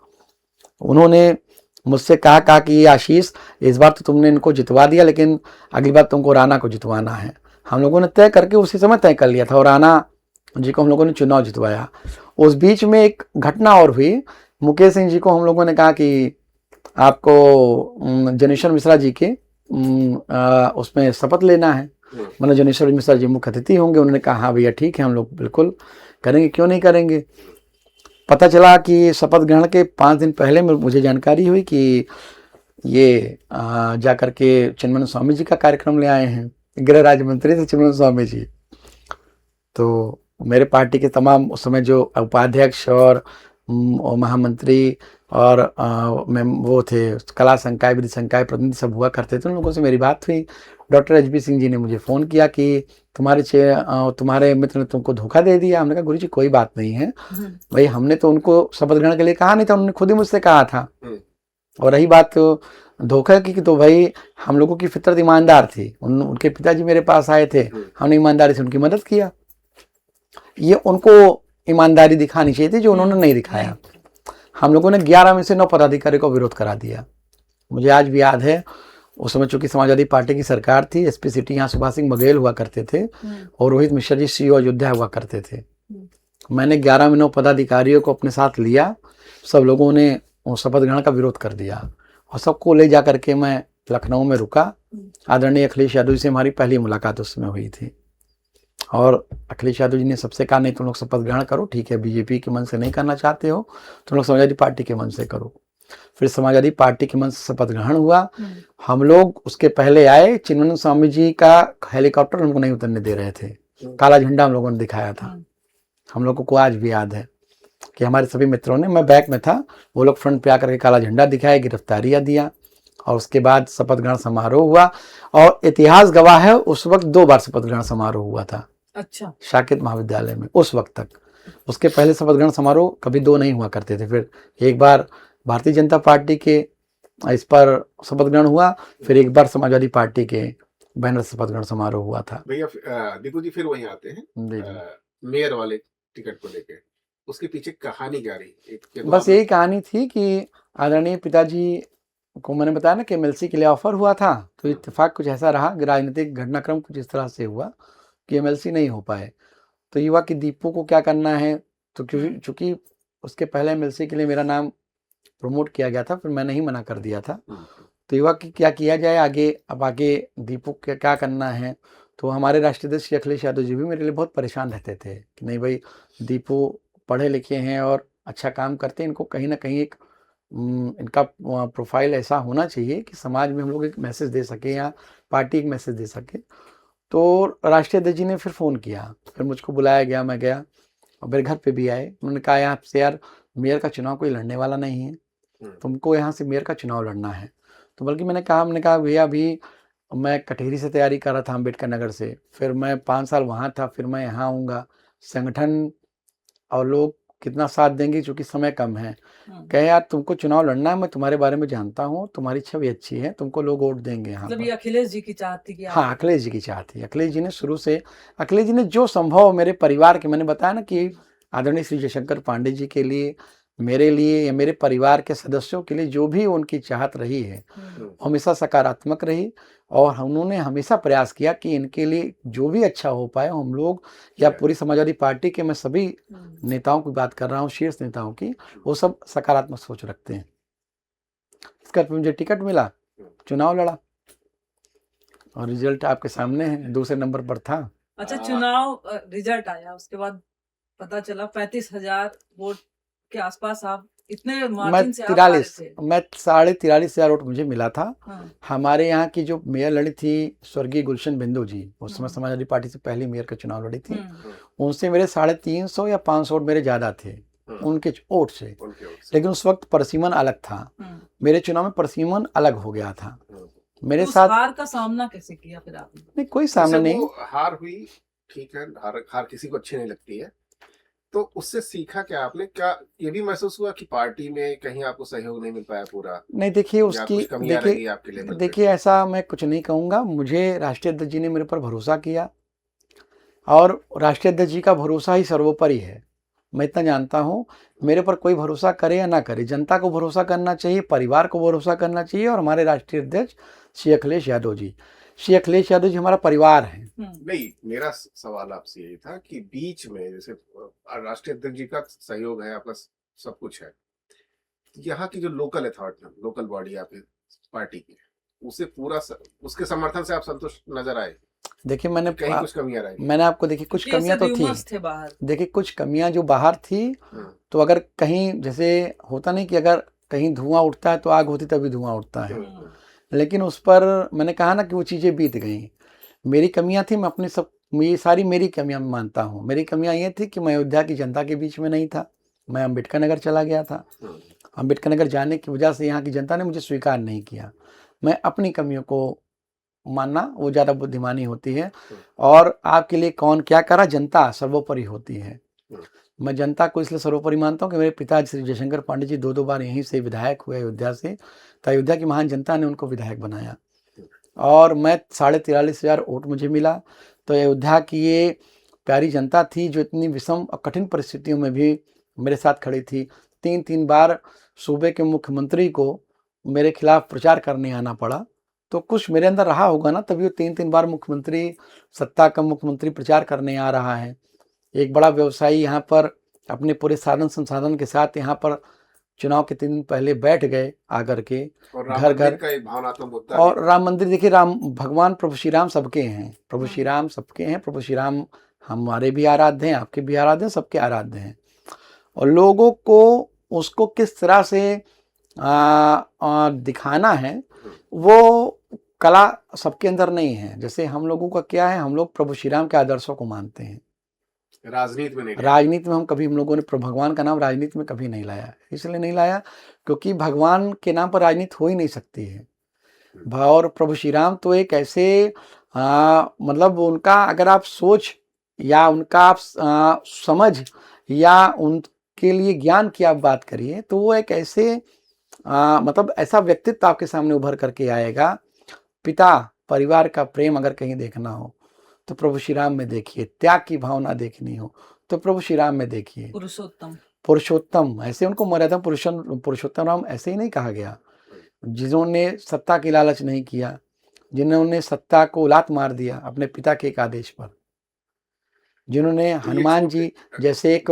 Speaker 1: उन्होंने मुझसे कहा कि आशीष इस बार तो तुमने इनको जितवा दिया, लेकिन अगली बार तुमको राणा को जितवाना है। हम लोगों ने तय करके उसी समय तय कर लिया था और राणा जी को हम लोगों ने चुनाव जितवाया। उस बीच में एक घटना और हुई, मुकेश सिंह जी को हम लोगों ने कहा कि आपको जनेश्वर मिश्रा जी के उसमें शपथ लेना है, मतलब जनेश्वर मिश्रा जी मुख्य अतिथि होंगे। उन्होंने कहा हाँ भैया ठीक है, हम लोग बिल्कुल करेंगे, क्यों नहीं करेंगे। पता चला कि शपथ ग्रहण के 5 दिन पहले मुझे जानकारी हुई कि ये जा करके चिन्मय स्वामी जी का कार्यक्रम ले आए हैं, गृह राज्य मंत्री थे चिन्मय स्वामी जी। तो मेरे पार्टी के तमाम उस समय जो उपाध्यक्ष और महामंत्री और वो थे कला संकाय विधि संकाय प्रतिनिधि सब हुआ करते थे, उन लोगों से मेरी बात हुई। डॉक्टर एचबी सिंह जी ने मुझे फ़ोन किया कि तुम्हारे मित्र ने तुमको धोखा दे दिया। हमने कहा गुरु जी कोई बात नहीं है भाई, हमने तो उनको शपथ ग्रहण के लिए कहा नहीं था, उन्होंने खुद ही मुझसे कहा था। और रही बात धोखा की, तो भाई हम लोगों की फितरत ईमानदार थी। उनके पिताजी मेरे पास आए थे, हमने ईमानदारी से उनकी मदद किया। ये उनको ईमानदारी दिखानी चाहिए थी जो उन्होंने नहीं दिखाया। हम लोगों ने 11 में से 9 पदाधिकारी को विरोध करा दिया। मुझे आज भी याद है, उस समय चूंकि समाजवादी पार्टी की सरकार थी, एसपी सिटी यहाँ सुभाष सिंह बघेल हुआ करते थे और रोहित मिश्रा जी सीओ अयोध्या हुआ करते थे। मैंने 11 में 9 पदाधिकारियों को अपने साथ लिया, सब लोगों ने शपथ ग्रहण का विरोध कर दिया और सबको ले जा करके मैं लखनऊ में रुका। आदरणीय अखिलेश यादव जी से हमारी पहली मुलाकात उस समय हुई थी और अखिलेश यादव जी ने सबसे कहा नहीं तुम लोग शपथ ग्रहण करो, ठीक है, बीजेपी के मन से नहीं करना चाहते हो तुम लोग समाजवादी पार्टी के मन से करो। फिर समाजवादी पार्टी के मन से शपथ ग्रहण हुआ। हम लोग उसके पहले आए, चिन्मय स्वामी जी का हेलीकॉप्टर हमको नहीं उतरने दे रहे थे, काला झंडा हम लोगों ने दिखाया था। हम लोगों को आज भी याद है कि हमारे सभी मित्रों ने, मैं बैक में था, वो लोग फ्रंट पे आकर के काला झंडा दिखाया, गिरफ्तारियां दिया और उसके बाद शपथ ग्रहण समारोह हुआ। और इतिहास गवाह है, उस वक्त 2 बार शपथ ग्रहण समारोह हुआ था।
Speaker 3: अच्छा।
Speaker 1: शाकित महाविद्यालय में उस वक्त तक। उसके पहले शपथ ग्रहण समारोह कभी 2 नहीं हुआ करते थे। फिर एक बार भारतीय जनता पार्टी के इस पर शपथ ग्रहण हुआ, फिर एक बार समाजवादी पार्टी के बैनर शपथ ग्रहण समारोह हुआ था।
Speaker 2: भैया दीपू जी फिर वहीं आते हैं मेयर वाले टिकट को लेके, उसके पीछे कहानी क्या रही?
Speaker 1: बस यही कहानी थी कि आदरणीय पिताजी को मैंने बताया ना कि एमएलसी के लिए ऑफर हुआ था, तो इत्तेफाक कुछ ऐसा रहा, राजनीतिक घटनाक्रम कुछ इस तरह से हुआ कि एमएलसी नहीं हो पाए। तो ये हुआ कि दीपू को क्या करना है, तो चूंकि उसके पहले एमएलसी के लिए मेरा नाम प्रमोट किया गया था, फिर मैंने ही मना कर दिया था। तो ये हुआ कि क्या किया जाए आगे, अब आगे दीपू को क्या करना है। तो हमारे राष्ट्रीय अध्यक्ष अखिलेश यादव जी भी मेरे लिए बहुत परेशान रहते थे कि नहीं भाई, दीपू पढ़े लिखे हैं और अच्छा काम करते हैं, इनको कहीं ना कहीं एक इनका प्रोफाइल ऐसा होना चाहिए कि समाज में हम लोग एक मैसेज दे सके या पार्टी एक मैसेज दे सके। तो राष्ट्रीय अध्यक्ष जी ने फिर फ़ोन किया, फिर मुझको बुलाया गया, मैं गया और मेरे घर पे भी आए। उन्होंने कहा यहाँ से यार मेयर का चुनाव कोई लड़ने वाला नहीं है, तुमको यहाँ से मेयर का चुनाव लड़ना है। तो बल्कि मैंने कहा भैया अभी मैं कटहरी से तैयारी कर रहा था, अम्बेडकर नगर से, फिर मैं 5 साल वहाँ था, फिर मैं यहाँ आऊँगा, संगठन और लोग कितना साथ देंगे चूँकि समय कम है। कहे यार तुमको चुनाव लड़ना है, मैं तुम्हारे बारे में जानता हूँ, तुम्हारी छवि अच्छी है, तुमको लोग वोट देंगे यहाँ
Speaker 3: मतलब
Speaker 1: पर।
Speaker 3: ये अखिलेश जी की चाहत थी कि
Speaker 1: हाँ, अखिलेश जी की चाहत थी। अखिलेश जी ने शुरू से, अखिलेश जी ने जो संभव मेरे परिवार के, मैंने बताया ना कि आदरणीय श्री जयशंकर पांडे जी के लिए, मेरे लिए या मेरे परिवार के सदस्यों के लिए जो भी उनकी चाहत रही है हमेशा सकारात्मक रही और उन्होंने हमेशा प्रयास किया कि इनके लिए जो भी अच्छा हो पाए हम लोग, या पूरी समाजवादी पार्टी के, मैं सभी नेताओं की बात कर रहा हूँ, शीर्ष नेताओं की, वो सब सकारात्मक सोच रखते हैं। इसका मुझे टिकट मिला, चुनाव लड़ा और रिजल्ट आपके सामने है, दूसरे नंबर पर था।
Speaker 3: अच्छा, चुनाव रिजल्ट आया, उसके बाद पता चला 35,000 वोट के आसपास आप इतने मार्जिन से आप हारे थे।
Speaker 1: मैं 43,500 वोट मुझे मिला था। हमारे यहाँ की जो मेयर लड़ी थी स्वर्गीय गुलशन बिंदु जी, उस समय समाजवादी पार्टी से पहली मेयर का चुनाव लड़ी थी, उनसे मेरे 350 या 500 वोट मेरे ज्यादा थे उनके वोट से। लेकिन उस वक्त परसीमन अलग था, मेरे चुनाव में परसीमन अलग हो गया था। मेरे साथ
Speaker 3: हार का सामना कैसे किया फिर आपने?
Speaker 1: नहीं, कोई सामना नहीं।
Speaker 2: हार हुई, ठीक है, हार किसी को अच्छी नहीं लगती है, तो उससे सीखा क्या आपने? क्या ये भी महसूस हुआ कि पार्टी में कहीं आपको सहयोग नहीं मिल पाया पूरा?
Speaker 1: नहीं, देखिए उसकी, देखिए ऐसा मैं कुछ नहीं कहूँगा। मुझे राष्ट्रीय अध्यक्ष जी ने मेरे पर भरोसा किया और राष्ट्रीय अध्यक्ष जी का भरोसा ही सर्वोपरि है। मैं इतना जानता हूँ, मेरे पर कोई भरोसा करे या ना करे, जनता को भरोसा करना चाहिए, परिवार को भरोसा करना चाहिए और हमारे राष्ट्रीय अध्यक्ष श्री अखिलेश यादव जी, श्री अखिलेश यादव जी हमारा परिवार है।
Speaker 2: नहीं, मेरा सवाल आपसे यही था कि बीच में जैसे राष्ट्रीय अध्यक्ष जी का सहयोग है, आपका सब कुछ है, यहाँ की जो लोकल अथॉरिटी, लोकल बॉडी आपकी पार्टी की, उसे पूरा उसके समर्थन से आप संतुष्ट नजर आए?
Speaker 1: देखिए
Speaker 2: कहीं कुछ कमियां रही?
Speaker 1: मैंने आपको देखिए कुछ
Speaker 3: क्योंकि
Speaker 1: कमियां
Speaker 3: ऐसे
Speaker 1: तो
Speaker 3: rumors
Speaker 1: थी।
Speaker 3: थे बाहर।
Speaker 1: देखिए कुछ कमियां जो बाहर थी, तो अगर कहीं जैसे होता नहीं कि अगर कहीं धुआं उठता है तो आग होती तभी धुआं उठता है, लेकिन उस पर मैंने कहा ना कि वो चीज़ें बीत गई। मेरी कमियां थी, मैं अपनी सब, ये सारी मेरी कमियां मानता हूँ। मेरी कमियां ये थी कि मैं अयोध्या की जनता के बीच में नहीं था, मैं अम्बेडकर नगर चला गया था। अम्बेडकर नगर जाने की वजह से यहाँ की जनता ने मुझे स्वीकार नहीं किया। मैं अपनी कमियों को मानना वो ज़्यादा बुद्धिमानी होती है, और आपके लिए कौन क्या करा, जनता सर्वोपरि होती है। मैं जनता को इसलिए सर्वोपरि मानता हूँ कि मेरे पिताजी श्री जयशंकर पांडे जी 2-2 बार यहीं से विधायक हुए अयोध्या से, तो अयोध्या की महान जनता ने उनको विधायक बनाया, और मैं 43,500 वोट मुझे मिला। तो अयोध्या की ये प्यारी जनता थी जो इतनी विषम और कठिन परिस्थितियों में भी मेरे साथ खड़ी थी। 3-3 बार सूबे के मुख्यमंत्री को मेरे खिलाफ प्रचार करने आना पड़ा, तो कुछ मेरे अंदर रहा होगा ना, तभी वो 3-3 बार मुख्यमंत्री, सत्ता का मुख्यमंत्री प्रचार करने आ रहा है। एक बड़ा व्यवसायी यहाँ पर अपने पूरे साधन संसाधन के साथ यहाँ पर चुनाव के 3 दिन पहले बैठ गए आकर के घर घर।
Speaker 2: का एक भावनात्मक मुद्दा
Speaker 1: और राम मंदिर, देखिए राम भगवान प्रभु श्री राम सबके हैं, प्रभु श्री राम सबके हैं, प्रभु श्री राम हमारे भी आराध्य हैं, आपके भी आराध्य हैं, सबके आराध्य हैं। और लोगों को उसको किस तरह से दिखाना है वो कला सबके अंदर नहीं है। जैसे हम लोगों का क्या है, हम लोग प्रभु श्री राम के आदर्शों को मानते हैं।
Speaker 2: राजनीति में नहीं,
Speaker 1: राजनीति में हम लोगों ने भगवान का नाम राजनीति में कभी नहीं लाया। इसलिए नहीं लाया क्योंकि भगवान के नाम पर राजनीति हो ही नहीं सकती है। और प्रभु श्री राम तो एक ऐसे मतलब उनका अगर आप सोच या उनका आप समझ या उनके लिए ज्ञान की आप बात करिए, तो वो एक ऐसे मतलब ऐसा व्यक्तित्व आपके सामने उभर करके आएगा। पिता परिवार का प्रेम अगर कहीं देखना हो तो प्रभु श्री राम में देखिए, त्याग की भावना देखनी हो तो प्रभु श्री राम में देखिए। पुरुषोत्तम ऐसे उनको मर्यादा पुरुषोत्तम राम ऐसे ही नहीं कहा गया, जिन्होंने सत्ता की लालच नहीं किया, जिन्होंने सत्ता को लात मार दिया अपने पिता के एक आदेश पर, जिन्होंने हनुमान जी जैसे एक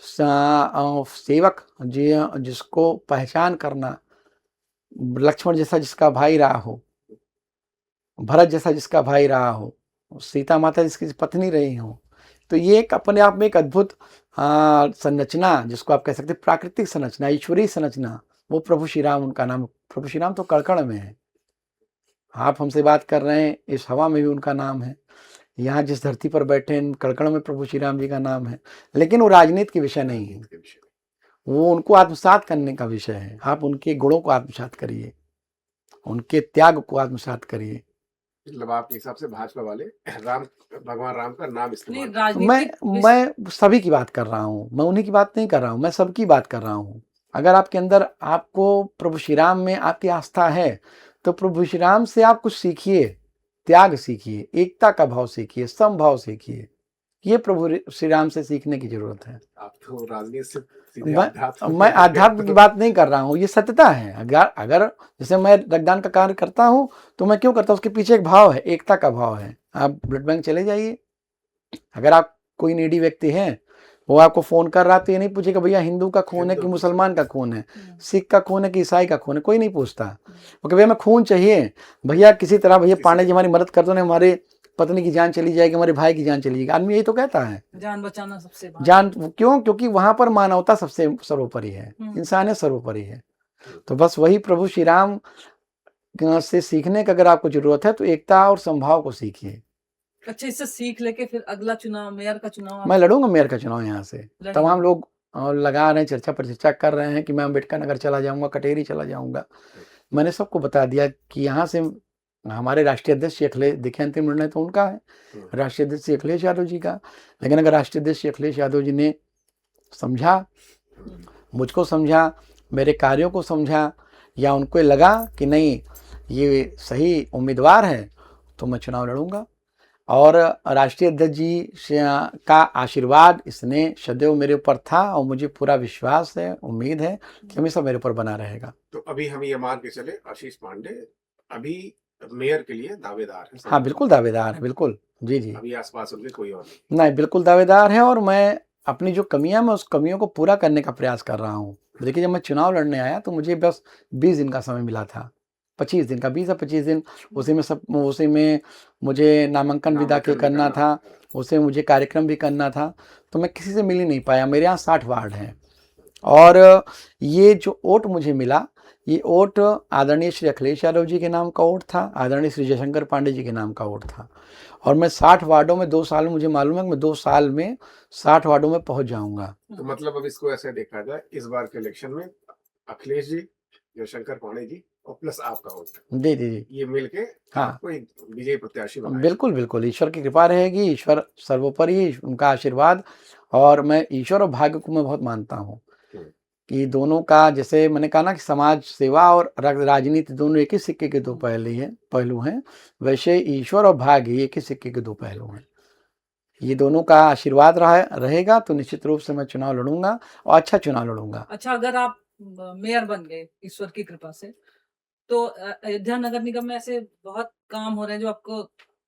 Speaker 1: सेवक जिसको पहचान करना, लक्ष्मण जैसा जिसका भाई रहा हो, भरत जैसा जिसका भाई रहा हो, सीता माता जिसकी पत्नी रही हो, तो ये एक अपने आप में एक अद्भुत संरचना, जिसको आप कह सकते हैं प्राकृतिक संरचना, ईश्वरीय संरचना, वो प्रभु श्री राम उनका नाम। प्रभु श्री राम तो कड़कड़ में है, आप हमसे बात कर रहे हैं इस हवा में भी उनका नाम है, यहाँ जिस धरती पर बैठे हैं कड़कड़ में प्रभु श्री राम जी का नाम है। लेकिन वो राजनीति के विषय नहीं है, वो उनको आत्मसात करने का विषय है। आप उनके गुणों को आत्मसात करिए, उनके त्याग को आत्मसात करिए।
Speaker 2: मतलब आपके हिसाब से भाजपा वाले भगवान राम का नाम इस्तेमाल,
Speaker 1: मैं सभी की बात कर रहा हूँ, मैं उन्हीं की बात नहीं कर रहा हूँ, मैं सबकी बात कर रहा हूँ। अगर आपके अंदर आपको प्रभु श्री राम में आपकी आस्था है तो प्रभु श्री राम से आप कुछ सीखिए, त्याग सीखिए, एकता का भाव सीखिए, समभाव सीखिए। ये प्रभु श्री राम से सीखने की जरूरत है।
Speaker 2: आप तो राजनीति से
Speaker 1: मैं आध्यात्म की बात नहीं कर रहा हूँ, ये सत्यता है। अगर जैसे मैं रक्तदान का कार्य करता हूँ तो मैं क्यों करता हूँ, उसके पीछे एक भाव है, एकता का भाव है। आप ब्लड बैंक चले जाइए, अगर आप कोई नीडी व्यक्ति है, वो आपको फोन कर रहा तो ये नहीं पूछेगा भैया हिंदू का खून है कि मुसलमान का खून है, सिख का खून है कि ईसाई का खून है, कोई नहीं पूछता। ओके भैया मैं खून चाहिए, भैया किसी तरह भैया पांडे जी हमारी मदद कर दो ना, हमारे पत्नी की जान चली जाएगी, हमारे भाई की जान चली जाएगी। आदमी यही तो कहता है,
Speaker 3: जान बचाना सबसे
Speaker 1: जान क्यों, क्योंकि वहां पर मानवता सबसे सर्वोपरि है, इंसानियत सर्वोपरि है। तो बस वही प्रभु श्री राम से सीखने का अगर आपको जरूरत है तो एकता और संभाव को सीखिए।
Speaker 3: अच्छा, इससे सीख लेके फिर अगला चुनाव, मेयर का चुनाव
Speaker 1: मैं लड़ूंगा, मेयर का चुनाव यहाँ से। तमाम लोग लगा रहे हैं, चर्चा पर चर्चा कर रहे हैं कि मैं अम्बेडकर नगर चला जाऊंगा, कटेरी चला जाऊंगा। मैंने सबको बता दिया कि यहाँ से हमारे राष्ट्रीय अध्यक्ष अखिलेश, देखिए अंतिम निर्णय तो उनका है, राष्ट्रीय अध्यक्ष अखिलेश यादव जी का। लेकिन अगर राष्ट्रीय अध्यक्ष अखिलेश यादव जी ने समझा, मुझको समझा, मेरे कार्यों को समझा, या उनको लगा कि नहीं ये सही उम्मीदवार है, तो मैं चुनाव लड़ूंगा। और राष्ट्रीय अध्यक्ष जी का आशीर्वाद इसने सदैव मेरे ऊपर था, और मुझे पूरा विश्वास है, उम्मीद है कि हमेशा मेरे ऊपर बना रहेगा।
Speaker 2: तो अभी हम ये मान के चले, आशीष पांडे अभी मेयर के लिए दावेदार है
Speaker 1: हाँ, बिल्कुल दावेदार है, बिल्कुल। जी, जी।
Speaker 2: अभी आसपास उनके कोई और नहीं।
Speaker 1: नहीं, बिल्कुल दावेदार है और मैं अपनी जो कमियाँ मैं उस कमियों को पूरा करने का प्रयास कर रहा हूँ। देखिए, जब मैं चुनाव लड़ने आया तो मुझे बस 20 दिन का समय मिला था। 25 दिन का, 20 या 25 दिन, उसी में मुझे नामांकन भी दाखिल
Speaker 2: नामांकन भी
Speaker 1: करना था,
Speaker 2: हाँ।
Speaker 1: उसे मुझे कार्यक्रम भी करना था, तो मैं किसी से मिल ही नहीं पाया। मेरे यहाँ 60 वार्ड हैं और ये जो वोट मुझे मिला, ये वोट आदरणीय श्री अखिलेश यादव जी के नाम का वोट था, आदरणीय श्री जयशंकर पांडे जी के नाम का वोट था। और मैं 60 वार्डों में 2 साल में, मुझे मालूम है कि मैं 2 साल में 60 वार्डों में पहुंच जाऊंगा।
Speaker 2: तो मतलब अब इसको ऐसे देखा जाए, इस बार के इलेक्शन में अखिलेश जी, जयशंकर पांडे जी और प्लस आपका वोट,
Speaker 1: जी, जी, जी।
Speaker 2: ये मिल के
Speaker 1: हाँ,
Speaker 2: आपको एक विजयी प्रत्याशी बनाएगा।
Speaker 1: बिल्कुल, बिल्कुल। ईश्वर की कृपा रहेगी, ईश्वर सर्वोपरि, उनका आशीर्वाद। और मैं ईश्वर और भाग्य को मैं बहुत मानता हूँ कि दोनों का, जैसे मैंने कहा ना कि समाज सेवा और राजनीति दोनों एक ही सिक्के के दो पहलू हैं, वैसे ईश्वर और भाग्य एक ही सिक्के के दो पहलू हैं। ये दोनों का आशीर्वाद रहेगा तो निश्चित रूप से मैं चुनाव लड़ूंगा और अच्छा चुनाव लड़ूंगा।
Speaker 3: अच्छा, अगर आप मेयर बन गए ईश्वर की कृपा से, तो अयोध्या नगर निगम में ऐसे बहुत काम हो रहे हैं जो आपको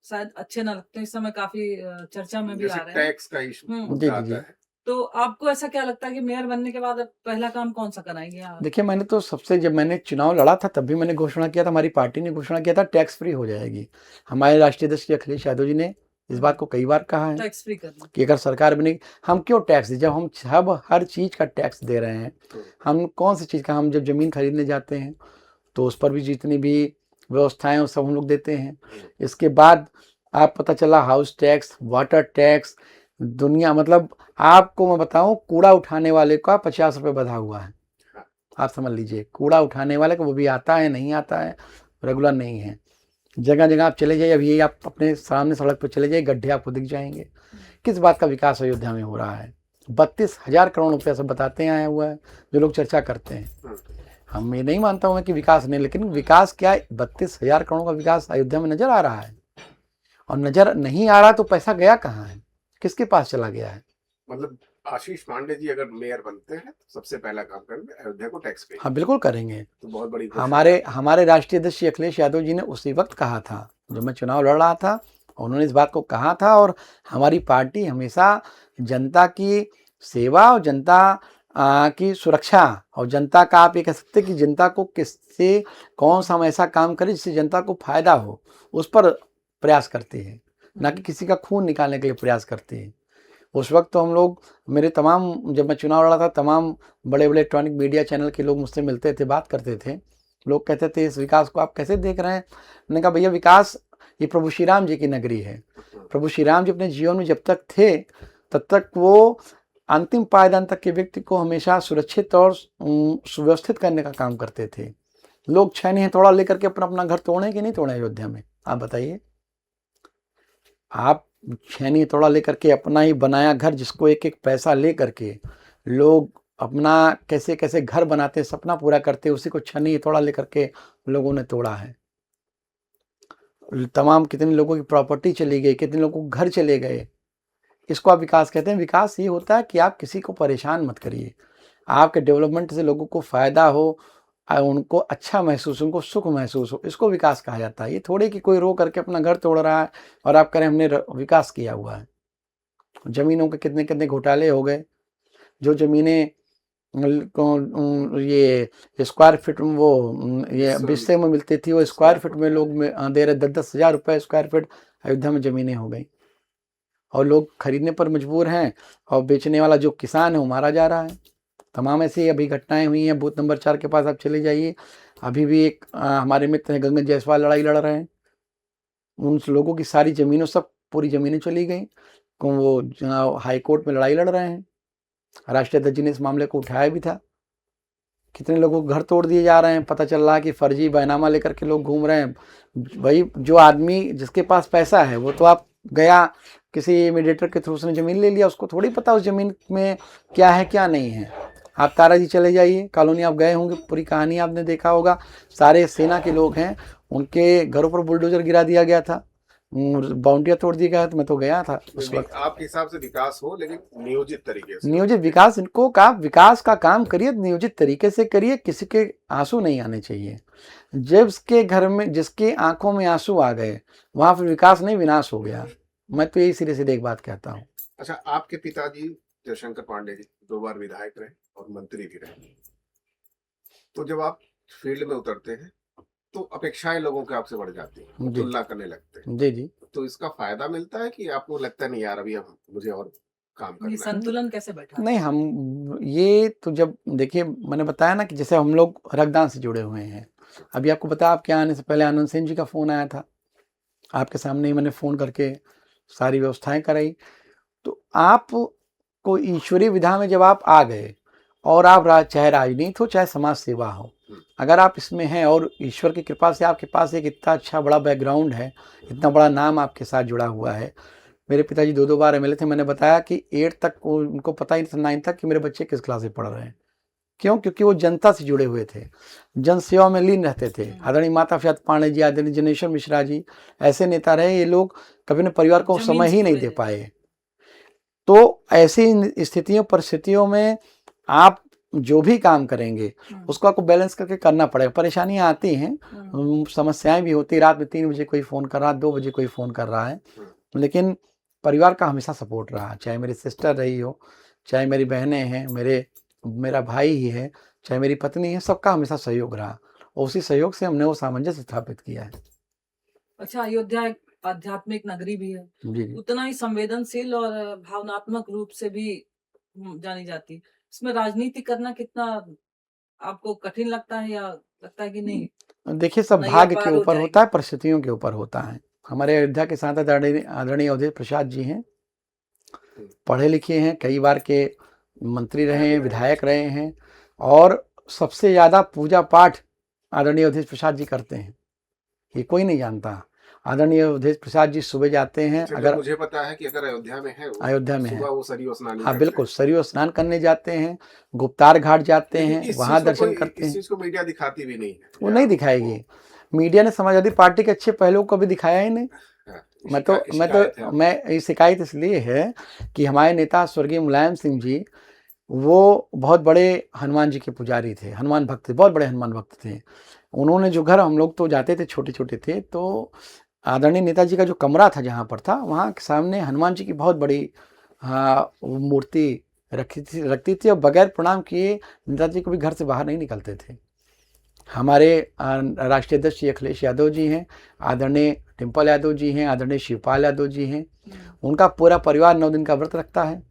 Speaker 3: शायद अच्छे ना लगते हैं, इस समय काफी चर्चा में भी आ
Speaker 2: जैसे
Speaker 3: रहे हैं।
Speaker 2: टैक्स का इशू
Speaker 1: जी, जी, जी।
Speaker 2: आता है।
Speaker 3: तो आपको ऐसा क्या लगता है कि मेयर बनने के बाद अब पहला काम कौन सा कराएंगे आप?
Speaker 1: देखिए, मैंने तो जब मैंने चुनाव लड़ा था तब भी मैंने घोषणा किया था, हमारी पार्टी ने घोषणा किया था, टैक्स फ्री हो जाएगी। हमारे राष्ट्रीय अध्यक्ष श्री अखिलेश यादव जी ने इस बात को कई बार कहा है
Speaker 3: टैक्स फ्री करना।
Speaker 1: कि अगर सरकार बनेगी, हम क्यों टैक्स दें, जब हम हर चीज का टैक्स दे रहे हैं। हम कौन सी चीज का, हम जब जमीन खरीदने जाते हैं तो उस पर भी जितनी भी व्यवस्थाएं वो सब हम लोग देते हैं। इसके बाद आप पता चला हाउस टैक्स, वाटर टैक्स, दुनिया, मतलब आपको मैं बताऊं, कूड़ा उठाने वाले का 50 रुपये बढ़ा हुआ है। आप समझ लीजिए, कूड़ा उठाने वाले को, वो भी आता है नहीं आता है, रेगुलर नहीं है। जगह जगह आप चले जाइए, अब ये आप अपने सामने सड़क पर चले जाइए, गड्ढे आपको दिख जाएंगे। किस बात का विकास अयोध्या में हो रहा है? 32,000 करोड़ रुपया सब बताते आया हुआ है, जो लोग चर्चा करते हैं। हम ये नहीं मानता हूँ मैं कि विकास नहीं, लेकिन विकास क्या है, 32,000 करोड़ का विकास अयोध्या में नजर आ रहा है। और नजर नहीं आ रहा तो पैसा गया कहाँ है, किसके पास चला गया है?
Speaker 2: मतलब आशीष पांडे जी अगर मेयर बनते हैं तो सबसे पहला काम करेंगे अयोध्या को टैक्स पे।
Speaker 1: हाँ, बिल्कुल करेंगे।
Speaker 2: तो बहुत बड़ी घोषणा
Speaker 1: हमारे राष्ट्रीय अध्यक्ष श्री अखिलेश यादव जी ने उसी वक्त कहा था जब मैं चुनाव लड़ रहा था, उन्होंने इस बात को कहा था। और हमारी पार्टी हमेशा जनता की सेवा और जनता की सुरक्षा, और जनता का, आप ये कह सकते कि जनता को किससे कौन सा हम ऐसा काम करें जिससे जनता को फायदा हो, उस पर प्रयास करते हैं, ना कि किसी का खून निकालने के लिए प्रयास करते हैं। उस वक्त तो हम लोग, जब मैं चुनाव लड़ा था, तमाम बड़े बड़े इलेक्ट्रॉनिक मीडिया चैनल के लोग मुझसे मिलते थे, बात करते थे। लोग कहते थे इस विकास को आप कैसे देख रहे हैं? मैंने कहा भैया, विकास ये प्रभु श्री राम जी की नगरी है। प्रभु श्री राम जी अपने जीवन में जब तक थे तब तक वो अंतिम पायदान तक के व्यक्ति को हमेशा सुरक्षित और सुव्यवस्थित करने का काम करते थे। लोग छैनी हथौड़ा लेकर के अपना अपना घर तोड़े कि नहीं तोड़े अयोध्या में? आप बताइए। आप छैनी हथौड़ा लेकर के अपना ही बनाया घर, जिसको एक एक पैसा ले करके लोग अपना कैसे कैसे घर बनाते, सपना पूरा करते, उसी को छैनी हथौड़ा लेकर के लोगों ने तोड़ा है। तमाम कितने लोगों की प्रॉपर्टी चली गई, कितने लोगों को घर चले गए। इसको आप विकास कहते हैं? विकास ये होता है कि आप किसी को परेशान मत करिए, आपके डेवलपमेंट से लोगों को फायदा हो, उनको अच्छा महसूस, उनको सुख महसूस हो, इसको विकास कहा जाता है। ये थोड़े कि कोई रो करके अपना घर तोड़ रहा है और आप करें हमने विकास किया हुआ है। जमीनों के कितने कितने घोटाले हो गए। जो जमीनें ये स्क्वायर फीट में, वो ये बिस्से में मिलती थी, वो स्क्वायर फीट में लोग दे रहे 10-10 हज़ार रुपये स्क्वायर फीट। अयोध्या में ज़मीनें हो गई और लोग खरीदने पर मजबूर हैं, और बेचने वाला जो किसान है वो मारा जा रहा है। तमाम ऐसी अभी घटनाएं हुई हैं। बूथ नंबर 4 के पास आप चले जाइए, अभी भी एक हमारे मित्र हैं गंगन जायसवाल, लड़ाई लड़ रहे हैं। उन लोगों की सारी ज़मीनों, सब पूरी ज़मीनें चली गई। वो हाई कोर्ट में लड़ाई लड़ रहे हैं। राष्ट्रीय अध्यक्ष जी ने इस मामले को उठाया भी था। कितने लोगों को घर तोड़ दिए जा रहे हैं। पता चल रहा है कि फर्जी बैनामा लेकर के लोग घूम रहे हैं। भाई, जो आदमी जिसके पास पैसा है वो तो आप गया किसी मीडिएटर के थ्रू, उसने ज़मीन ले लिया, उसको थोड़ी पता उस ज़मीन में क्या है क्या नहीं है। आप तारा जी चले जाइए, कॉलोनी आप गए होंगे, पूरी कहानी आपने देखा होगा। सारे सेना के लोग हैं, उनके घरों पर बुलडोजर गिरा दिया गया था, बाउंड्रियाँ तोड़ दी गया था। मैं तो गया था उस वक्त।
Speaker 2: आपके हिसाब से विकास हो, लेकिन नियोजित तरीके से।
Speaker 1: नियोजित विकास, इनको का विकास का काम करिए, नियोजित तरीके से करिए, किसी के आंसू नहीं आने चाहिए। जिसके घर में, जिसके आंखों में आंसू आ गए, वहां फिर विकास नहीं, विनाश हो गया। मैं तो यही सीधे सीधे एक बात कहता हूँ।
Speaker 2: अच्छा, आपके पिताजी जयशंकर पांडे जी 2 बार विधायक रहे और मंत्री भी रहे। तो जब आप फील्ड में उतरते हैं तो अपेक्षाएं लोगों के आपसे बढ़ जाती हैं,
Speaker 1: जी
Speaker 2: तुलना करने लगते हैं।
Speaker 1: जी जी।
Speaker 2: तो इसका फायदा मिलता है कि आपको लगता है नहीं यार अभी हम मुझे और काम
Speaker 3: ये
Speaker 2: करना है?
Speaker 3: संतुलन कैसे बैठा?
Speaker 1: नहीं, हम ये तो जब देखिए, मैंने बताया ना कि जैसे हम लोग रक्तदान से जुड़े हुए हैं। अभी आपको पता, आपके आने से पहले आनंद सेन जी का फ़ोन आया था, आपके सामने ही मैंने फ़ोन करके सारी व्यवस्थाएं कराई। तो आप को ईश्वरीय विधा में जब आप आ गए, और आप चाहे राजनीति हो चाहे समाज सेवा हो, अगर आप इसमें हैं और ईश्वर की कृपा से आपके पास एक इतना अच्छा बड़ा बैकग्राउंड है, इतना बड़ा नाम आपके साथ जुड़ा हुआ है। मेरे पिताजी 2-2 बार एमएलए थे। मैंने बताया कि 8 तक उनको पता ही नहीं था, 9 तक, कि मेरे बच्चे किस क्लास में पढ़ रहे हैं। क्यों? क्योंकि वो जनता से जुड़े हुए थे, जन सेवा में लीन रहते थे। आदरणीय माता प्रसाद पांडे जी, आदरणीय जनेश्वर मिश्रा जी, ऐसे नेता रहे। ये लोग कभी अपने परिवार को
Speaker 3: जमीन
Speaker 1: समय
Speaker 3: से
Speaker 1: ही नहीं
Speaker 3: जुड़े
Speaker 1: दे
Speaker 3: हैं।
Speaker 1: पाए। तो ऐसी स्थितियों, परिस्थितियों में आप जो भी काम करेंगे उसको आपको बैलेंस करके करना पड़ेगा। परेशानियां आती हैं, समस्याएं भी होती। रात में 3 बजे कोई फ़ोन कर रहा है, 2 बजे कोई फ़ोन कर रहा है, लेकिन परिवार का हमेशा सपोर्ट रहा। चाहे मेरी सिस्टर रही हो, चाहे मेरी बहनें हैं, मेरा भाई ही है, चाहे मेरी पत्नी है, सबका हमेशा सहयोग रहा। और उसी सहयोग से हमने वो सामंजस्य स्थापित किया है।
Speaker 3: अच्छा, अयोध्या एक आध्यात्मिक नगरी भी है,
Speaker 1: जी जी।
Speaker 3: उतना ही संवेदनशील और भावनात्मक रूप से भी जानी जाती है। इसमें राजनीति करना कितना आपको कठिन लगता है, या लगता है कि नहीं
Speaker 1: देखिए, सब
Speaker 3: नैया
Speaker 1: भाग्य के
Speaker 3: पार हो
Speaker 1: ऊपर
Speaker 3: जाएगी?
Speaker 1: होता है, परिस्थितियों के ऊपर होता है। हमारे अयोध्या के सांसद आदरणीय अवधेश प्रसाद जी हैं, पढ़े लिखे हैं, कई बार के मंत्री रहे हैं, विधायक रहे हैं, और सबसे ज़्यादा पूजा पाठ आदरणीय अवधेश प्रसाद जी करते हैं। ये कोई नहीं जानता। आदरणीय अवधेश प्रसाद जी सुबह जाते हैं,
Speaker 2: अच्छा,
Speaker 1: अगर
Speaker 2: मुझे पता है कि अगर अयोध्या में है वो,
Speaker 1: अयोध्या में
Speaker 2: सुबह
Speaker 1: है,
Speaker 2: वो सरयू स्नान
Speaker 1: हाँ
Speaker 2: करते
Speaker 1: बिल्कुल,
Speaker 2: हैं।
Speaker 1: सरयू स्नान करने जाते हैं, गुप्तार घाट जाते
Speaker 2: लेकिन
Speaker 1: हैं, वहाँ दर्शन करते
Speaker 2: इस
Speaker 1: हैं।
Speaker 2: चीज को मीडिया दिखाती भी नहीं है,
Speaker 1: वो
Speaker 2: या
Speaker 1: नहीं दिखाएगी। मीडिया ने समाजवादी पार्टी के अच्छे पहलुओं को कभी दिखाया ही नहीं।
Speaker 2: शिकायत है
Speaker 1: मैं ये शिकायत इसलिए है कि हमारे नेता स्वर्गीय मुलायम सिंह जी, वो बहुत बड़े हनुमान जी के पुजारी थे, हनुमान भक्त थे, बहुत बड़े हनुमान भक्त थे। उन्होंने जो घर, हम लोग तो जाते थे, छोटे छोटे थे, तो आदरणीय नेताजी का जो कमरा था जहाँ पर था, वहाँ के सामने हनुमान जी की बहुत बड़ी मूर्ति रखती थी, और बगैर प्रणाम किए नेताजी कभी घर से बाहर नहीं निकलते थे। हमारे राष्ट्रीय अध्यक्ष श्री अखिलेश यादव जी हैं, आदरणीय डिम्पल यादव जी हैं, आदरणीय शिवपाल यादव जी हैं। उनका पूरा परिवार 9 दिन का व्रत रखता है,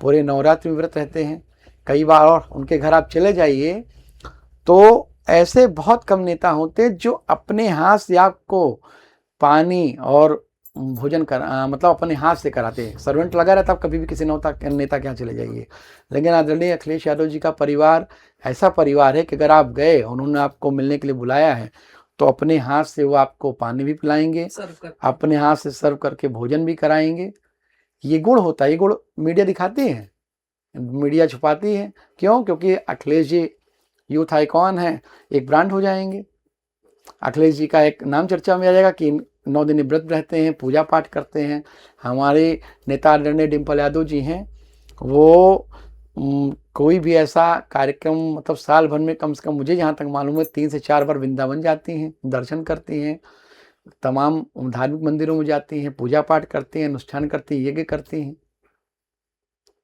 Speaker 1: पूरे नवरात्रि में व्रत रहते हैं। कई बार और उनके घर आप चले जाइए तो ऐसे बहुत कम नेता होते जो अपने हाथ से आपको पानी और भोजन मतलब अपने हाथ से कराते हैं। सर्वेंट लगा रहता, आप कभी भी किसी नेता के यहाँ चले जाइए। लेकिन आदरणीय अखिलेश यादव जी का परिवार ऐसा परिवार है कि अगर आप गए, उन्होंने आपको मिलने के लिए बुलाया है, तो अपने हाथ से वो आपको पानी भी पिलाएंगे, अपने हाथ से सर्व करके भोजन भी कराएंगे। ये गुण होता है। ये गुण मीडिया दिखाती है, मीडिया छुपाती है। क्यों? क्योंकि अखिलेश जी यूथ आइकॉन है, एक ब्रांड हो जाएंगे। अखिलेश जी का एक नाम चर्चा में आ जाएगा कि 9 दिन व्रत रहते हैं, पूजा पाठ करते हैं। हमारे नेता आदरणीय डिम्पल यादव जी हैं, वो कोई भी ऐसा कार्यक्रम, मतलब साल भर में कम से कम, मुझे जहाँ तक मालूम है, 3 से 4 बार वृंदावन जाती हैं, दर्शन करती हैं, तमाम धार्मिक मंदिरों में जाती हैं, पूजा पाठ करती हैं, अनुष्ठान करती हैं, यज्ञ करती हैं।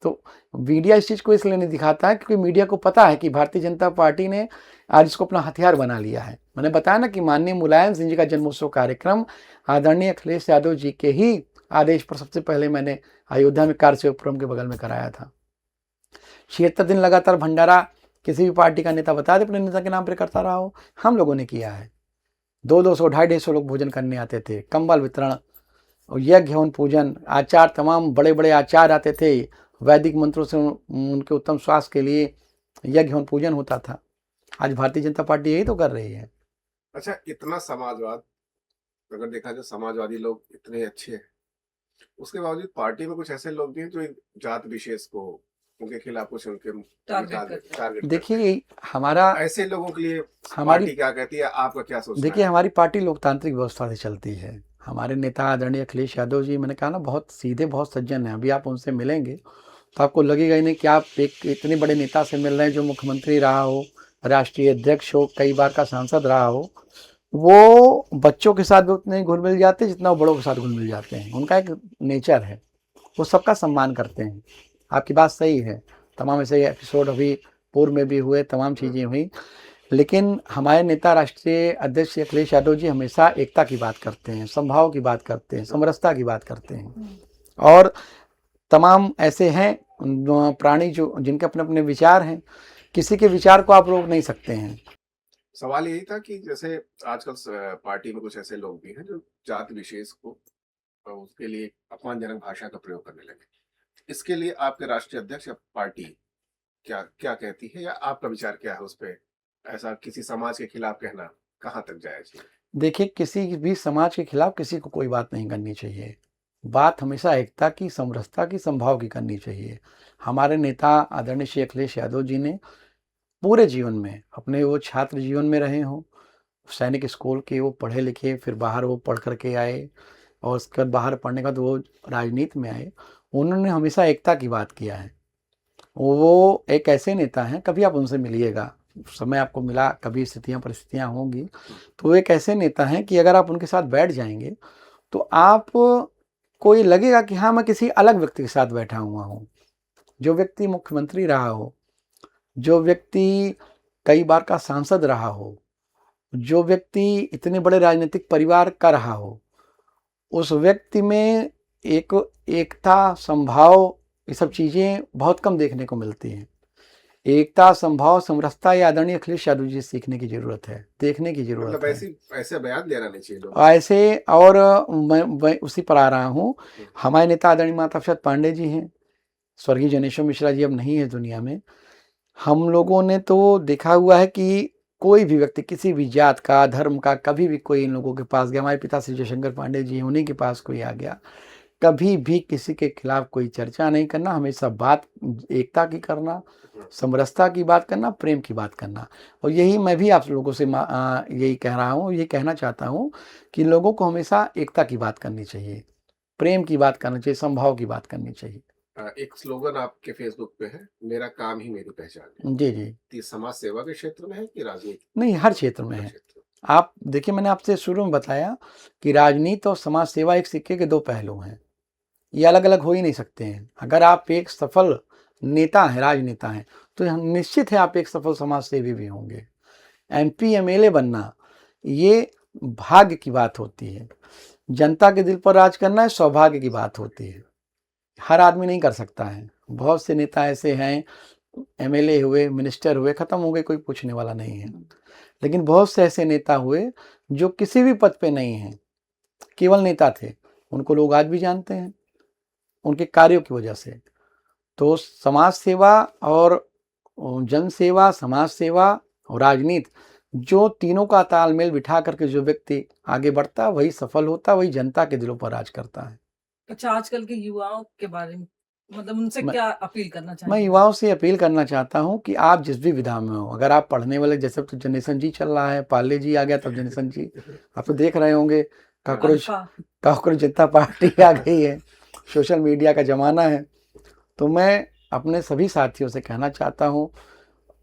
Speaker 1: तो मीडिया इस चीज़ को इसलिए नहीं दिखाता है क्योंकि मीडिया को पता है कि भारतीय जनता पार्टी ने आज इसको अपना हथियार बना लिया है। मैंने बताया ना कि माननीय मुलायम सिंह जी का जन्मोत्सव कार्यक्रम आदरणीय अखिलेश यादव जी के ही आदेश पर सबसे पहले मैंने अयोध्या में कारसेवकपुरम के बगल में कराया था। 76 दिन लगातार भंडारा किसी भी पार्टी का नेता बता दे अपने नेता के नाम पर करता रहा हो, हम लोगों ने किया है। 200, 250 लोग भोजन करने आते थे, कंबल वितरण, यज्ञ हवन पूजन, आचार, तमाम बड़े बड़े आचार आते थे, वैदिक मंत्रों से उनके उत्तम स्वास्थ्य के लिए यज्ञ हवन पूजन होता था। आज भारतीय जनता पार्टी यही तो कर रही है।
Speaker 2: अच्छा, इतना समाजवाद, अगर देखा जाए समाजवादी लोग इतने अच्छे हैं, उसके बावजूद पार्टी में कुछ ऐसे लोग भी हैं जो जात विशेष को, उनके खिलाफ कुछ उनके टारगेट।
Speaker 1: देखिए, हमारा,
Speaker 2: ऐसे लोगों के लिए
Speaker 1: हमारी
Speaker 2: पार्टी क्या कहती है, आपका क्या सोचना
Speaker 1: देखिए
Speaker 2: है?
Speaker 1: हमारी पार्टी लोकतांत्रिक व्यवस्था से चलती है। हमारे नेता आदरणीय अखिलेश यादव जी, मैंने कहा ना, बहुत सीधे, बहुत सज्जन हैं। अभी आप उनसे मिलेंगे तो आपको लगेगा ही नहीं कि आप एक इतने बड़े नेता से मिल रहे हैं जो मुख्यमंत्री रहा हो, राष्ट्रीय अध्यक्ष हो, कई बार का सांसद रहा हो, वो बच्चों के साथ भी उतने घुल मिल जाते जितना वो बड़ों के साथ घुल मिल जाते हैं। उनका एक नेचर है, वो सबका सम्मान करते हैं। आपकी बात सही है, तमाम ऐसे एपिसोड अभी पूर्व में भी हुए, तमाम चीज़ें हुई, लेकिन हमारे नेता राष्ट्रीय अध्यक्ष अखिलेश यादव जी हमेशा एकता की बात करते हैं, समभाव की बात करते हैं, समरसता की बात करते हैं। और तमाम ऐसे हैं प्राणी जो जिनके अपने अपने विचार हैं, किसी के विचार को आप रोक नहीं सकते हैं।
Speaker 2: सवाल यही था कि जैसे आजकल पार्टी में कुछ ऐसे लोग भी हैं जो जाति विशेष को उसके लिए अपमानजनक भाषा का प्रयोग करने लगे। इसके लिए आपके राष्ट्रीय अध्यक्ष या पार्टी क्या क्या कहती है, या आपका विचार क्या है उस पे? ऐसा किसी समाज के खिलाफ कहना कहाँ तक जायज है?
Speaker 1: देखिए, किसी भी समाज के खिलाफ किसी को कोई बात नहीं करनी चाहिए। बात हमेशा एकता की, समरसता की, समभाव की करनी चाहिए। हमारे नेता आदरणीय श्री अखिलेश यादव जी ने पूरे जीवन में, अपने वो छात्र जीवन में रहे हों, सैनिक स्कूल के वो पढ़े लिखे, फिर बाहर वो पढ़ कर के आए और उसके बाद बाहर पढ़ने के बाद वो राजनीति में आए। उन्होंने हमेशा एकता की बात किया है। वो एक ऐसे नेता हैं, कभी आप उनसे मिलिएगा, समय आपको मिला, कभी स्थितियाँ परिस्थितियाँ होंगी, तो वो एक ऐसे नेता हैं कि अगर आप उनके साथ बैठ जाएंगे तो आप को ये लगेगा कि हाँ, मैं किसी अलग व्यक्ति के साथ बैठा हुआ हूँ। जो व्यक्ति मुख्यमंत्री रहा हो, जो व्यक्ति कई बार का सांसद रहा हो, जो व्यक्ति इतने बड़े राजनीतिक परिवार का रहा हो, उस व्यक्ति में एक एकता, समभाव, ये सब चीज़ें बहुत कम देखने को मिलती हैं। एकता, समभाव, समरसता ये आदरणीय अखिलेश यादव जी से सीखने की ज़रूरत है, देखने की ज़रूरत
Speaker 2: मतलब
Speaker 1: है।
Speaker 2: ऐसे बयान देना नहीं चाहिए लोग।
Speaker 1: ऐसे, और मैं उसी पर आ रहा हूँ। हमारे नेता आदरणीय माता प्रसाद पांडे जी हैं, स्वर्गीय जनेश्वर मिश्रा जी अब नहीं है दुनिया में। हम लोगों ने तो देखा हुआ है कि कोई भी व्यक्ति किसी भी जात का, धर्म का, कभी भी कोई इन लोगों के पास गया, हमारे पिता श्री जयशंकर पांडे जी हैं, उन्हीं के पास कोई आ गया, कभी भी किसी के खिलाफ कोई चर्चा नहीं करना, हमेशा बात एकता की करना, समरसता की बात करना, प्रेम की बात करना। और यही मैं भी आप लोगों से यही कह रहा हूँ, ये कहना चाहता हूँ कि लोगों को हमेशा एकता की बात करनी चाहिए, प्रेम की बात करनी चाहिए, समभाव की बात करनी चाहिए।
Speaker 2: एक स्लोगन आपके फेसबुक पे है, मेरा काम ही मेरी पहचान है।
Speaker 1: जी जी।
Speaker 2: ये समाज सेवा के क्षेत्र में है कि राजनीति?
Speaker 1: नहीं, हर क्षेत्र में
Speaker 2: हर
Speaker 1: है।
Speaker 2: क्षेत्र में।
Speaker 1: आप देखिए, मैंने आपसे शुरू में बताया कि राजनीति और समाज सेवा एक सिक्के के दो पहलू हैं, ये अलग अलग हो ही नहीं सकते हैं। अगर आप एक सफल नेता हैं, राजनेता हैं, तो निश्चित है आप एक सफल समाज सेवी भी होंगे। MP MLA बनना ये भाग्य की बात होती है, जनता के दिल पर राज करना है सौभाग्य की बात होती है, हर आदमी नहीं कर सकता है। बहुत से नेता ऐसे हैं, MLA हुए, मिनिस्टर हुए, खत्म हो गए, कोई पूछने वाला नहीं है। लेकिन बहुत से ऐसे नेता हुए जो किसी भी पद पे नहीं हैं, केवल नेता थे, उनको लोग आज भी जानते हैं उनके कार्यों की वजह से। तो समाज सेवा और जन सेवा, समाज सेवा और राजनीति, जो तीनों का तालमेल बिठा करके जो व्यक्ति आगे बढ़ता है वही सफल होता है, वही जनता के दिलों पर राज करता है।
Speaker 3: अच्छा, आजकल के युवाओं के बारे में मतलब उनसे
Speaker 1: मैं-
Speaker 3: क्या अपील करना
Speaker 1: मैं
Speaker 3: चाहिए?
Speaker 1: युवाओं से अपील करना चाहता हूँ कि आप जिस भी विधा में हो, अगर आप पढ़ने वाले, जैसे तो जनरेशन जी चल रहा है, पाले जी आ गया तब जनरेशन जी, आप तो देख रहे होंगे, कॉकरोच जनता पार्टी आ गई है, सोशल मीडिया का ज़माना है। तो मैं अपने सभी साथियों से कहना चाहता हूँ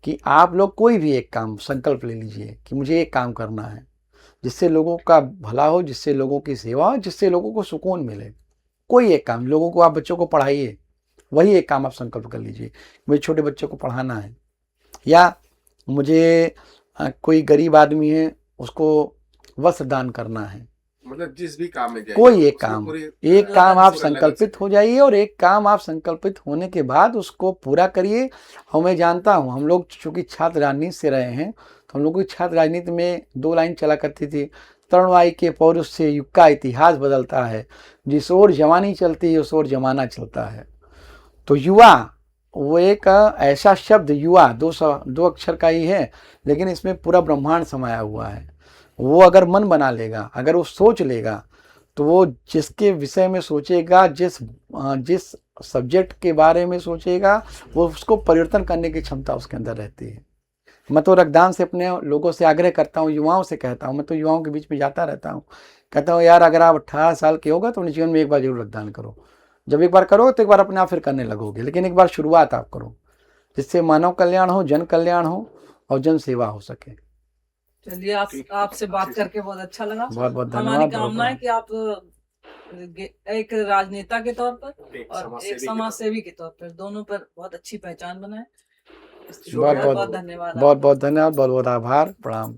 Speaker 1: कि आप लोग कोई भी एक काम संकल्प ले लीजिए कि मुझे एक काम करना है जिससे लोगों का भला हो, जिससे लोगों की सेवा हो, जिससे लोगों को सुकून मिले। कोई एक काम, लोगों को, आप बच्चों को पढ़ाइए, वही एक काम आप संकल्प कर लीजिए। मुझे छोटे बच्चों को पढ़ाना है, या मुझे कोई गरीब आदमी है उसको वस्त्र दान करना है।
Speaker 2: मतलब जिस भी काम में जाइए,
Speaker 1: कोई एक
Speaker 2: उसमें
Speaker 1: काम,
Speaker 2: पूरी
Speaker 1: एक काम आप
Speaker 2: पूरा लगन से
Speaker 1: संकल्पित हो जाइए, और एक काम आप संकल्पित होने के बाद उसको पूरा करिए। और मैं जानता हूँ, हम लोग चूंकि छात्र राजनीति से रहे हैं, तो हम लोग की छात्र राजनीति में 2 लाइन चला करती थी, तरुणाई के पौरुष से युग का इतिहास बदलता है, जिस ओर जवानी चलती है उस ओर जमाना चलता है। तो युवा, वो एक ऐसा शब्द, युवा 2 अक्षर का ही है, लेकिन इसमें पूरा ब्रह्मांड समाया हुआ है। वो अगर मन बना लेगा, अगर वो सोच लेगा, तो वो जिसके विषय में सोचेगा, जिस सब्जेक्ट के बारे में सोचेगा, वो उसको परिवर्तन करने की क्षमता उसके अंदर रहती है। मैं तो रक्तदान से अपने लोगों से आग्रह करता हूँ, युवाओं से कहता हूँ, मैं तो युवाओं के बीच में जाता रहता हूँ, कहता हूँ यार, अगर आप 18 साल के होगा तो अपने जीवन में एक बार जरूर रक्तदान करो। जब एक बार करो तो एक बार अपने आप फिर करने लगोगे, लेकिन एक बार शुरुआत आप करो, जिससे मानव कल्याण हो, जन कल्याण हो और जन सेवा हो सके।
Speaker 3: चलिए आपसे बात करके बहुत अच्छा लगा।
Speaker 1: बहुत बहुत
Speaker 3: हमारी
Speaker 1: धन्यवाद।
Speaker 3: कामना है कि आप एक राजनेता के तौर पर
Speaker 2: एक
Speaker 3: और
Speaker 2: समाज
Speaker 3: एक
Speaker 2: सेवी के
Speaker 3: समाज
Speaker 2: तौर
Speaker 3: सेवी के तौर पर दोनों पर बहुत अच्छी पहचान बनाए।
Speaker 1: बहुत
Speaker 3: बहुत
Speaker 1: बहुत
Speaker 3: धन्यवाद
Speaker 1: बहुत
Speaker 3: आपका।
Speaker 1: बहुत धन्यवाद, बहुत बहुत आभार, प्रणाम।